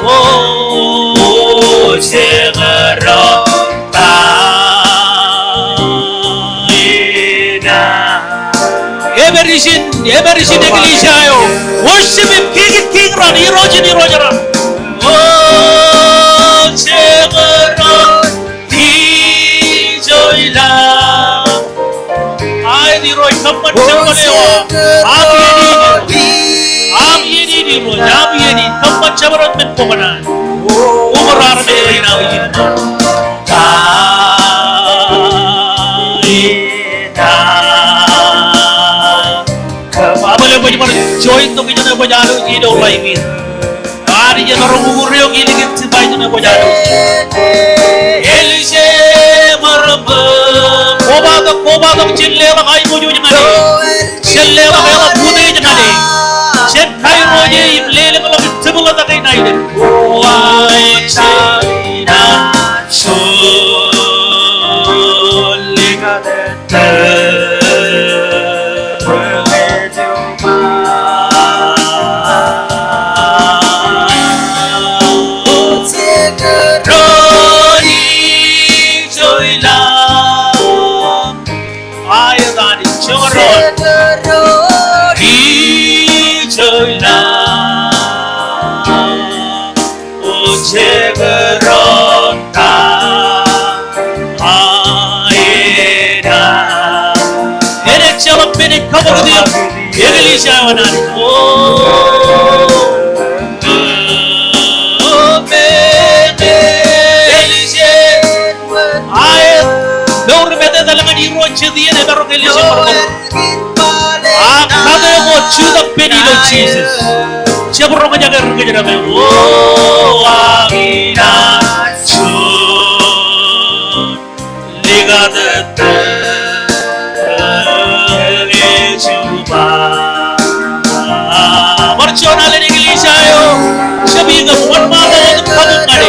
Oh, segera Everysin iglesia yo. Worship him, king ran, iroja ran. Oh, segera hijoila. Ay di roy kapan lewa. Abi ni roy, kapan cabarat men pokona. Umurar me ina wijin. Join to kita na bajalo ido lagi. Hari je orang umur yang ini kita bayi na bajalo. Elise marba. Koba to cille la kai muju jangade. Cille la kai la bude jangade. Cek kai roje imlele la sebula ta kai naide. Wai china solika de. Kamu dia, Indonesia mana? Jesus. Siapa orang menjaga kerja kami? Oh, amina, sun, lihat Marchona le iglesia yo. Siapa yang buat malam kamu ngade?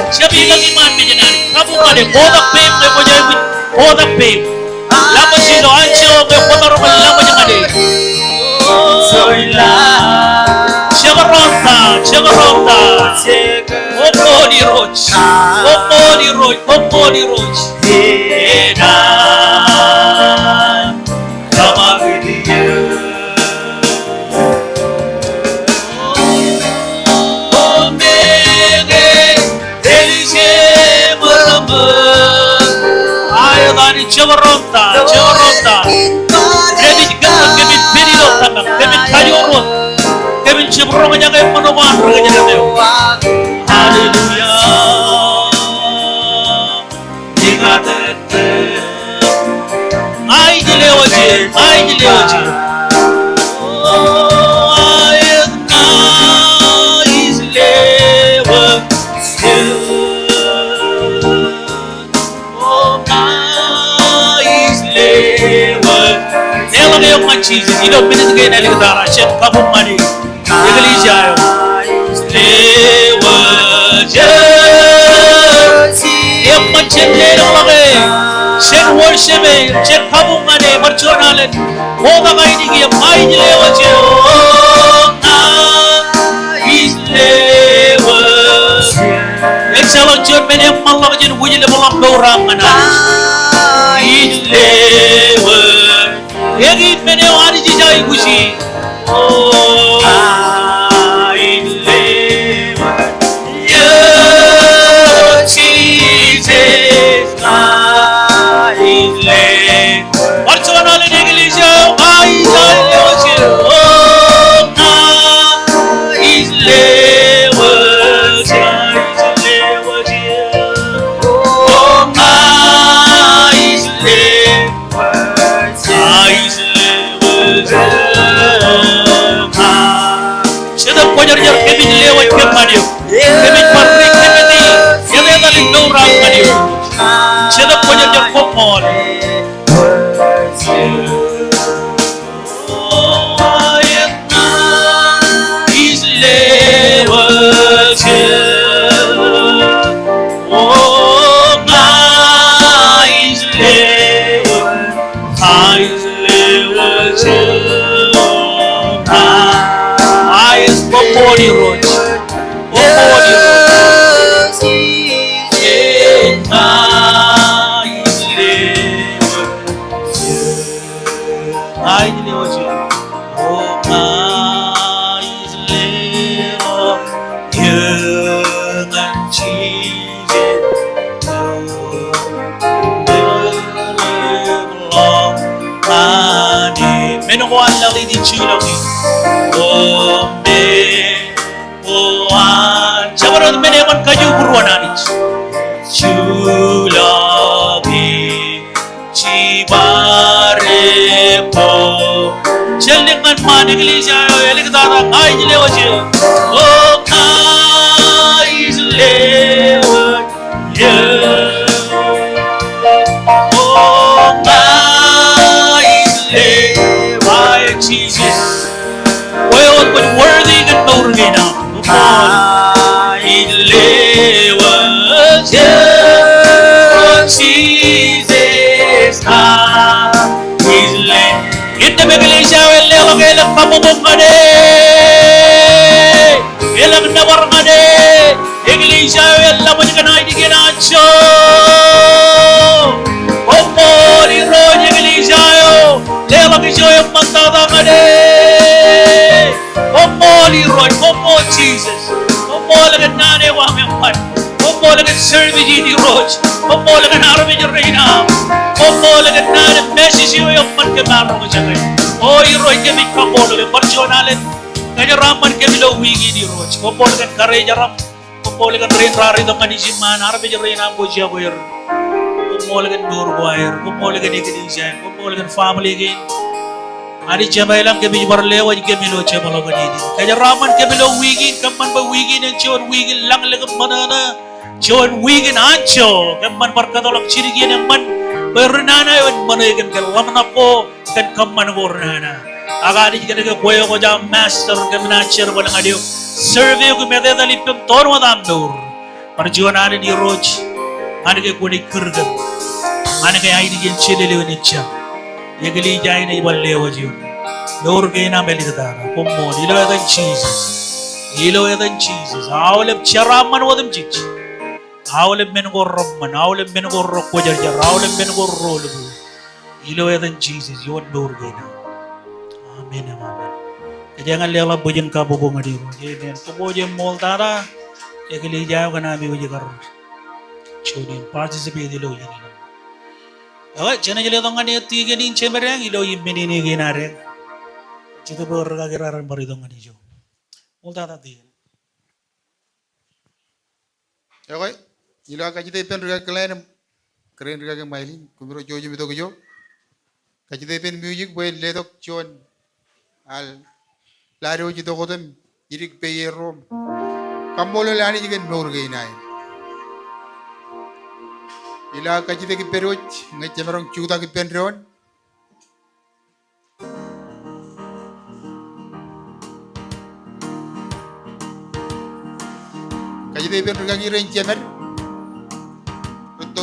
Siapa yang iman menjenari? Kamu ngade? Bodak pem le bojai bodak pem. Lama sih do anjo ke kotor lama ngade. Soila. Siapa ronta? Opo di roch. Edan. Kama dia. Cewaronta. Jadi kami video tangan, kami kayurut, kami cebrong aja kayak menoman kerja dia. Haleluya. Ingat ai dilewaje. Jesus, you don't minute again and the Russian couple money. Iglesia, Shen worship, Shen couple money, Marchonal, all the mighty game, my lewaje, is kalak jon mene malak jen wujile malam dorang ana islewe yegi mene wani jijai kushi oh islewe yeah Jesus islewe Barcelona le iglesia ai Jar kemi lewat kemaniu, kemi patri kemi ni, yang ada di dorang maniu. Sedap jar komol. Oh, ayatna is lewat. Oh, is lewat, is lewat. Body road, body road. I live you. Oh, I live young and cheated. Long money. Men one lagi di chilongi. Oh, Sabarot meneman kayu buruananich Chulabi Chibarepo Chelingan maniglisya elik dada ay lewaje Oh ay lewa Oh ay lewa Jesus Well but worthy and no Jesus is land. Kita begilisya wala kailang pamubong ade, kailang nawar ade, begilisya wala mo jika naik di kinacho. Omori roh begilisya yo, lelang isyo yung magtatang ade. Omori roh, omori Jesus, omori lagan nane wang yang pan. Opo lagan serve di roach. Opo lagan arami di reina. Opo lagan nane message yung man kemaro mo siya kayo. Oh, roy kami kapo lagan personalet. Kanya raman kami lo wigi di roach. Opo lagan kareja ram. Opo lagan rein rari dong kanisiman. Arami di reina mo siya boyer. Opo lagan durboyer. Opo lagan iglesia. Opo lagan family gain. Adi jamay lang kami barlewa di kami lo siya malaman ini. Kanya raman kami lo wigi. Kaman ba wigi ng cion wigi lang lagan manana. John Wigan Ancho, kaman barkatolak chirigyan ng man, bernana yun manayagan ka laman ako, kan kaman bernana. Akali ka nagkakuya ko dyan, master, kaman answer mo lang adiyo. Survey ko may tatalip yung tono matandor. Para John Allen ni Roach, ano kaya kunik kurgan, ano kaya hindi yung chililiw ni siya. Yagali dyan na ibang lewa dyan. Lord kayo na melikatara, kumon, ilaw yatan Jesus. Ilaw yatan Jesus. Awalap charaman wadam chichi. Awalem menugorroman, awalem menugorroko jarjar, awalem menugorrolubu. Ilawedan Jesus, yon dorgena. Amen, amen. Kajangan lela bojen kabobong adiru. Amen. Kubojen moltara, kekili jauh kan ami wajikar. Chodin participate ilo yini. Awak jangan jadi orang ni tiga ni cemerang ilo yimini ni genare. Cita berorga geraran baridong ani jo. Moltara tiga. Okay. Ilo kajite pen ruga kalen keren ruga ke mailin kumiro jojo bito kujo kajite pen music boy ledok chon al laro jito kotem irik peye rom kambolo lani jigen nor ge nai ila kajite ki peroj ngai chemerong chuta ki pen ron kajite pen ruga ki ren chemer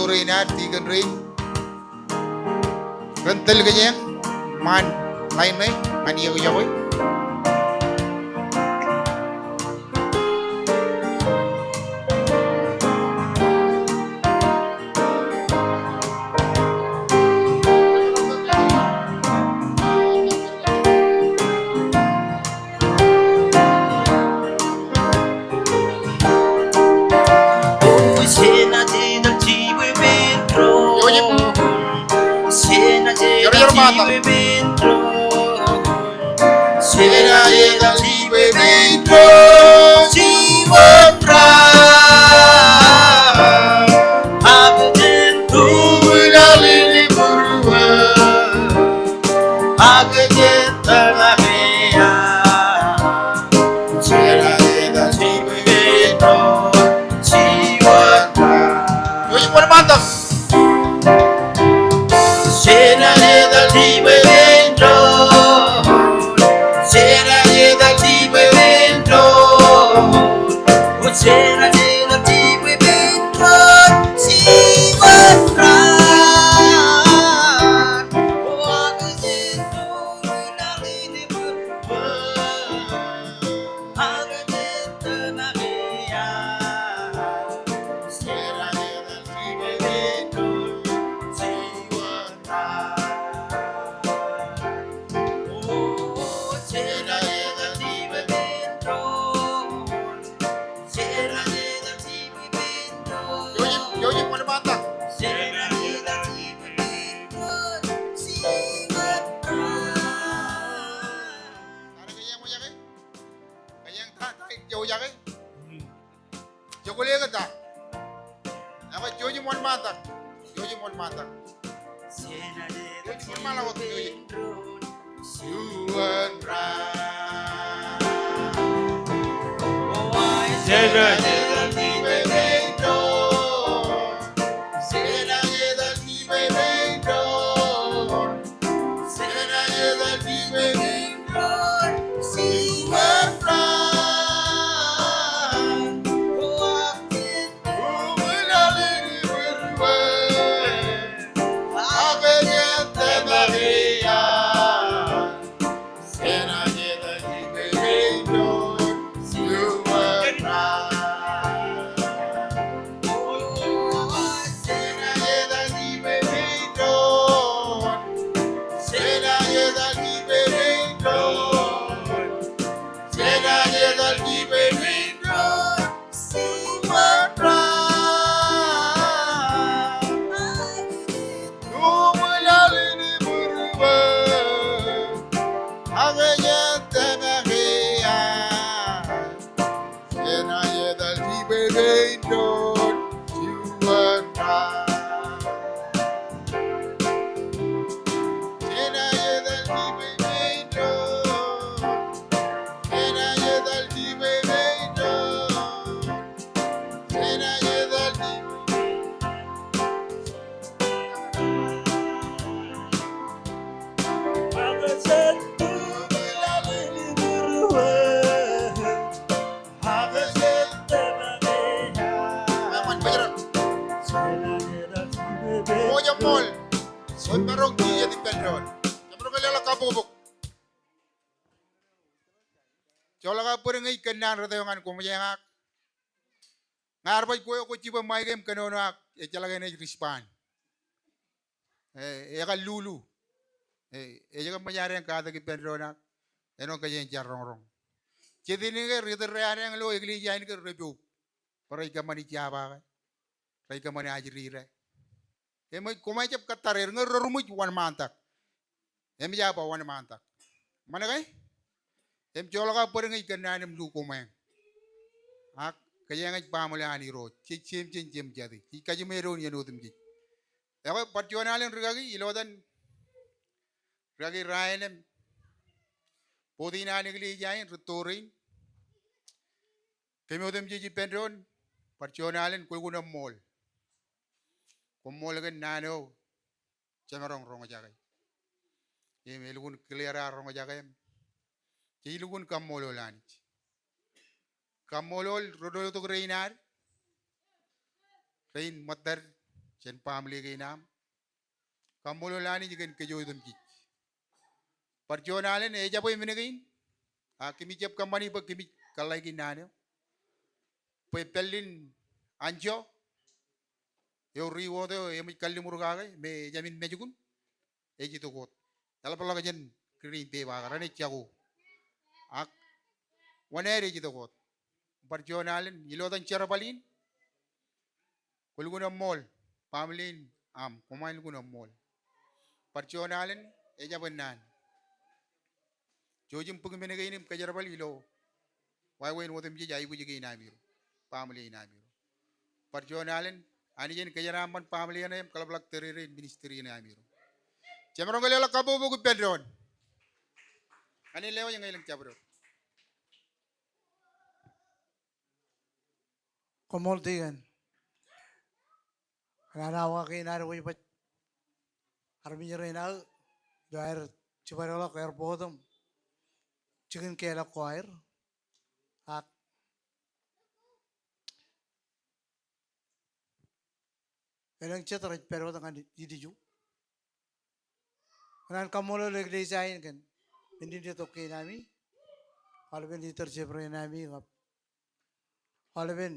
Reina tiga ring rentel kanya man lain nih mani aku jawab mata. Sera eda libe bento Jiwara Agejen Ulalili burwa Agejen Tanahea Sera eda libe bento Jiwara Yoyi pon mata. Sena Eda Libe Vento Sena Eda Libe Vento Sena Eda Libe Vento Jiwara Aku jentu Nalini Burwa Aku jentu Nahia Sena Eda Libe Vento Jiwara Oh Sena Eda Libe Vento Sena Eda Libe Vento Yoyi pon mata. Sena Eda Libe Vento Jiwara Ada kayang mo yake? Kayang ta jauh yake? Jogole ka ta. Ako yoyi mon mata. Yoyi mon mata. Sena Eda Yoyi mon mala ko yoyi. Suwanra Sena Eda libe bento Sera eda libe bento Sera eda libe bento Suwanra Ulalili burwa Agejen Tanahea Sera eda libe bento Suwanra Sera eda libe bento Sera eda libe bento Sera eda libe bento Suwanra Ulalili burwa Agejen Tanahea Sena eda libe bento Suwanra Sena eda libe bento Sena eda libe bento Sena eda libe Ulalili burwa Agejen Aman bayaran. Moja mol. Soy marong dia di pendron. Jamro kali ala kabubuk. Chola ka pureng ay kanan rata yung an kumajangak. Ngarbay ko chiba may game kanonak. E chala kay na rispan. E ka lulu. E ka mayari ang kada ki pendronak. Eno ka yen jarong rong. Chedi ni ka rito reane ang lo igli jain ka review. Para ikamani chaba ka. Para ikamani ajri re. Emay kumay chap katarir nga rorumuj wan mantak. Em jaba wan mantak. Mana kay? Em chola ka pureng ay kanan lu kumay. Ak kaya nga pamula ani ro. Chim jadi. Ikaji meron yan utum ji. Ako patjonalen rigagi ilodan ragi raenem podina nigli jain rutorin. Kami utum ji pendron patjonalen kulguna mall. Kumol kan nano chamarong rong jagay. Ye melugun cleara rong jagay. Kilugun kamolo lanich. Kamolol rodol to reinar. Rein matar chen family kay nam. Kamolo lani jigen kejoy dum ji. Parjonalen e jaboy minagain. Kimi jab kamani pa kimi kalay ginano. Pe pelin anjo. Yo riwo de yemi kalli murugagay me jamin mejugun. E jito got. Dala pala ka jen green pe bagarane chago. Ak wanere jito got. Parjonalen ilodan charabalin. Kulguna mall. Pamilin kumain guna mall. Parjonalen eja benan. Jojim pung menegainim kajarabal ilo. Wai wen wotem jija ibu jigi inamiru. Family inamiru. Parjonalen anijen kajaramban family anem kalablak terire ministry inamiru. Cemerong la kabu buku pedron. Ani lewa yang ilang cabro. Komol tigan. Nanawa kay naraway pa armi rena dair cibarala kair bodom chicken kela koir ak elang cetra pero dengan didiju nan kamolo leg design kan hindi dito kinami halben diter jebro nami ngap halben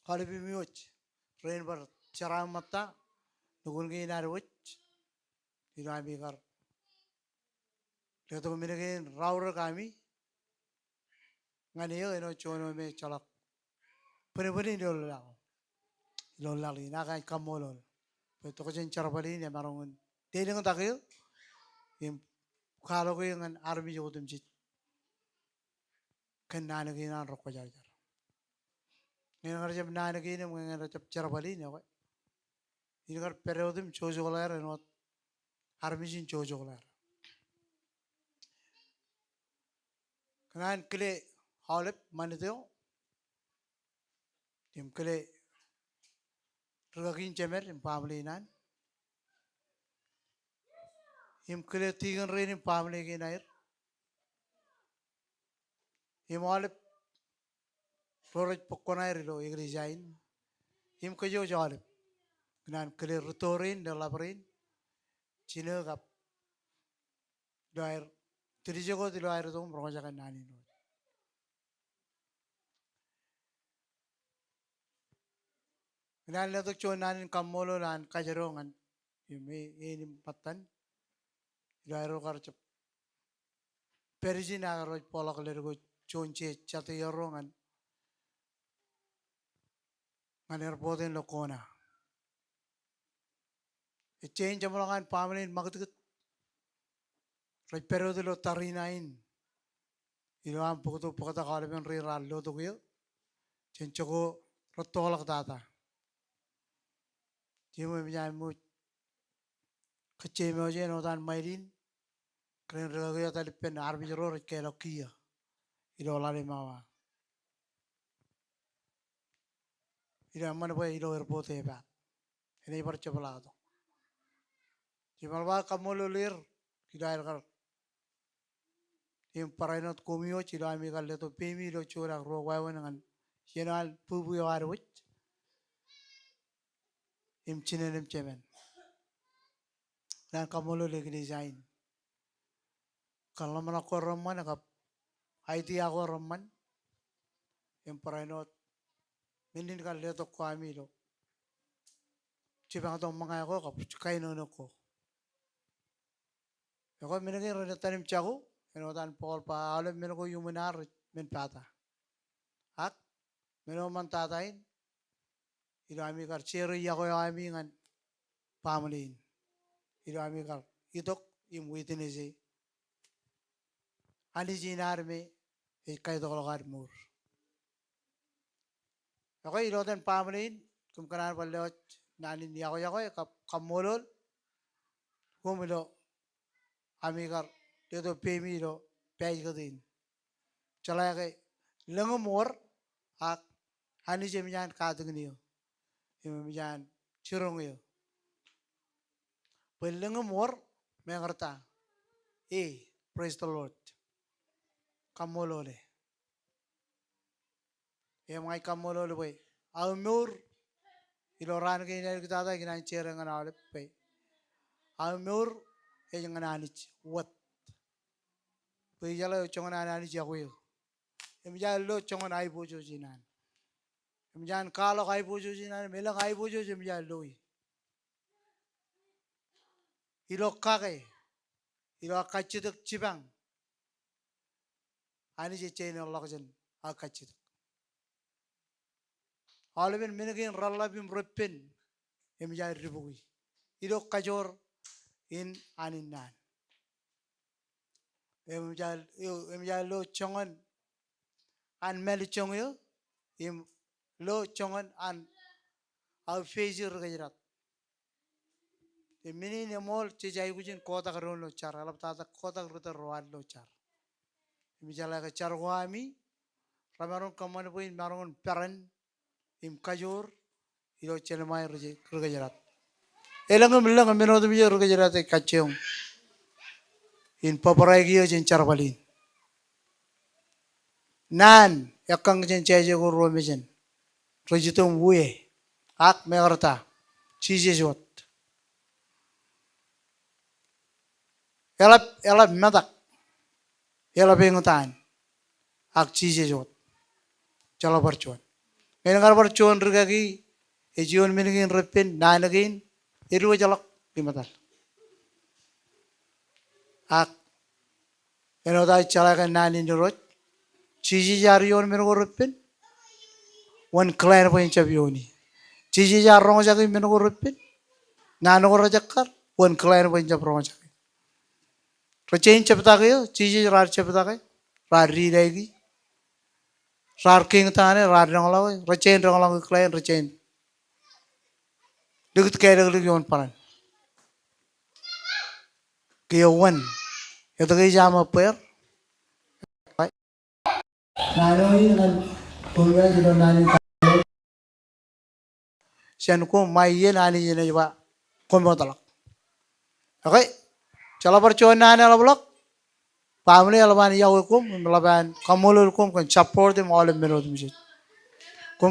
halben miuch rain bar charam mata nugun gi narwich dinami kar leto minagin raur kami ngani yo eno chono me chalak pene lol lali na kan kamolol to ko jen charabali ne marongun deling takil im khalo ko yang army jo tum jit kan nana gi nan rokko jar jar ne ngar jab nana gi ne ngar jab charabali ne ko ini ngar periodum chojo lar no army jin chojo lar kan kle halep manityo tim kle ragin cemer im family nan im kle tigan rein im family gi nair im halep Floraj pokonair lo igri jain im kajo jalep nan kle rutorin de labrin chino gap dair trijogo di dair dong roja kan nani no nan le tok chon nan kamolo nan kajarongan imi ini patan dair kar chep perijin agar polak lergo chonche chate yorongan nganer poden lo kona e change amolangan family magtut right pero de lo tarinain ilo am pokto pokta kalben ri rallo to gyo chenchoko rotolak data jimo mi jam mu kece mo je no dan mairin kren ragyo tal pen arbi ro ke lo kia ilo lale mawa ilo man boy ilo erpote ba ini percepelado jimalwa kamolo lir kidair kar im parainot komio chilo ami kalle to pemi lo chora ro wawan ngan yenal pubu yar wich im chinen chemen dan kamolo le design kalau mana ko roman kap IT ako roman im parainot minin kalle to ko ami lo chibang to mga ko kap kay no ko ako minagay ro tanim chago eno tan pol pa ale meno ko yumunar men pata hak meno man tatain ilo ami kar chero ya ko ami ngan pamlin ilo ami kar itok im witness ani jinar me e kay to lokar mur ako ilo tan pamlin kum kanan palot nanin ya ko kap kamolol kumilo ami kar dedo pemi lo pay ko din chala ke langomor ak ani jemian kadung niyo jemian churong yo pelangomor mengerta praise the lord kamolole mai kamolole boy amur iloran ke ni kita ta kinan cherang na ale pe amur yang anich what pe jala chongan anich yakuyo emjan lo chongan ai bojo jinan emjan kalo ai bojo jinan melang ai bojo emjan loi ilo kage ilo kachituk chibang ani je chain lokjen akachituk alben menegin rallabim repen emjan ribui ilo kajor in aninan. Em lo chongan an meli chong yo im lo chongan an au fejir gajirat. Mini ne mol cijai gujin kota karon lo char alap tata kota karon road lo char. Im jala ka char guami ramaron kaman po in maron peran im kajur ilo chelmai gajirat. Elang milang menod mi gajirat e kachung in paparai giyo jin char balin. Nan yakang jen cheje ko romejen rojitum wuye ak megarta chije jot elap medak elap pengutan ak chije jot chala barchon mengar barchon rigagi e jion menigin repin nanagin iru jalak pimatal ak enoda chala kan nanin rot chije jarion menogo repin one clan po chabioni chiji jar rong jagi menogo repin nano go rajakar one clan po jab rong jagi rachain chapta gayo chiji rar chapta gay rar ri regi rar king tane rar rong law rachain rong law clan rachain dugut kay dagli yon paran gayo one ito gay jama per nano yun punya jino nani sian ko mai ye nani jino jaba komo talak okay chala barchon nani ala blok family alaban yaw kum laban kamulul kum kan support them all menod misit